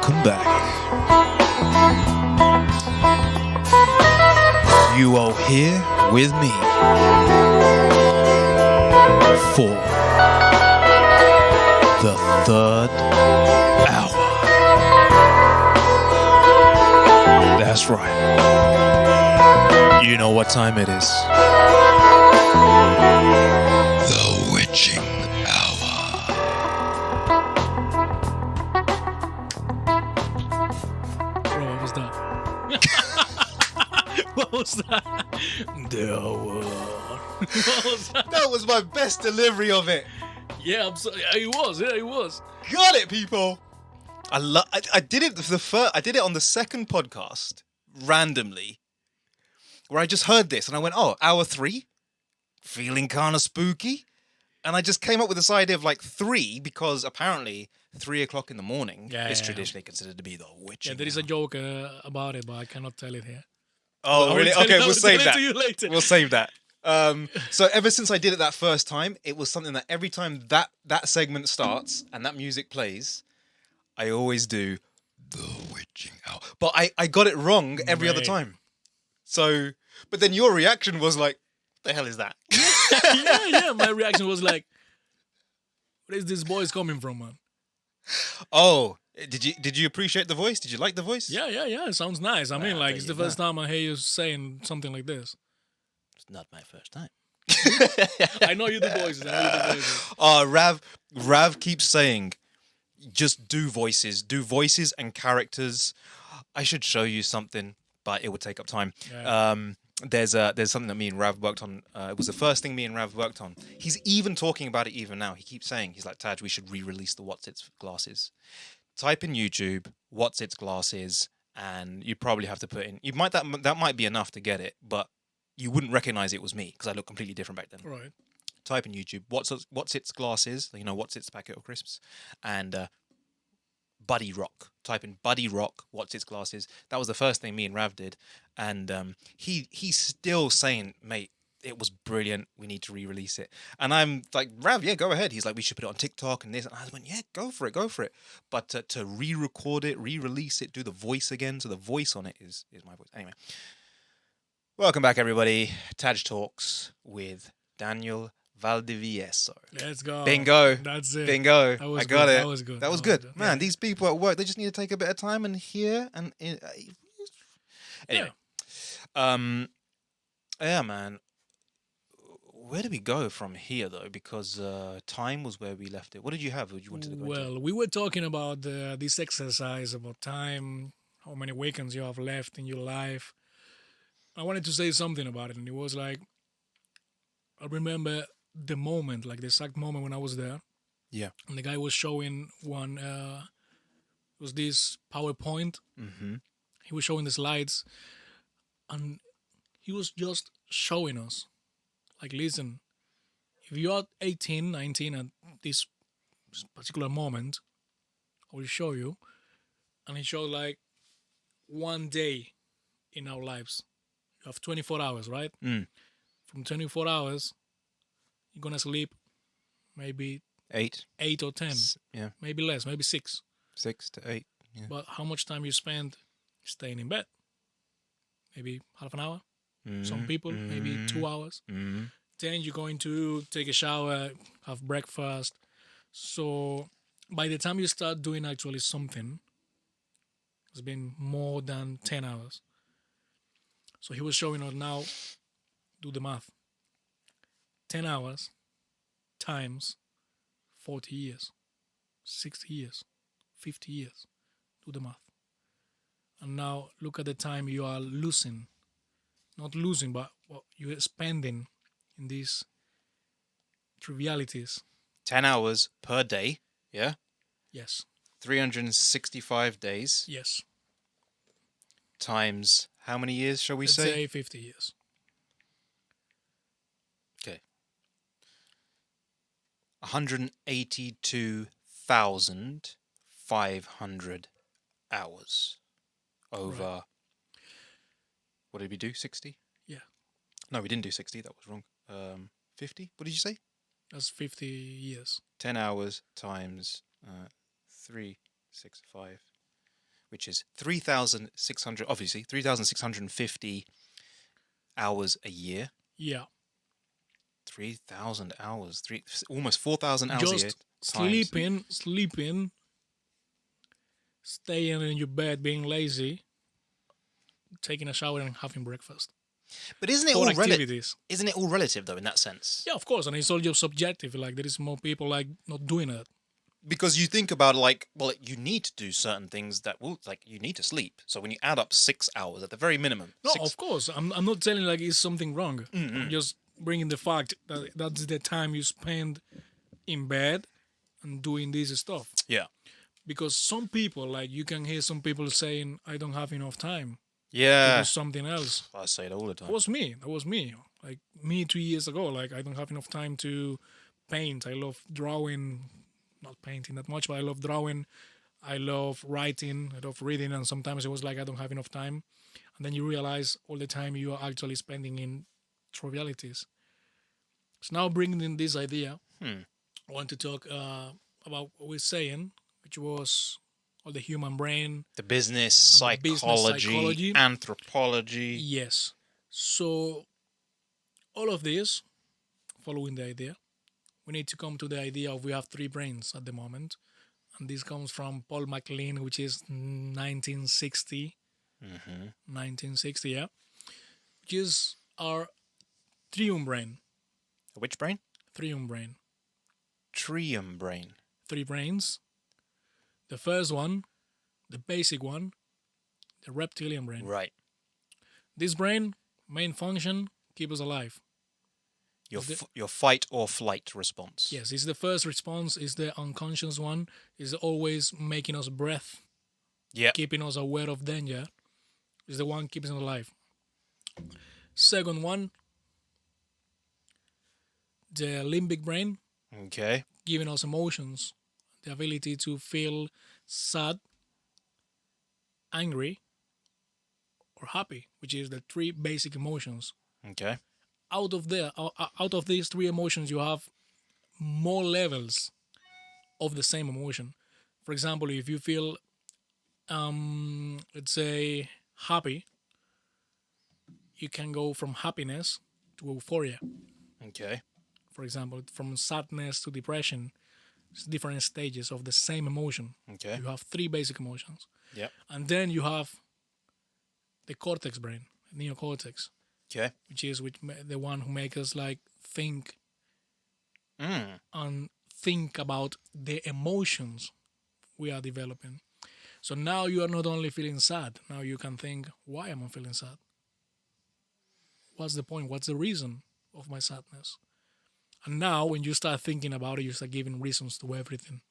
Welcome back. You are here with me for the third hour. That's right. You know what time it is. The witching hour. Bro, what was that? What was that? The hour. What was that? That was my best delivery of it. Yeah, I'm sorry. It was. Yeah, it was. Got it, people. I did it for the first. I did it on the second podcast randomly, where I just heard this and I went, "Oh, hour 3, feeling kind of spooky," and I just came up with this idea of like 3 because apparently 3 o'clock in the morning is traditionally considered to be the witching. Yeah, there is a joke about it, but I cannot tell it here. Oh, really? Okay, we'll save that. To you later. We'll save that. So ever since I did it that first time, it was something that every time that segment starts and that music plays, I always do the witching hour. But I got it wrong every other time. So, but then your reaction was like, the hell is that? yeah. My reaction was like, where is this voice coming from, man? Oh, did you appreciate the voice? Did you like the voice? Yeah. It sounds nice. I mean, like, it's the first time I hear you saying something like this. It's not my first time. I know you do voices. Rav keeps saying, just do voices and characters. I should show you something, but it would take up time. Yeah. There's something that me and Rav worked on. It was the first thing me and Rav worked on. He's even talking about it even now. He keeps saying, he's like, Taj, we should re-release the What's Its glasses. Type in YouTube, What's Its glasses, and you probably have to put in. That might be enough to get it, but you wouldn't recognize it was me because I look completely different back then. Right. Type in YouTube, What's Its glasses, What's Its packet of crisps, and Buddy Rock. Type in Buddy Rock, What's Its glasses. That was the first thing me and Rav did, and he's still saying, mate, it was brilliant. We need to re-release it. And I'm like, Rav, yeah, go ahead. He's like, we should put it on TikTok and this. And I went, yeah, go for it. But to re-record it, re-release it, do the voice again. So the voice on it is my voice. Anyway, welcome back, everybody. TAJ Talks with Daniel Valdivieso. Let's go. Bingo. That's it. Bingo. I got it. That was good. Man, yeah. These people at work, they just need to take a bit of time and hear. And anyway. Yeah, man. Where do we go from here, though? Because time was where we left it. What did you have? What you wanted to go into? We were talking about this exercise, about time, how many weekends you have left in your life. I wanted to say something about it, and it was like, I remember the moment, like the exact moment when I was there. Yeah. And the guy was showing one, was this PowerPoint. Mm-hmm. He was showing the slides, and he was just showing us. Like, listen, if you are 18, 19 at this particular moment, I will show you. And he showed like one day in our lives. You have 24 hours, right? Mm. From 24 hours, you're going to sleep maybe 8 or 10. Yeah. Maybe less, maybe 6. 6 to 8. Yeah. But how much time you spend staying in bed? Maybe half an hour? Some people, maybe 2 hours. Mm-hmm. Then you're going to take a shower, have breakfast. So by the time you start doing actually something, it's been more than 10 hours. So he was showing us now, do the math. 10 hours times 40 years, 60 years, 50 years. Do the math. And now look at the time you are losing. Not losing, but what you're spending in these trivialities. 10 hours per day, yeah? Yes. 365 days. Yes. Times how many years, shall we Let's say? say 50 years. Okay. 182,500 hours over... Right. What did we do? 60? Yeah. No, we didn't do 60. That was wrong. 50? What did you say? That's 50 years. 10 hours times 365. which is 3,650 hours a year. Yeah. 3,000 hours, almost 4,000 hours a year. Just sleeping, staying in your bed, being lazy, taking a shower and having breakfast. But isn't it All all activities. Isn't it all relative though in that sense? Yeah, of course, and it's all just subjective. Like there is more people like not doing it. Because you think about like, well, you need to do certain things that will, like, you need to sleep. So when you add up 6 hours at the very minimum. No, of course, I'm not telling like it's something wrong. I'm just bringing the fact that that's the time you spend in bed and doing this stuff. Yeah. Because some people, like you can hear some people saying, "I don't have enough time." Yeah. To do something else. I say it all the time. That was me. Like me 2 years ago. Like I don't have enough time to paint. I love drawing, not painting that much, but I love drawing. I love writing. I love reading. And sometimes it was like I don't have enough time. And then you realize all the time you are actually spending in trivialities. So now bringing in this idea, I want to talk about what we're saying, which was all the human brain, the business psychology, anthropology. Yes. So all of this, following the idea, we need to come to the idea of we have 3 brains at the moment. And this comes from Paul MacLean, which is 1960. 1960, yeah. Which is our triune brain. Which brain? Triune brain. Triune brain. 3 brains. The first one, the basic one, the reptilian brain. Right. This brain, main function, keep us alive. Your fight or flight response. Yes, it's the first response, it's the unconscious one, it's always making us breath, keeping us aware of danger, is the one keeping us alive. Second one, the limbic brain, okay, giving us emotions, the ability to feel sad, angry, or happy, which is the 3 basic emotions. Okay. Out of these 3 emotions, you have more levels of the same emotion. For example, if you feel, let's say, happy, you can go from happiness to euphoria. Okay. For example, from sadness to depression, it's different stages of the same emotion. Okay. You have 3 basic emotions. Yep. And then you have the cortex brain, neocortex. Okay. Which is the one who makes us like think and think about the emotions we are developing. So now you are not only feeling sad, now you can think, why am I feeling sad? What's the point? What's the reason of my sadness? And now when you start thinking about it, you start giving reasons to everything.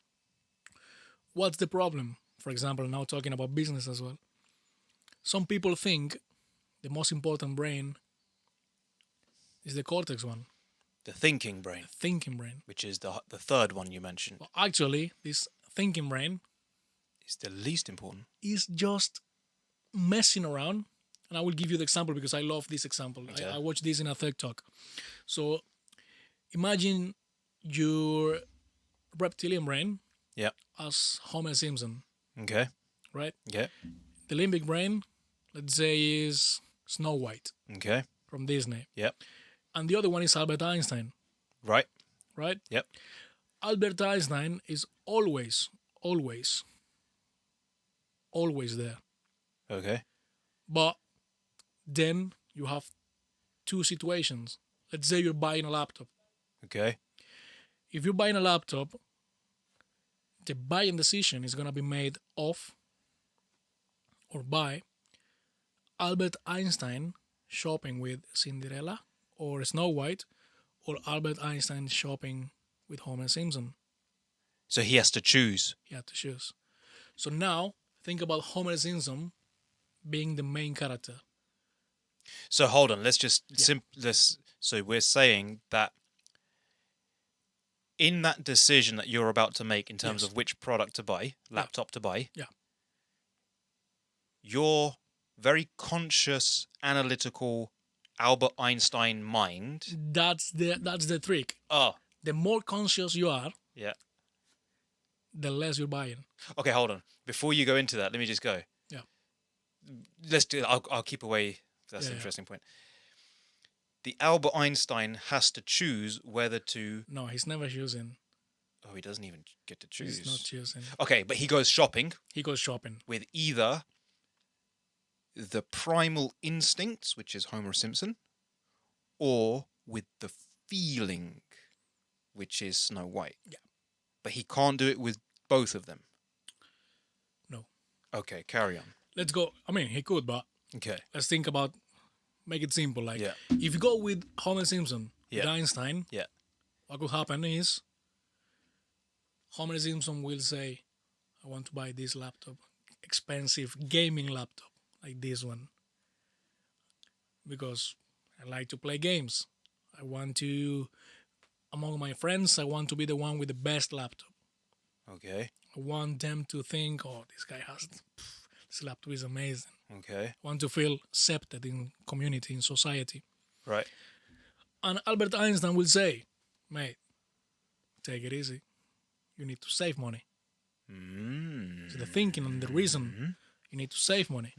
What's the problem? For example, now talking about business as well. Some people think the most important brain is the cortex one. The thinking brain. The thinking brain. Which is the third one you mentioned. But actually, this thinking brain is the least important. Is just messing around. And I will give you the example because I love this example. Okay. I watched this in a TED Talk. So imagine your reptilian brain as Homer Simpson. Okay. Right? Okay. The limbic brain, let's say, is Snow White. Okay. From Disney. Yep. And the other one is Albert Einstein. Right. Right? Yep. Albert Einstein is always there. Okay. But then you have 2 situations. Let's say you're buying a laptop. Okay. If you're buying a laptop, the buying decision is going to be made of or by Albert Einstein shopping with Cinderella or Snow White, or Albert Einstein shopping with Homer Simpson. So he has to choose. He had to choose. So now, think about Homer Simpson being the main character. So hold on, let's just so we're saying that in that decision that you're about to make in terms of which product to buy, laptop to buy, your very conscious, analytical Albert Einstein mind. That's the trick. Oh. The more conscious you are, the less you're buying. Okay, hold on. Before you go into that, let me just go. Yeah. Let's do. I'll keep away. That's an interesting point. The Albert Einstein has to choose whether to. No, he's never choosing. Oh, he doesn't even get to choose. He's not choosing. Okay, but he goes shopping. He goes shopping with either the primal instincts, which is Homer Simpson, or with the feeling, which is Snow White. Yeah. But he can't do it with both of them. No. Okay, carry on. Let's go. I mean, he could, but okay. Let's think about, make it simple. Like, if you go with Homer Simpson, with Einstein, what could happen is Homer Simpson will say, I want to buy this laptop, expensive gaming laptop, like this one, because I like to play games. I want to, among my friends, I want to be the one with the best laptop. Okay. I want them to think, oh, this guy has, this laptop is amazing. Okay. I want to feel accepted in community, in society. Right. And Albert Einstein will say, mate, take it easy. You need to save money. So the thinking and the reason you need to save money.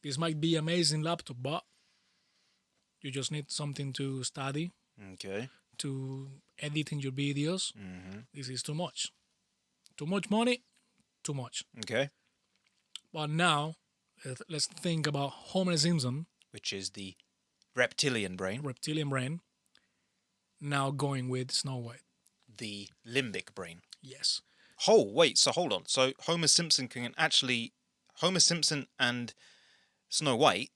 This might be amazing laptop, but you just need something to study. Okay. To edit in your videos. This is too much. Too much money, too much. Okay. But now, let's think about Homer Simpson. Which is the reptilian brain. Reptilian brain. Now going with Snow White. The limbic brain. Yes. Oh, wait, so hold on. So Homer Simpson and Snow White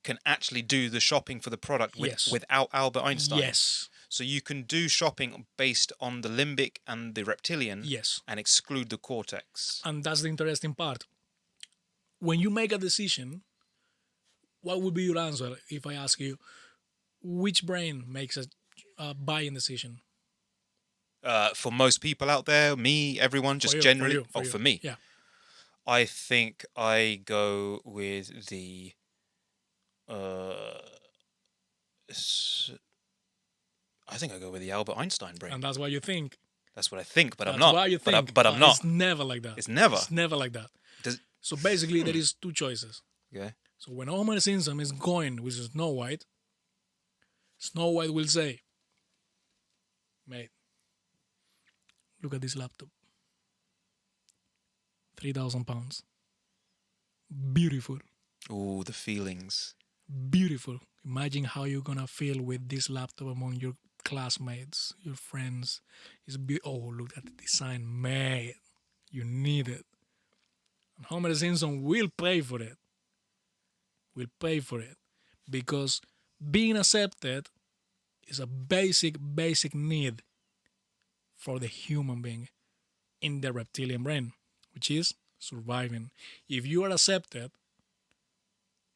can actually do the shopping for the product without Albert Einstein. Yes. So you can do shopping based on the limbic and the reptilian and exclude the cortex. And that's the interesting part. When you make a decision, what would be your answer if I ask you, which brain makes a buying decision? For most people out there, me, everyone, just generally. For me. Yeah. I think I go with the. I think I go with the Albert Einstein brain. And that's what you think. That's what I think, but that's I'm not. What you think, but I'm not. It's never like that. It's never. It's never like that. So basically, there is two choices. Okay. So when Homer Simpson is going with Snow White will say, mate, look at this laptop. £3,000. Beautiful. Ooh, the feelings. Beautiful. Imagine how you're gonna feel with this laptop among your classmates, your friends. Oh, look at the design, man. You need it. And Homer Simpson will pay for it. Will pay for it. Because being accepted is a basic need for the human being in the reptilian brain, which is surviving. If you are accepted,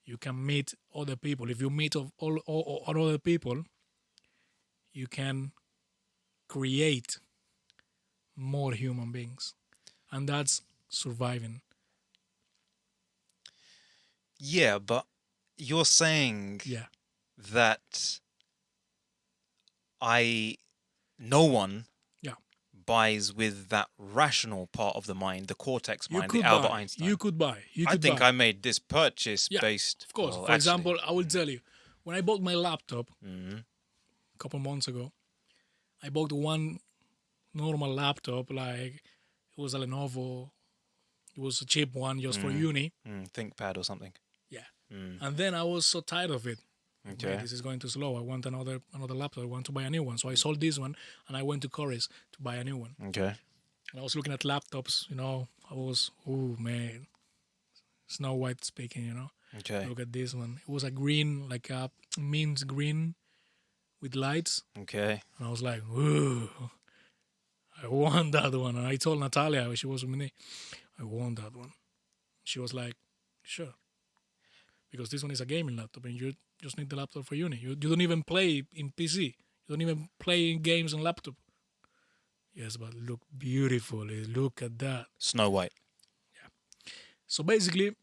you can meet other people. If you meet all other people, you can create more human beings. And that's surviving. Yeah, but you're saying that no one buys with that rational part of the mind, the cortex mind, the Albert Einstein. You could buy. I think I made this purchase based... Of course. For example, I will tell you, when I bought my laptop a couple months ago, I bought one normal laptop, like it was a Lenovo. It was a cheap one just for uni. ThinkPad or something. Yeah. And then I was so tired of it. Okay. Man, this is going too slow. I want another laptop. I want to buy a new one. So I sold this one and I went to Corey's to buy a new one. Okay. And I was looking at laptops, I was, oh man, Snow White speaking, Okay. Look at this one. It was a green, like a mint green with lights. Okay. And I was like, whoa, I want that one. And I told Natalia, she was with me, I want that one. She was like, sure. Because this one is a gaming laptop and you just need the laptop for uni. You don't even play in PC. You don't even play in games on laptop. Yes, but look beautiful. Look at that. Snow White. Yeah. So basically,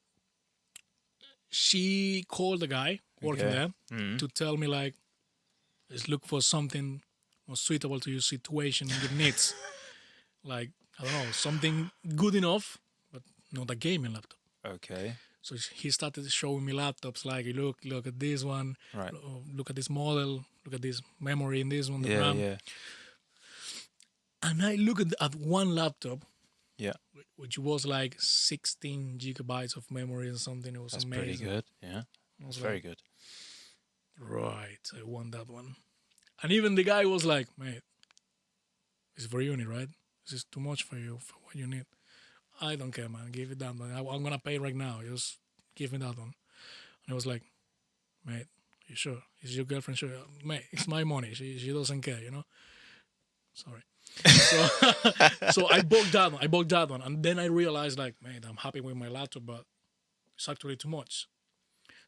she called the guy working there to tell me, like, let's look for something more suitable to your situation and your needs. Like, I don't know, something good enough, but not a gaming laptop. Okay. So he started showing me laptops like, look at this one, Right. look at this model, look at this memory in this one, the Yeah, RAM. yeah. And I looked at one laptop, Yeah. which was like 16 gigabytes of memory or something. It was That's amazing. pretty good. Yeah. That's very good. Right, I want that one. And even the guy was like, mate, it's for uni, right? This is too much for you, for what you need. I don't care, man. Give it that one. I'm going to pay right now. Just give me that one. And I was like, mate, you sure? Is your girlfriend sure? Mate, it's my money. She doesn't care, you know? Sorry. So I bought that one. I bought that one. And then I realized, like, mate, I'm happy with my laptop, but it's actually too much.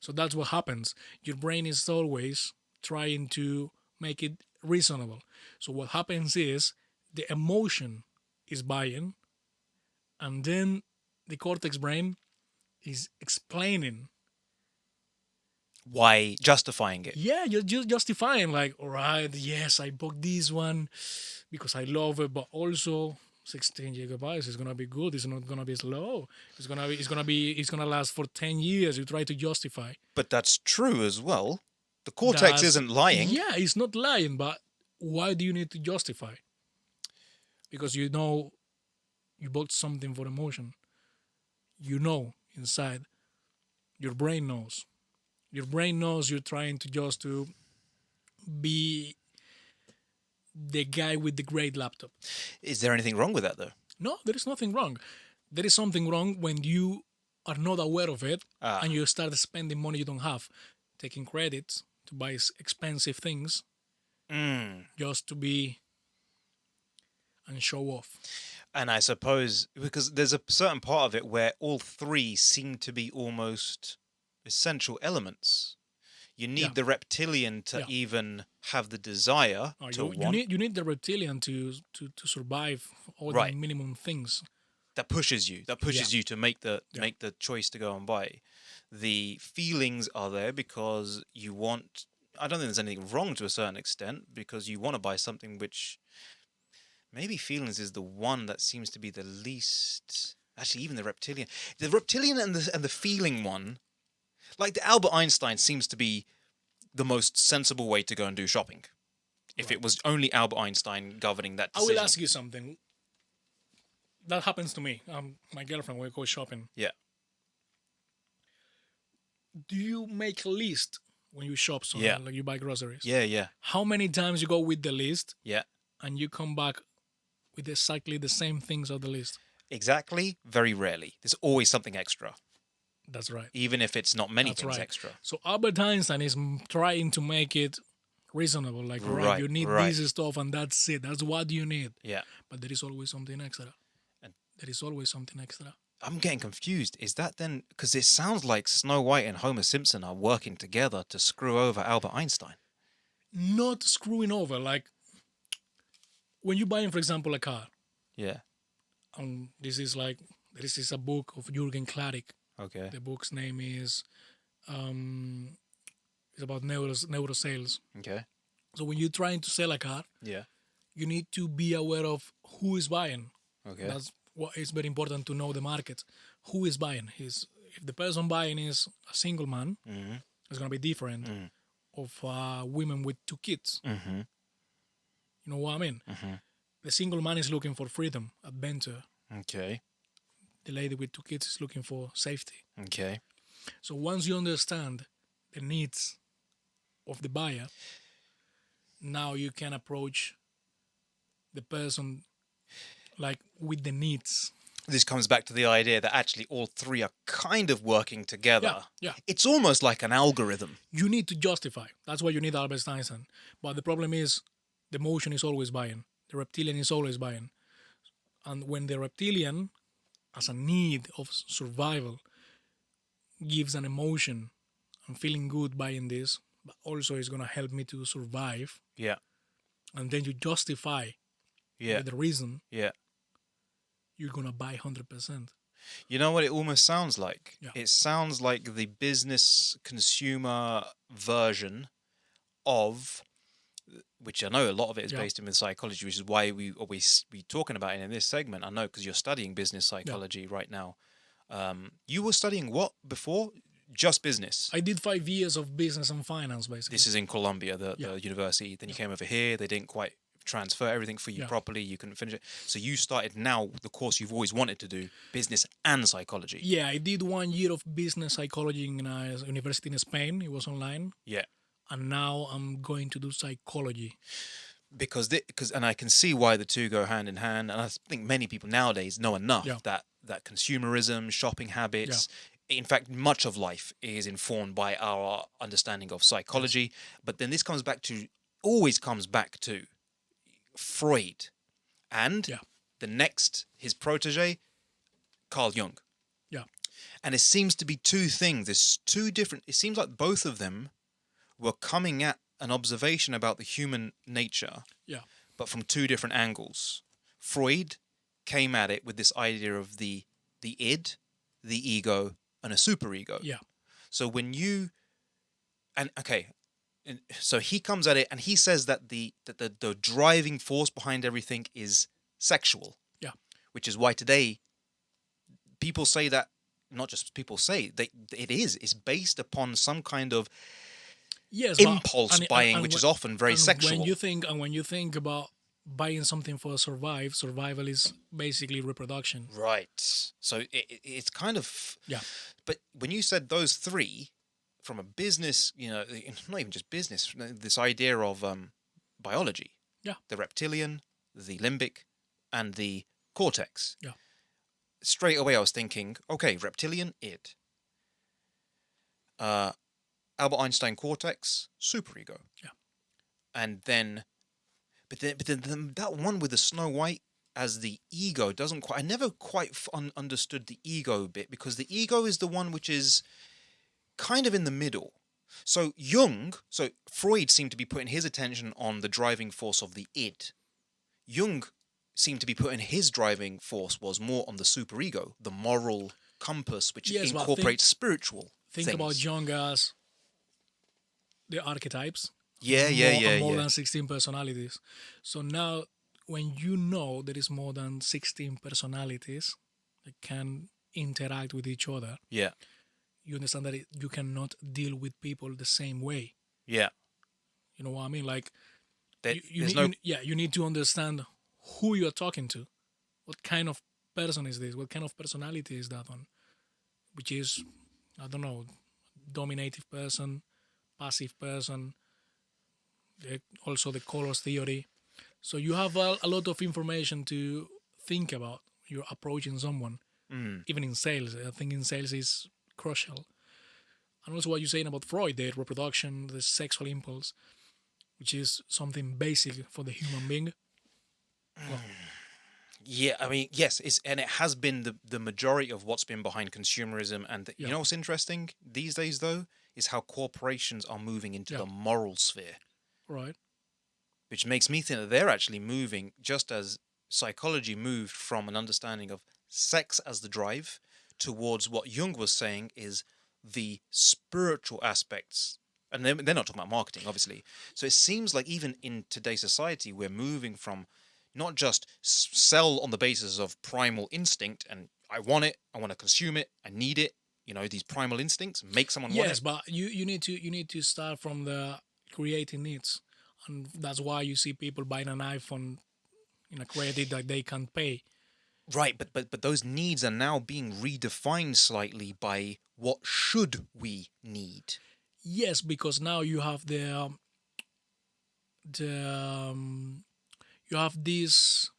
So that's what happens. Your brain is always trying to make it reasonable. So what happens is the emotion is buying, and then the cortex brain is explaining. Why justifying it? Yeah, you're just justifying, like, all right, yes, I bought this one because I love it, but also 16 gigabytes is gonna be good. It's not gonna be slow. It's gonna last for 10 years. You try to justify. But that's true as well. The cortex isn't lying. Yeah, it's not lying, but why do you need to justify? Because you know you bought something for emotion. You know inside. Your brain knows. Your brain knows you're trying to just to be the guy with the great laptop. Is there anything wrong with that, though? No, there is nothing wrong. There is something wrong when you are not aware of it and you start spending money you don't have, taking credits to buy expensive things just to be and show off. And I suppose because there's a certain part of it where all three seem to be almost essential elements. You need the reptilian to even have the desire to want. You need the reptilian to survive all the minimum things. That pushes you. That pushes you to make the choice to go and buy. The feelings are there because you want. I don't think there's anything wrong to a certain extent because you want to buy something which maybe feelings is the one that seems to be the least. Actually, even the reptilian and the feeling one. Like the Albert Einstein seems to be the most sensible way to go and do shopping. If it was only Albert Einstein governing that decision. I will ask you something. That happens to me. My girlfriend, we go shopping. Yeah. Do you make a list when you shop somewhere? Like you buy groceries? Yeah, yeah. How many times you go with the list? Yeah. And you come back with exactly the same things on the list? Exactly. Very rarely. There's always something extra. That's right. Even if it's not many things extra. So Albert Einstein is trying to make it reasonable. Like, right, you need this stuff and that's it. That's what you need. Yeah. But there is always something extra. And there is always something extra. I'm getting confused. Is that then... Because it sounds like Snow White and Homer Simpson are working together to screw over Albert Einstein. Not screwing over. Like, when you're buying, for example, a car. Yeah. This is a book of Jürgen Klarik. Okay. The book's name is it's about neuro sales. Okay. So when you're trying to sell a car, you need to be aware of who is buying. Okay. That's what is very important to know the market. Who is buying? If the person buying is a single man, it's gonna be different of women with 2 kids. Mm-hmm. You know what I mean? Mm-hmm. The single man is looking for freedom, adventure. Okay. The lady with 2 kids is looking for safety. Okay. So once you understand the needs of the buyer, now you can approach the person like with the needs. This comes back to the idea that actually all three are kind of working together. Yeah. It's almost like an algorithm. You need to justify. That's why you need Albert Einstein. But the problem is the emotion is always buying. The reptilian is always buying. And when the reptilian, as a need of survival, gives an emotion, I'm feeling good buying this, but also it's going to help me to survive. Yeah. And then you justify with the reason. Yeah. You're going to buy 100%. You know what it almost sounds like? Yeah. It sounds like the business consumer version of which I know a lot of it is based in with psychology, which is why we always be talking about it in this segment. I know because you're studying business psychology right now. You were studying what before? Just business. I did 5 years of business and finance, basically. This is in Colombia, the university. Then you came over here. They didn't quite transfer everything for you properly. You couldn't finish it. So you started now the course you've always wanted to do, business and psychology. Yeah, I did 1 year of business psychology in a university in Spain. It was online. Yeah. And now I'm going to do psychology. Because and I can see why the two go hand in hand. And I think many people nowadays know enough that consumerism, shopping habits, in fact, much of life is informed by our understanding of psychology. But then this always comes back to Freud and his protege, Carl Jung. Yeah. And it seems to be two things. There's two different, it seems like both of them were coming at an observation about the human nature, but from two different angles. Freud came at it with this idea of the id, the ego, and a superego. Yeah. So so he comes at it and he says that the driving force behind everything is sexual. Yeah. Which is why today people say that, not just people say, it's based upon some kind of impulse buying, which is often very sexual. When you think about buying something for survival is basically reproduction. Right. So it's kind of... Yeah. But when you said those three, from a business, not even just business, this idea of biology. Yeah. The reptilian, the limbic, and the cortex. Yeah. Straight away I was thinking, okay, reptilian, id. Albert Einstein cortex, superego. Yeah. And then... But then that one with the Snow White as the ego doesn't quite... I never quite understood the ego bit, because the ego is the one which is kind of in the middle. So Freud seemed to be putting his attention on the driving force of the id. Jung seemed to be putting his driving force was more on the superego, the moral compass, which incorporates spiritual things. Think about Jung as the archetypes. More than 16 personalities. So now, when you know there is more than 16 personalities that can interact with each other, you understand that you cannot deal with people the same way. Yeah. You know what I mean? Like, you need to understand who you're talking to. What kind of person is this? What kind of personality is that one? Which is, I don't know, dominative person, passive person, also the colors theory. So you have a lot of information to think about. You're approaching someone, even in sales. I think in sales is crucial. And also what you're saying about Freud, the reproduction, the sexual impulse, which is something basic for the human being. Well, yeah, I mean, yes, and it has been the majority of what's been behind consumerism. And you know what's interesting these days, though, is how corporations are moving into the moral sphere. Right. Which makes me think that they're actually moving, just as psychology moved from an understanding of sex as the drive towards what Jung was saying is the spiritual aspects. And they're not talking about marketing, obviously. So it seems like even in today's society, we're moving from not just sell on the basis of primal instinct and I want it, I want to consume it, I need it, these primal instincts, make someone want it. Yes, but you need to start from the creating needs, and that's why you see people buying an iPhone in a credit that they can't pay. Right, but those needs are now being redefined slightly by what should we need. Yes, because now you have you have this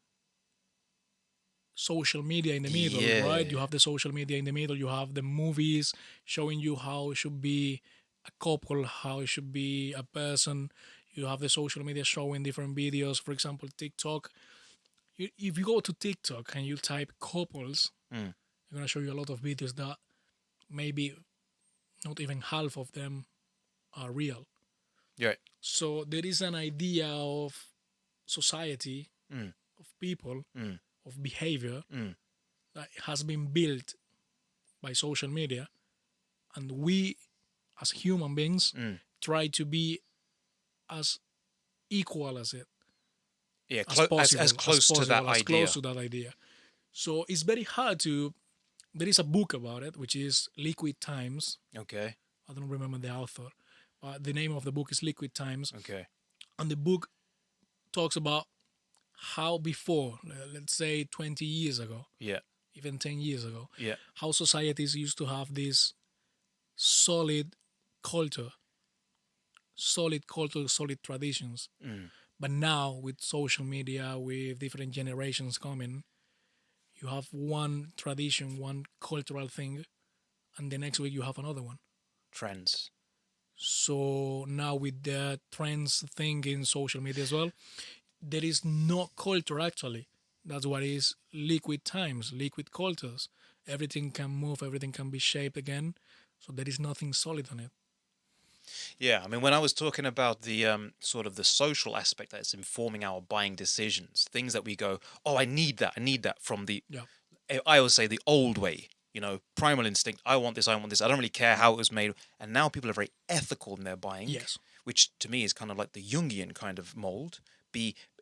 social media in the middle, right? You have the social media in the middle. You have the movies showing you how it should be a couple, how it should be a person. You have the social media showing different videos. For example, TikTok. If you go to TikTok and you type couples, they're going to show you a lot of videos that maybe not even half of them are real. Yeah. So there is an idea of society, of people, of behavior that has been built by social media. And we, as human beings, try to be as equal as it. Yeah, as possible, as close to that as idea. Close to that idea. So it's very hard to. There is a book about it, which is Liquid Times. Okay. I don't remember the author. The name of the book is Liquid Times. Okay. And the book talks about how before, let's say 20 years ago, Yeah. even 10 years ago, Yeah. how societies used to have this solid culture, solid traditions. But now with social media, with different generations coming, you have one tradition, one cultural thing, and the next week you have another one. Trends. So now with the trends thing in social media as well, there is no culture actually. That's what is liquid times, liquid cultures. Everything can move, everything can be shaped again. So there is nothing solid on it. Yeah, I mean, when I was talking about the sort of the social aspect that's informing our buying decisions, things that we go, oh, I need that from the, I always say the old way, primal instinct. I want this. I don't really care how it was made. And now people are very ethical in their buying, Yes. which to me is kind of like the Jungian kind of mold.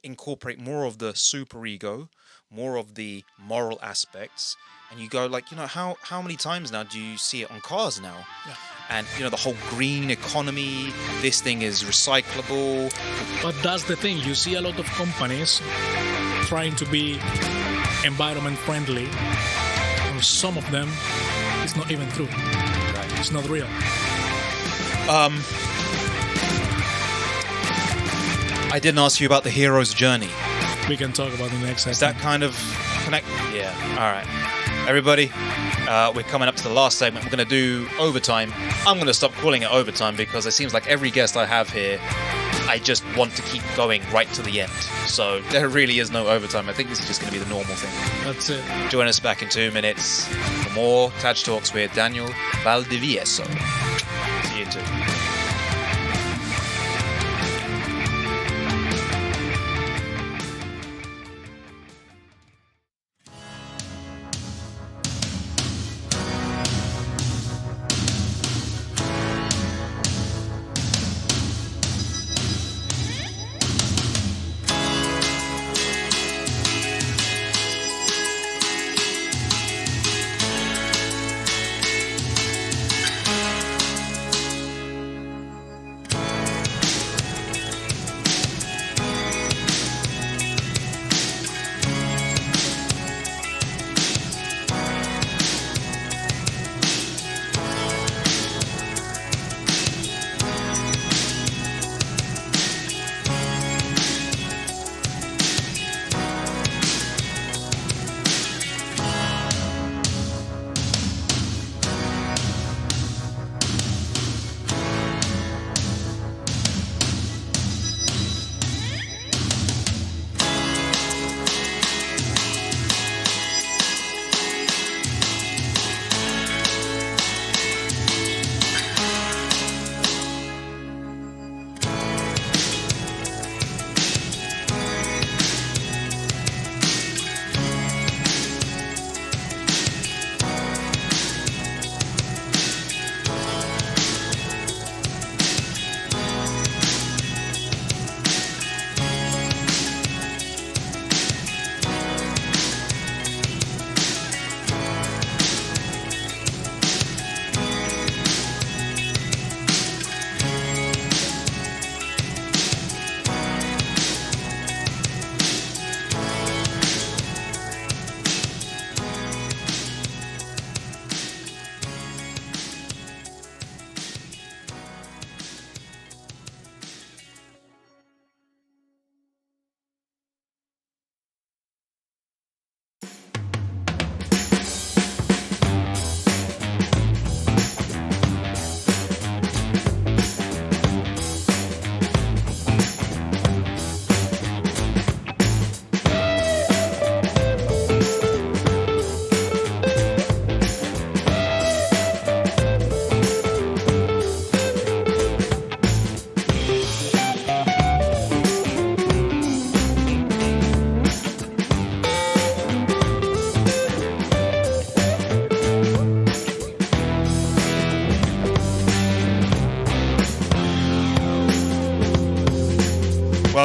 Incorporate more of the superego, more of the moral aspects. And you go like, how many times now do you see it on cars now? Yeah. And, the whole green economy, this thing is recyclable. But that's the thing. You see a lot of companies trying to be environment friendly. And some of them, it's not even true. Right. It's not real. I didn't ask you about the hero's journey. We can talk about the next segment. Is that kind of connect? Yeah. All right. Everybody, we're coming up to the last segment. We're going to do overtime. I'm going to stop calling it overtime because it seems like every guest I have here, I just want to keep going right to the end. So there really is no overtime. I think this is just going to be the normal thing. That's it. Join us back in 2 minutes for more TAJ Talks with Daniel Valdivieso. See you in 2.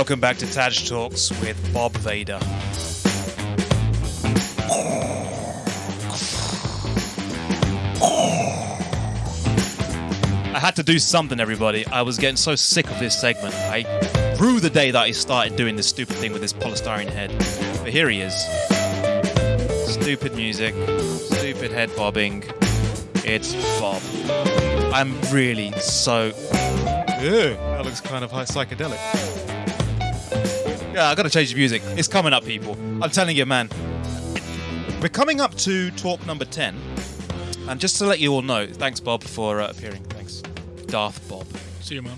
Welcome back to TAJ Talks with Bob Vader. I had to do something, everybody. I was getting so sick of this segment. I rue the day that I started doing this stupid thing with this polystyrene head. But here he is. Stupid music, stupid head bobbing. It's Bob. I'm really so... Ew, that looks kind of psychedelic. Yeah, I gotta change the music. It's coming up, people. I'm telling you, man. We're coming up to talk number 10. And just to let you all know, thanks, Bob, for appearing. Thanks. Darth Bob. See you, man.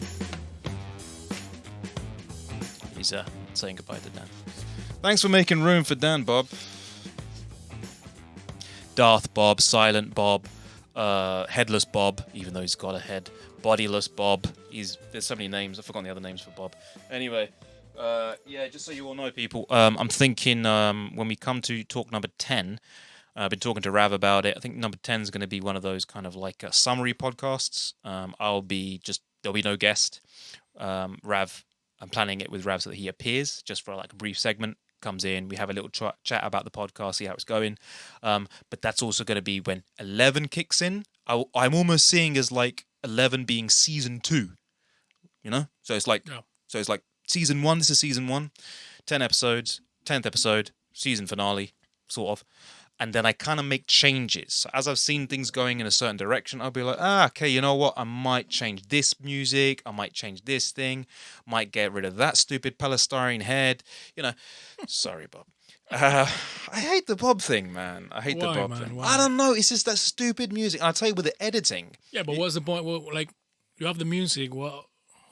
He's saying goodbye to Dan. Thanks for making room for Dan, Bob. Darth Bob, Silent Bob, Headless Bob, even though he's got a head. Bodiless Bob. There's so many names. I've forgotten the other names for Bob. Anyway, yeah, just so you all know, people, I'm thinking when we come to talk number 10, I've been talking to Rav about it. I think number 10 is going to be one of those kind of like summary podcasts. There'll be no guest. Rav, I'm planning it with Rav so that he appears just for like a brief segment. Comes in, we have a little chat about the podcast, see how it's going. But that's also going to be when 11 kicks in. I'm almost seeing as like 11 being season 2, you know? So it's like season 1, this is season 1, 10 episodes, 10th episode, season finale, sort of. And then I kind of make changes. So as I've seen things going in a certain direction, I'll be like, okay, you know what? I might change this music. I might change this thing. Might get rid of that stupid polystyrene head. You know, sorry, Bob. I hate the Bob thing, man. I hate the Bob thing. Why? I don't know. It's just that stupid music. I'll tell you with the editing. Yeah, but what's the point? Well, like, you have the music. What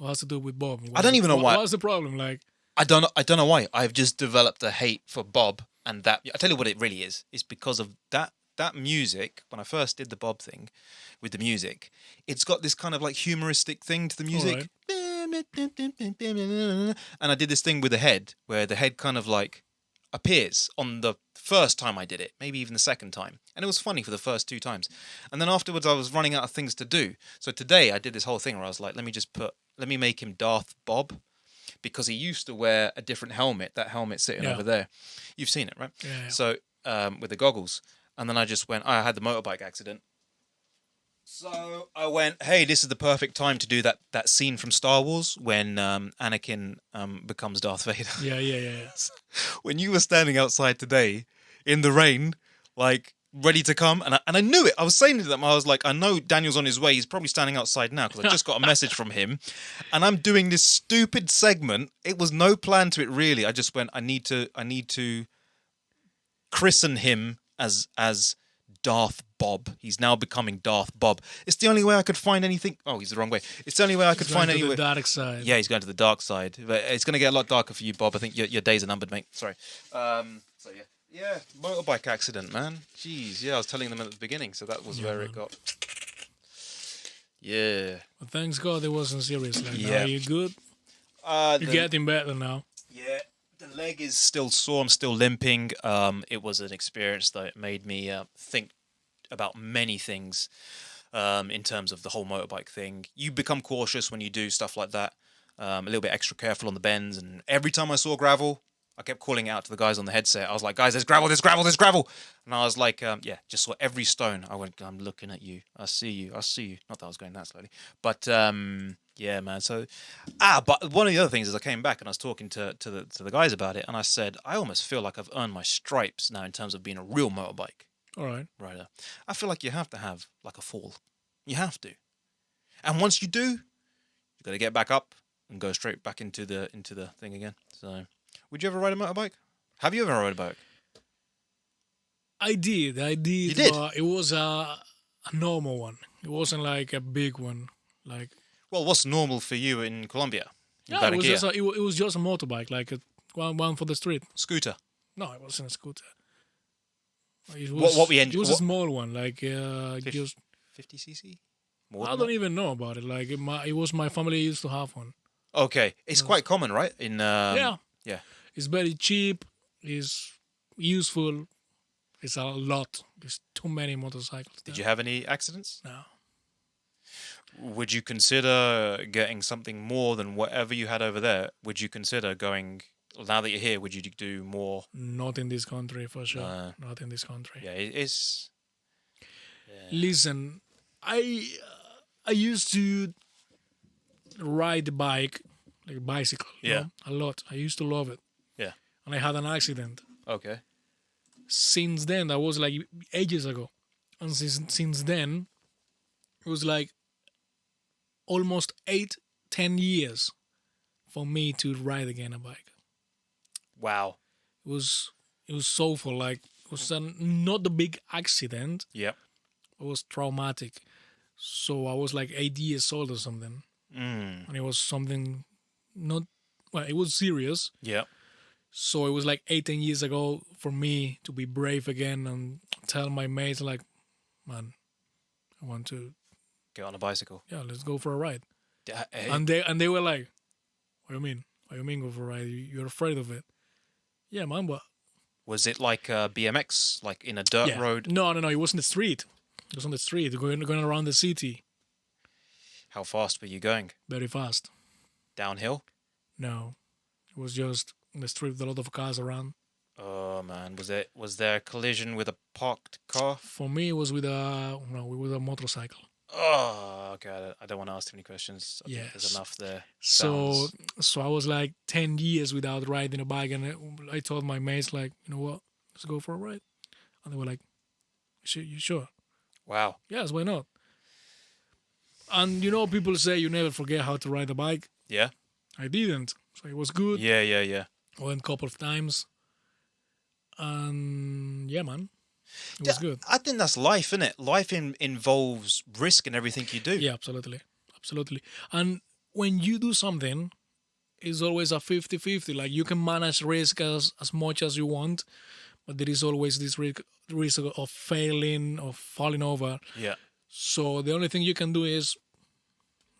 has to do with Bob? I don't even know why. What's the problem? Like, I don't know why. I've just developed a hate for Bob. And that, I tell you what it really is. It's because of that music. When I first did the Bob thing with the music, it's got this kind of like humoristic thing to the music. Right. And I did this thing with the head, where the head kind of like appears on the first time I did it, maybe even the second time. And it was funny for the first 2 times. And then afterwards I was running out of things to do. So today I did this whole thing where I was like, let me make him Darth Bob. Because he used to wear a different helmet, that helmet sitting over there. You've seen it, right? Yeah. So, with the goggles. And then I just went, I had the motorbike accident. So I went, hey, this is the perfect time to do that scene from Star Wars when Anakin becomes Darth Vader. Yeah. When you were standing outside today in the rain, like, ready to come, and I knew it. I was saying to them, I was like, I know Daniel's on his way. He's probably standing outside now because I just got a message from him, and I'm doing this stupid segment. It was no plan to it really. I just went, I need to christen him as Darth Bob. He's now becoming Darth Bob. It's the only way I could find anything. Oh, he's the wrong way. It's the only way I could find anything. The dark side. Yeah, he's going to the dark side. But it's going to get a lot darker for you, Bob. I think your days are numbered, mate. Sorry. So yeah. Yeah, motorbike accident, man. Jeez, yeah, I was telling them at the beginning, so that was where it got. Yeah. Well, thanks God it wasn't serious. Like, yeah. Are you good? You're getting better now. Yeah, the leg is still sore. I'm still limping. It was an experience that made me think about many things in terms of the whole motorbike thing. You become cautious when you do stuff like that. A little bit extra careful on the bends. And every time I saw gravel, I kept calling out to the guys on the headset. I was like, guys, there's gravel. And I was like, just saw every stone. I went, I'm looking at you. I see you. Not that I was going that slowly. But, yeah, man. So, but one of the other things is I came back and I was talking to the guys about it. And I said, I almost feel like I've earned my stripes now in terms of being a real motorbike All right. rider. I feel like you have to have like a fall. You have to. And once you do, you've got to get back up and go straight back into the thing again. So... Would you ever ride a motorbike? Have you ever rode a bike? I did. You did? But it was a normal one. It wasn't like a big one. Like. Well, what's normal for you in Colombia? Yeah, it was just a motorbike, like one for the street. Scooter? No, it wasn't a scooter. It was a small one, like 50 cc? I don't even know about it. Like it was my family used to have one. Okay, it's quite common, right? Yeah. It's very cheap. It's useful. It's a lot. There's too many motorcycles. Did you have any accidents? No. Would you consider getting something more than whatever you had over there? Would you consider going, now that you're here, would you do more? Not in this country, for sure. Not in this country. Yeah, it's... Yeah. Listen, I used to ride the bike, like bicycle, you know, a lot. I used to love it. Yeah. And I had an accident. Okay. Since then, that was like ages ago. And since then, it was like almost 8-10 years for me to ride again a bike. Wow. It was so awful. Like, it was not a big accident. Yeah. It was traumatic. So I was like 8 years old or something. And it was something it was serious. Yeah. So it was like 18 years ago for me to be brave again and tell my mates, like, man, I want to get on a bicycle. Yeah, let's go for a ride. Hey. And they were like, what do you mean? What do you mean go for a ride? You're afraid of it? Yeah, man, but... Was it like BMX, like in a dirt road? No, it was on the street. It was on the street, going around the city. How fast were you going? Very fast. Downhill? No. It was just on the street with a lot of cars around. Oh, man. Was there a collision with a parked car? For me, it was with a motorcycle. Oh, okay. I don't want to ask too many questions. I think there's enough there. So I was like 10 years without riding a bike, and I told my mates, like, you know what? Let's go for a ride. And they were like, you sure? Wow. Yes, why not? And, you know, people say you never forget how to ride a bike. Yeah. I didn't. So it was good. Yeah. I went a couple of times. And, yeah, man. It was good. I think that's life, isn't it? Life involves risk in everything you do. Yeah, absolutely. Absolutely. And when you do something, it's always a 50-50. Like, you can manage risk as much as you want, but there is always this risk of failing or falling over. Yeah. So the only thing you can do is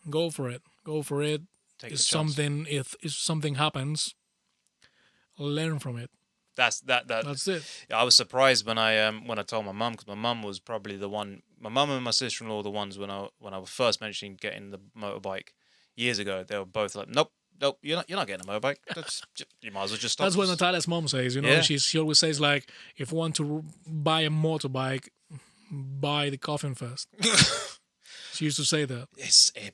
go for it. Go for it. Take if the chance. If something happens, learn from it. That's it. I was surprised when I told my mum, because my mum was probably the one. My mum and my sister-in-law were the ones when I was first mentioning getting the motorbike years ago. They were both like, nope, you're not getting a motorbike. You might as well just stop. That's what Natalia's mom says. You know, Yeah. she always says, like, if you want to buy a motorbike, buy the coffin first. She used to say that.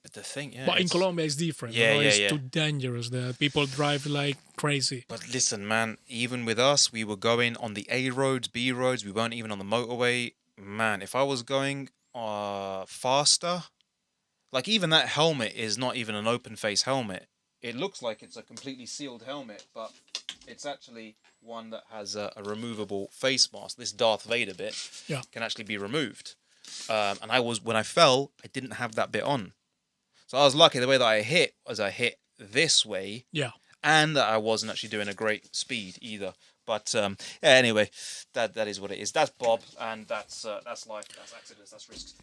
But the thing, but in Colombia, it's different. Yeah, it's too dangerous there. People drive like crazy. But listen, man, even with us, we were going on the A roads, B roads. We weren't even on the motorway. Man, if I was going faster, like even that helmet is not even an open face helmet. It looks like it's a completely sealed helmet, but it's actually one that has a removable face mask. This Darth Vader bit can actually be removed. And when I fell, I didn't have that bit on. So I was lucky the way that I hit this way. Yeah. And that I wasn't actually doing a great speed either. But anyway, that is what it is. That's Bob, and that's life, that's accidents, that's risks.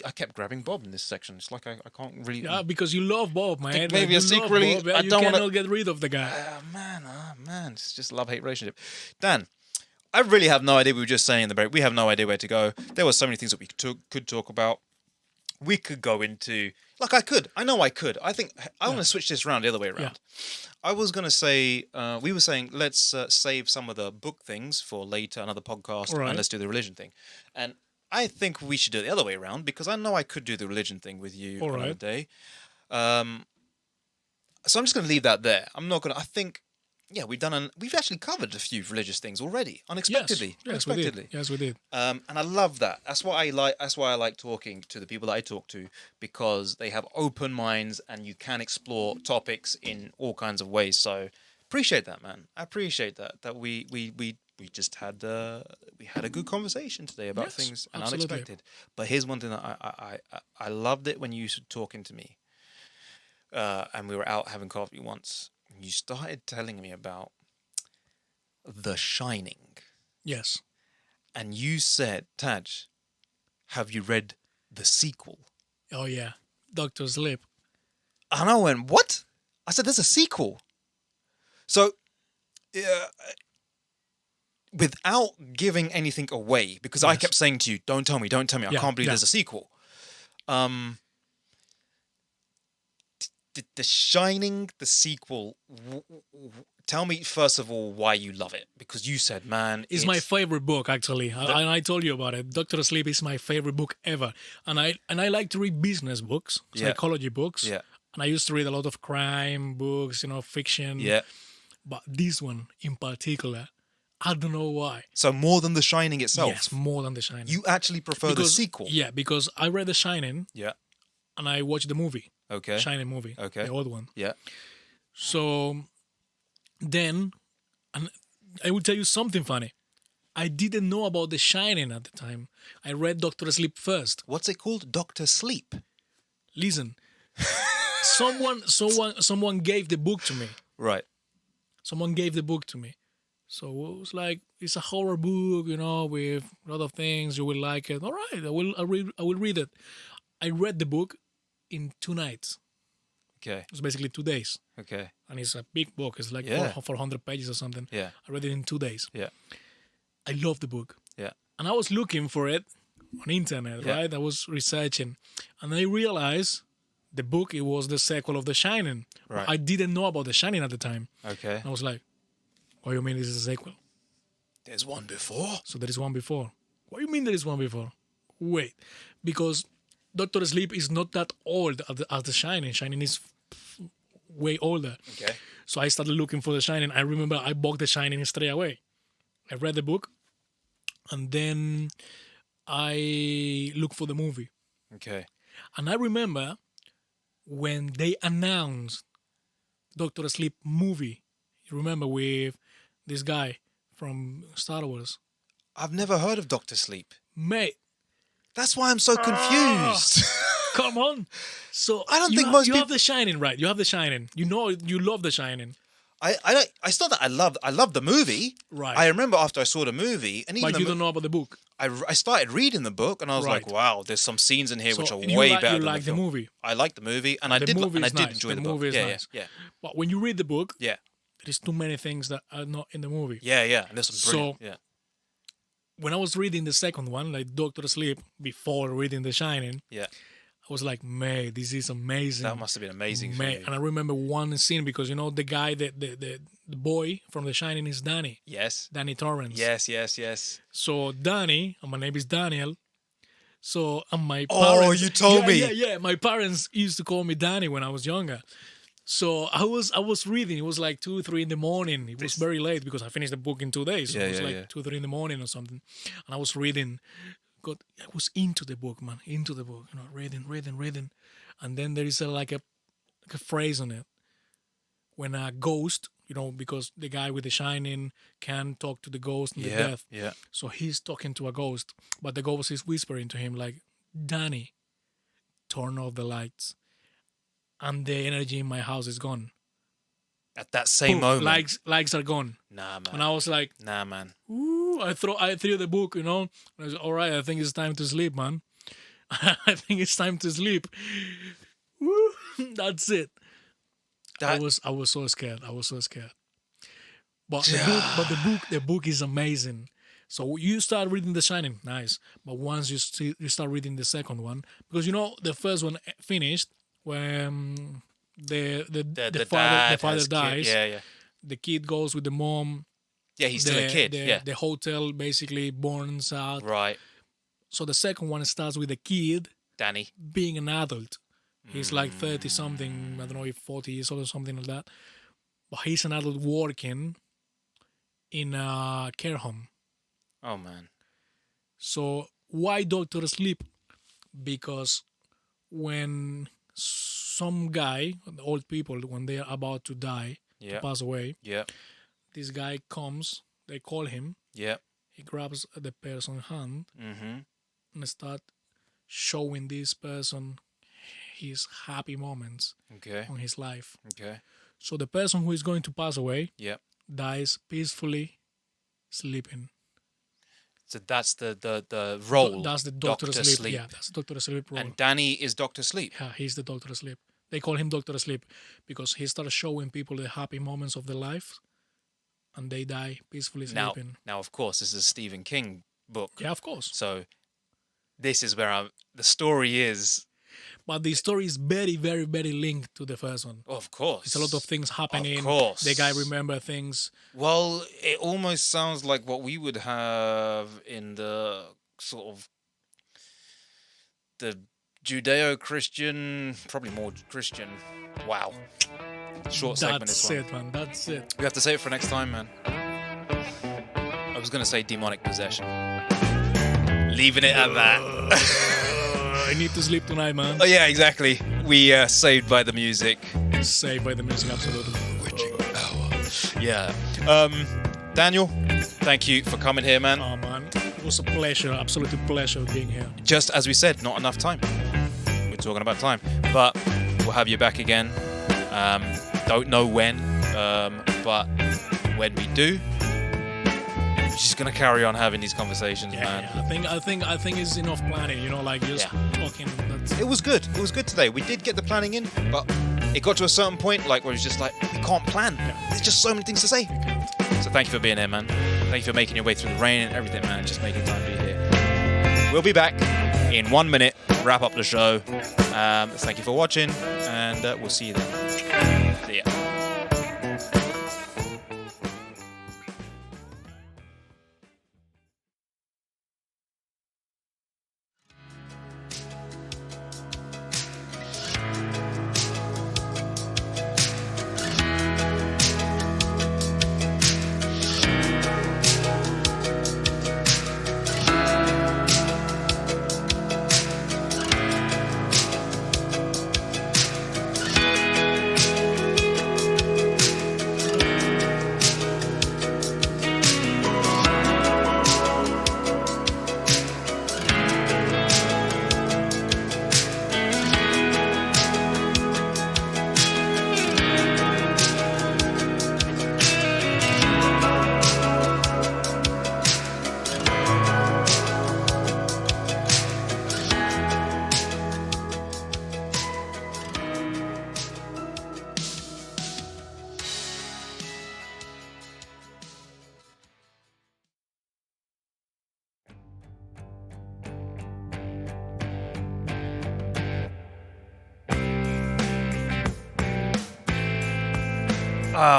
I kept grabbing Bob in this section. It's like I can't really. Yeah, because you love Bob, man. Maybe like, secretly, Bob, you cannot get rid of the guy. Man, it's just a love-hate relationship. Dan, I really have no idea. We were just saying in the break, we have no idea where to go. There were so many things that we could talk about. We could go into, like I know I could. I think I want to switch this around the other way around. Yeah. I was going to say, we were saying, let's save some of the book things for later, another podcast, and let's do the religion thing. And I think we should do it the other way around, because I know I could do the religion thing with you another day. So I'm just going to leave that there. I'm not going to, I think, we've actually covered a few religious things already, unexpectedly. Yes, we did. Yes, we did. And I love that. That's why I like talking to the people that I talk to, because they have open minds and you can explore topics in all kinds of ways. So appreciate that, man. I appreciate that we just had we had a good conversation today about things and unexpected. But here's one thing that I loved it when you were talking to me, and we were out having coffee once. You started telling me about The Shining. Yes. And you said, Taj, have you read the sequel? Oh, yeah. Dr. Sleep. And I went, what? I said, there's a sequel. So, without giving anything away, because I kept saying to you, don't tell me, I can't believe there's a sequel. The Shining, the sequel. Tell me first of all why you love it, because you said, man, it's my favorite book actually. I told you about it. Doctor Sleep is my favorite book ever, and I like to read business books, psychology books. Yeah. And I used to read a lot of crime books, fiction. Yeah. But this one in particular, I don't know why. So more than The Shining itself? Yes, more than The Shining. You actually prefer the sequel? Yeah, because I read The Shining. Yeah. And I watched the movie. Okay. Shining movie. Okay. The old one. Yeah. So then, and I will tell you something funny. I didn't know about The Shining at the time. I read Doctor Sleep first. What's it called? Doctor Sleep? Listen. Someone gave the book to me. Right. Someone gave the book to me. So it was like, it's a horror book, with a lot of things. You will like it. All right, I will read it. I read the book in 2 nights. Okay. It's basically 2 days. Okay. And it's a big book. It's like 400 pages or something. Yeah. I read it in 2 days. Yeah. I love the book. Yeah. And I was looking for it on internet, right? I was researching. And I realized the book, it was the sequel of The Shining. Right. I didn't know about The Shining at the time. Okay. And I was like, what do you mean this is a sequel? There's one before. So there is one before. What do you mean there is one before? Wait. Because Doctor Sleep is not that old as The Shining. Shining is way older. Okay. So I started looking for The Shining. I remember I bought The Shining straight away. I read the book. And then I looked for the movie. Okay. And I remember when they announced Doctor Sleep movie, you remember, with this guy from Star Wars. I've never heard of Doctor Sleep. Mate. That's why I'm so confused. Come on. So I don't think most people... You have The Shining, right? You have The Shining. You love The Shining. It's not that I love the movie. Right. I remember after I saw the movie, and even but you don't know about the book. I started reading the book, and I was like, "Wow, there's some scenes in here which are way better." You like the movie. I like the movie, and I did enjoy the book. Movie is nice. Yeah. But when you read the book, yeah, there's too many things that are not in the movie. Yeah. And there's some brilliant. So, when I was reading the second one, like Doctor Sleep, before reading The Shining, I was like, "Man, this is amazing." That must have been amazing for you. And I remember one scene because the guy, the boy from The Shining is Danny. Yes. Danny Torrance. Yes. So Danny, and my name is Daniel. So my parents. Oh, you told me. Yeah. My parents used to call me Danny when I was younger. So I was reading. It was like 2, 3 in the morning. It was very late because I finished the book in 2 days. So it was like 2, 3 in the morning or something. And I was reading. I was into the book, man. Into the book. Reading. And then there is a phrase on it. When a ghost, because the guy with The Shining can talk to the ghost in the death. Yeah. So he's talking to a ghost, but the ghost is whispering to him like, "Danny, turn off the lights." And the energy in my house is gone. At that same moment. Lights are gone. Nah, man. And I was like, nah, man. Ooh, I threw the book, And I was like, all right, I think it's time to sleep, man. I think it's time to sleep. Woo, that's it. I was so scared. But the book is amazing. So you start reading The Shining, nice. But once you start reading the second one, because the first one finished when the father dies. Yeah. The kid goes with the mom. Yeah, he's still a kid. The hotel basically burns out. Right. So the second one starts with the kid, Danny, being an adult. He's like 30 something, I don't know if 40 years old or something like that. But he's an adult working in a care home. Oh, man. So why Doctor Sleep? Because when some guy, old people, when they are about to die, to pass away, this guy comes, they call him, he grabs the person's hand and start showing this person his happy moments on his life. Okay. So the person who is going to pass away dies peacefully sleeping. So that's the role. That's the Doctor Sleep. Yeah, that's the Doctor Sleep role. And Danny is Doctor Sleep. Yeah, he's the Doctor Sleep. They call him Doctor Sleep because he starts showing people the happy moments of their life and they die peacefully sleeping. Now, of course, this is a Stephen King book. Yeah, of course. So this is where the story is But the story is very, very, very linked to the first one. Of course. It's a lot of things happening. Of course. The guy remember things. Well, it almost sounds like what we would have in the sort of the Judeo-Christian, probably more Christian. Wow. Short segment this one. That's it, man. That's it. We have to say it for next time, man. I was going to say demonic possession. Leaving it at that. I need to sleep tonight, man. Oh, yeah, exactly. We saved by the music. Saved by the music, absolutely. Witching power. Yeah. Daniel, thank you for coming here, man. Oh, man. It was a pleasure, absolute pleasure being here. Just as we said, not enough time. We're talking about time. But we'll have you back again. Don't know when, but when we do, we're just gonna carry on having these conversations, man. Yeah. I think it's enough planning, you know, like just talking. It was good. It was good today. We did get the planning in, but it got to a certain point, like where it's just like we can't plan. Yeah. There's just so many things to say. So thank you for being here, man. Thank you for making your way through the rain and everything, man. Just making time to be here. We'll be back in 1 minute. Wrap up the show. Thank you for watching, and we'll see you then. See ya.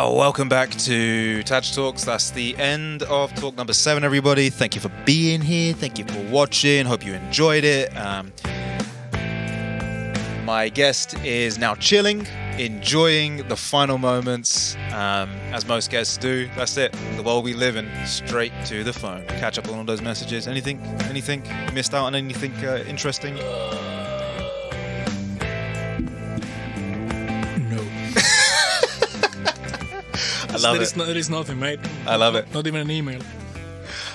Welcome back to TAJ Talks. That's the end of talk number 7, everybody. Thank you for being here. Thank you for watching. Hope you enjoyed it. My guest is now chilling, enjoying the final moments, as most guests do. That's it. The world we live in. Straight to the phone. Catch up on all those messages. Anything? Missed out on anything interesting? I love it. There is nothing, mate. I love it. Not even an email.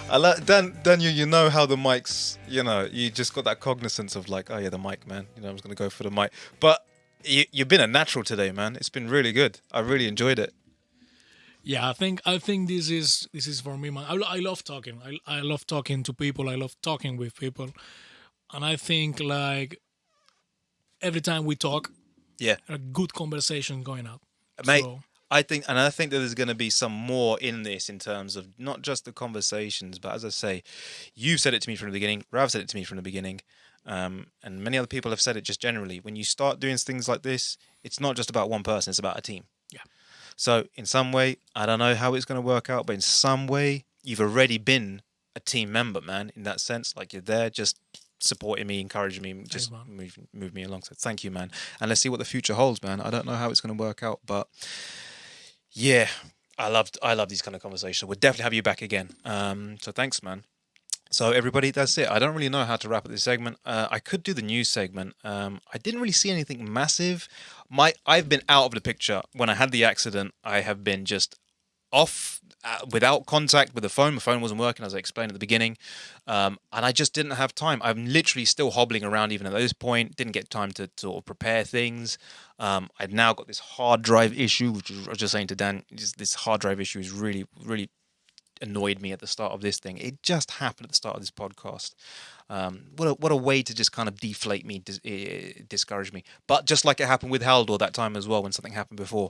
I love Daniel. You know how the mics. You know, you just got that cognizance of like, oh yeah, the mic, man. You know, I was gonna go for the mic. But you've been a natural today, man. It's been really good. I really enjoyed it. Yeah, I think this is for me, man. I love talking. I love talking to people. I love talking with people, and I think like every time we talk, a good conversation going up, mate. So, I think that there's going to be some more in this in terms of not just the conversations, but as I say, you said it to me from the beginning, Rav said it to me from the beginning, and many other people have said it just generally. When you start doing things like this, it's not just about one person, it's about a team. Yeah. So in some way, I don't know how it's going to work out, but in some way, you've already been a team member, man, in that sense. Like you're there just supporting me, encouraging me, just move me along. So thank you, man. And let's see what the future holds, man. I don't know how it's going to work out, but... yeah, I love these kind of conversations. We'll definitely have you back again. So thanks, man. So everybody, that's it. I don't really know how to wrap up this segment. I could do the news segment. I didn't really see anything massive. I've been out of the picture. When I had the accident, I have been just off without contact with the phone. My phone wasn't working, as I explained at the beginning. And I just didn't have time. I'm literally still hobbling around even at this point. Didn't get time to sort of prepare things. I've now got this hard drive issue, which I was just saying to Dan, this hard drive issue is really, really annoyed me at the start of this thing. It just happened at the start of this podcast. What a way to just kind of deflate me, discourage me. But just like it happened with Haldor that time as well, when something happened before.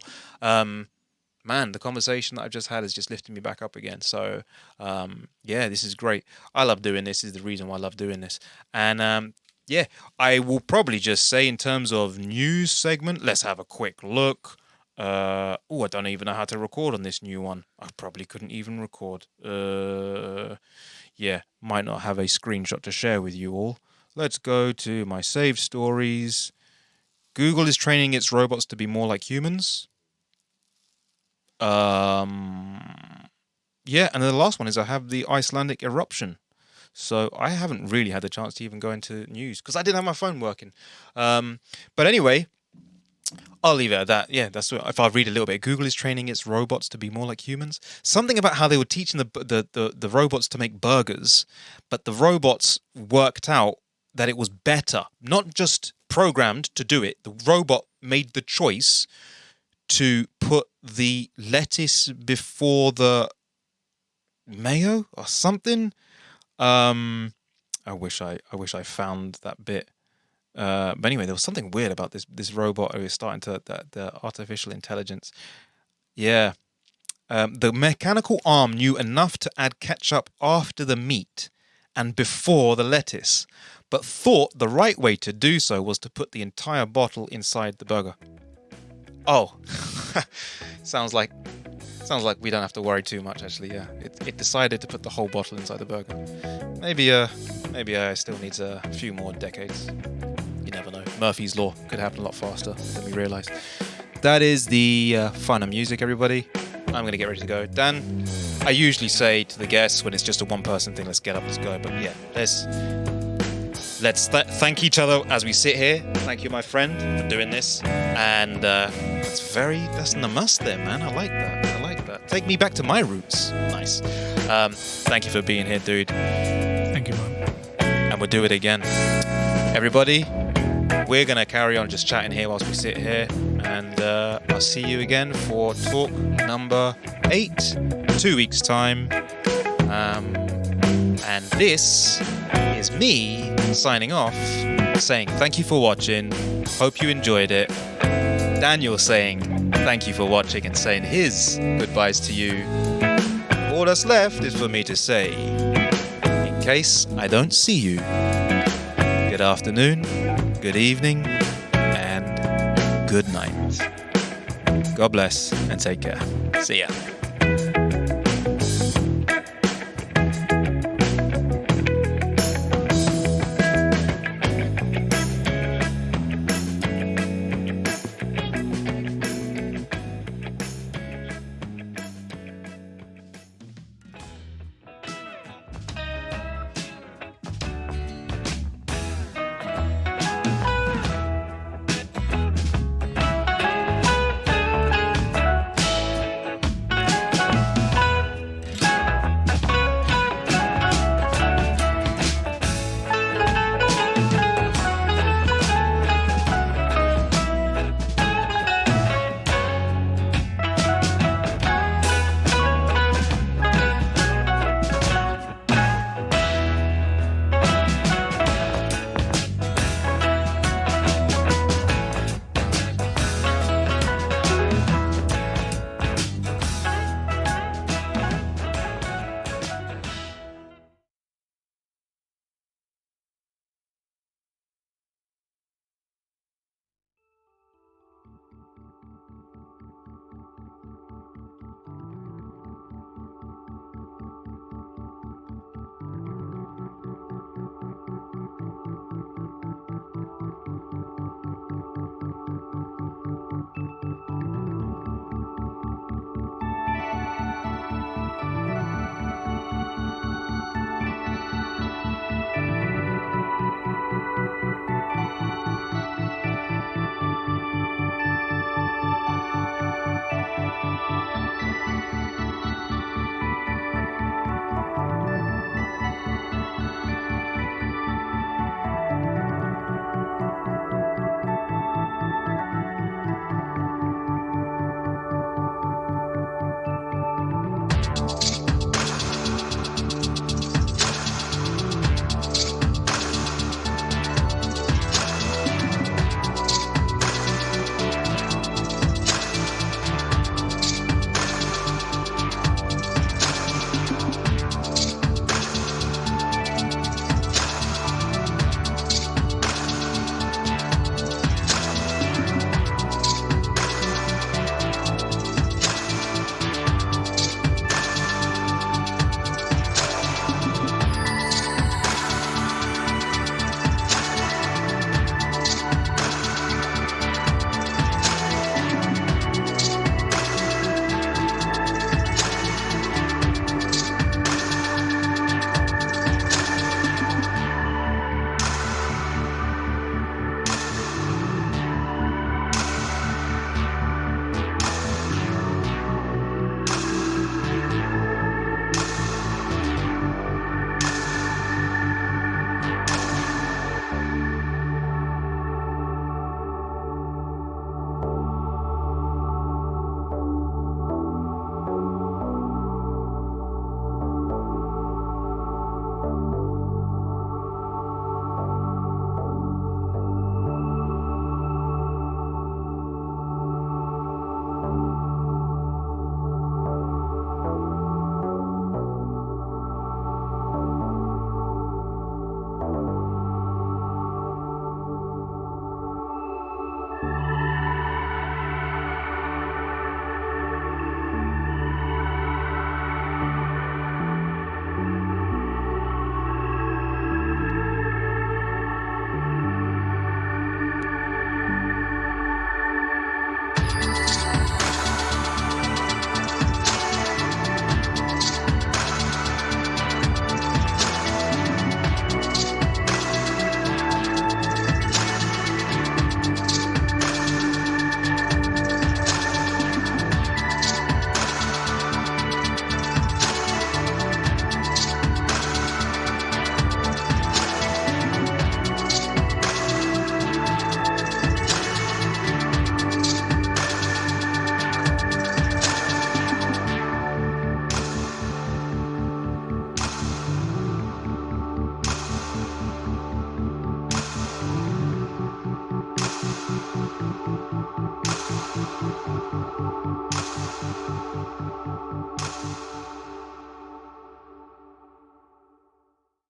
Man, the conversation that I've just had has just lifted me back up again. So, yeah, this is great. I love doing this. This is the reason why I love doing this. And, yeah, I will probably just say in terms of news segment, let's have a quick look. I don't even know how to record on this new one. I probably couldn't even record. Yeah, might not have a screenshot to share with you all. Let's go to my saved stories. Google is training its robots to be more like humans. Yeah, and then the last one is I have the Icelandic eruption. So I haven't really had the chance to even go into news because I didn't have my phone working. But anyway, I'll leave it at that. Yeah, that's what, if I read a little bit. Google is training its robots to be more like humans. Something about how they were teaching the robots to make burgers, but the robots worked out that it was better, not just programmed to do it. The robot made the choice to put the lettuce before the mayo or something. I wish I found that bit. But anyway, there was something weird about this robot who was starting to the artificial intelligence. Yeah. The mechanical arm knew enough to add ketchup after the meat and before the lettuce, but thought the right way to do so was to put the entire bottle inside the burger. Oh, sounds like we don't have to worry too much, actually. Yeah, it decided to put the whole bottle inside the burger. Maybe I still needs a few more decades. You never know. Murphy's Law could happen a lot faster than we realise. That is the fun and music, everybody. I'm going to get ready to go. Dan, I usually say to the guests when it's just a one-person thing, let's get up, let's go. But yeah, let's thank each other as we sit here. Thank you, my friend, for doing this. And that's namaste, man. I like that. Take me back to my roots. Nice. Thank you for being here, dude. Thank you, man. And we'll do it again. Everybody, we're going to carry on just chatting here whilst we sit here. And I'll see you again for talk number 8, 2 weeks' time. And this is me signing off, saying thank you for watching. Hope you enjoyed it. Daniel saying thank you for watching and saying his goodbyes to you. All that's left is for me to say, in case I don't see you, good afternoon, good evening, and good night. God bless and take care. See ya.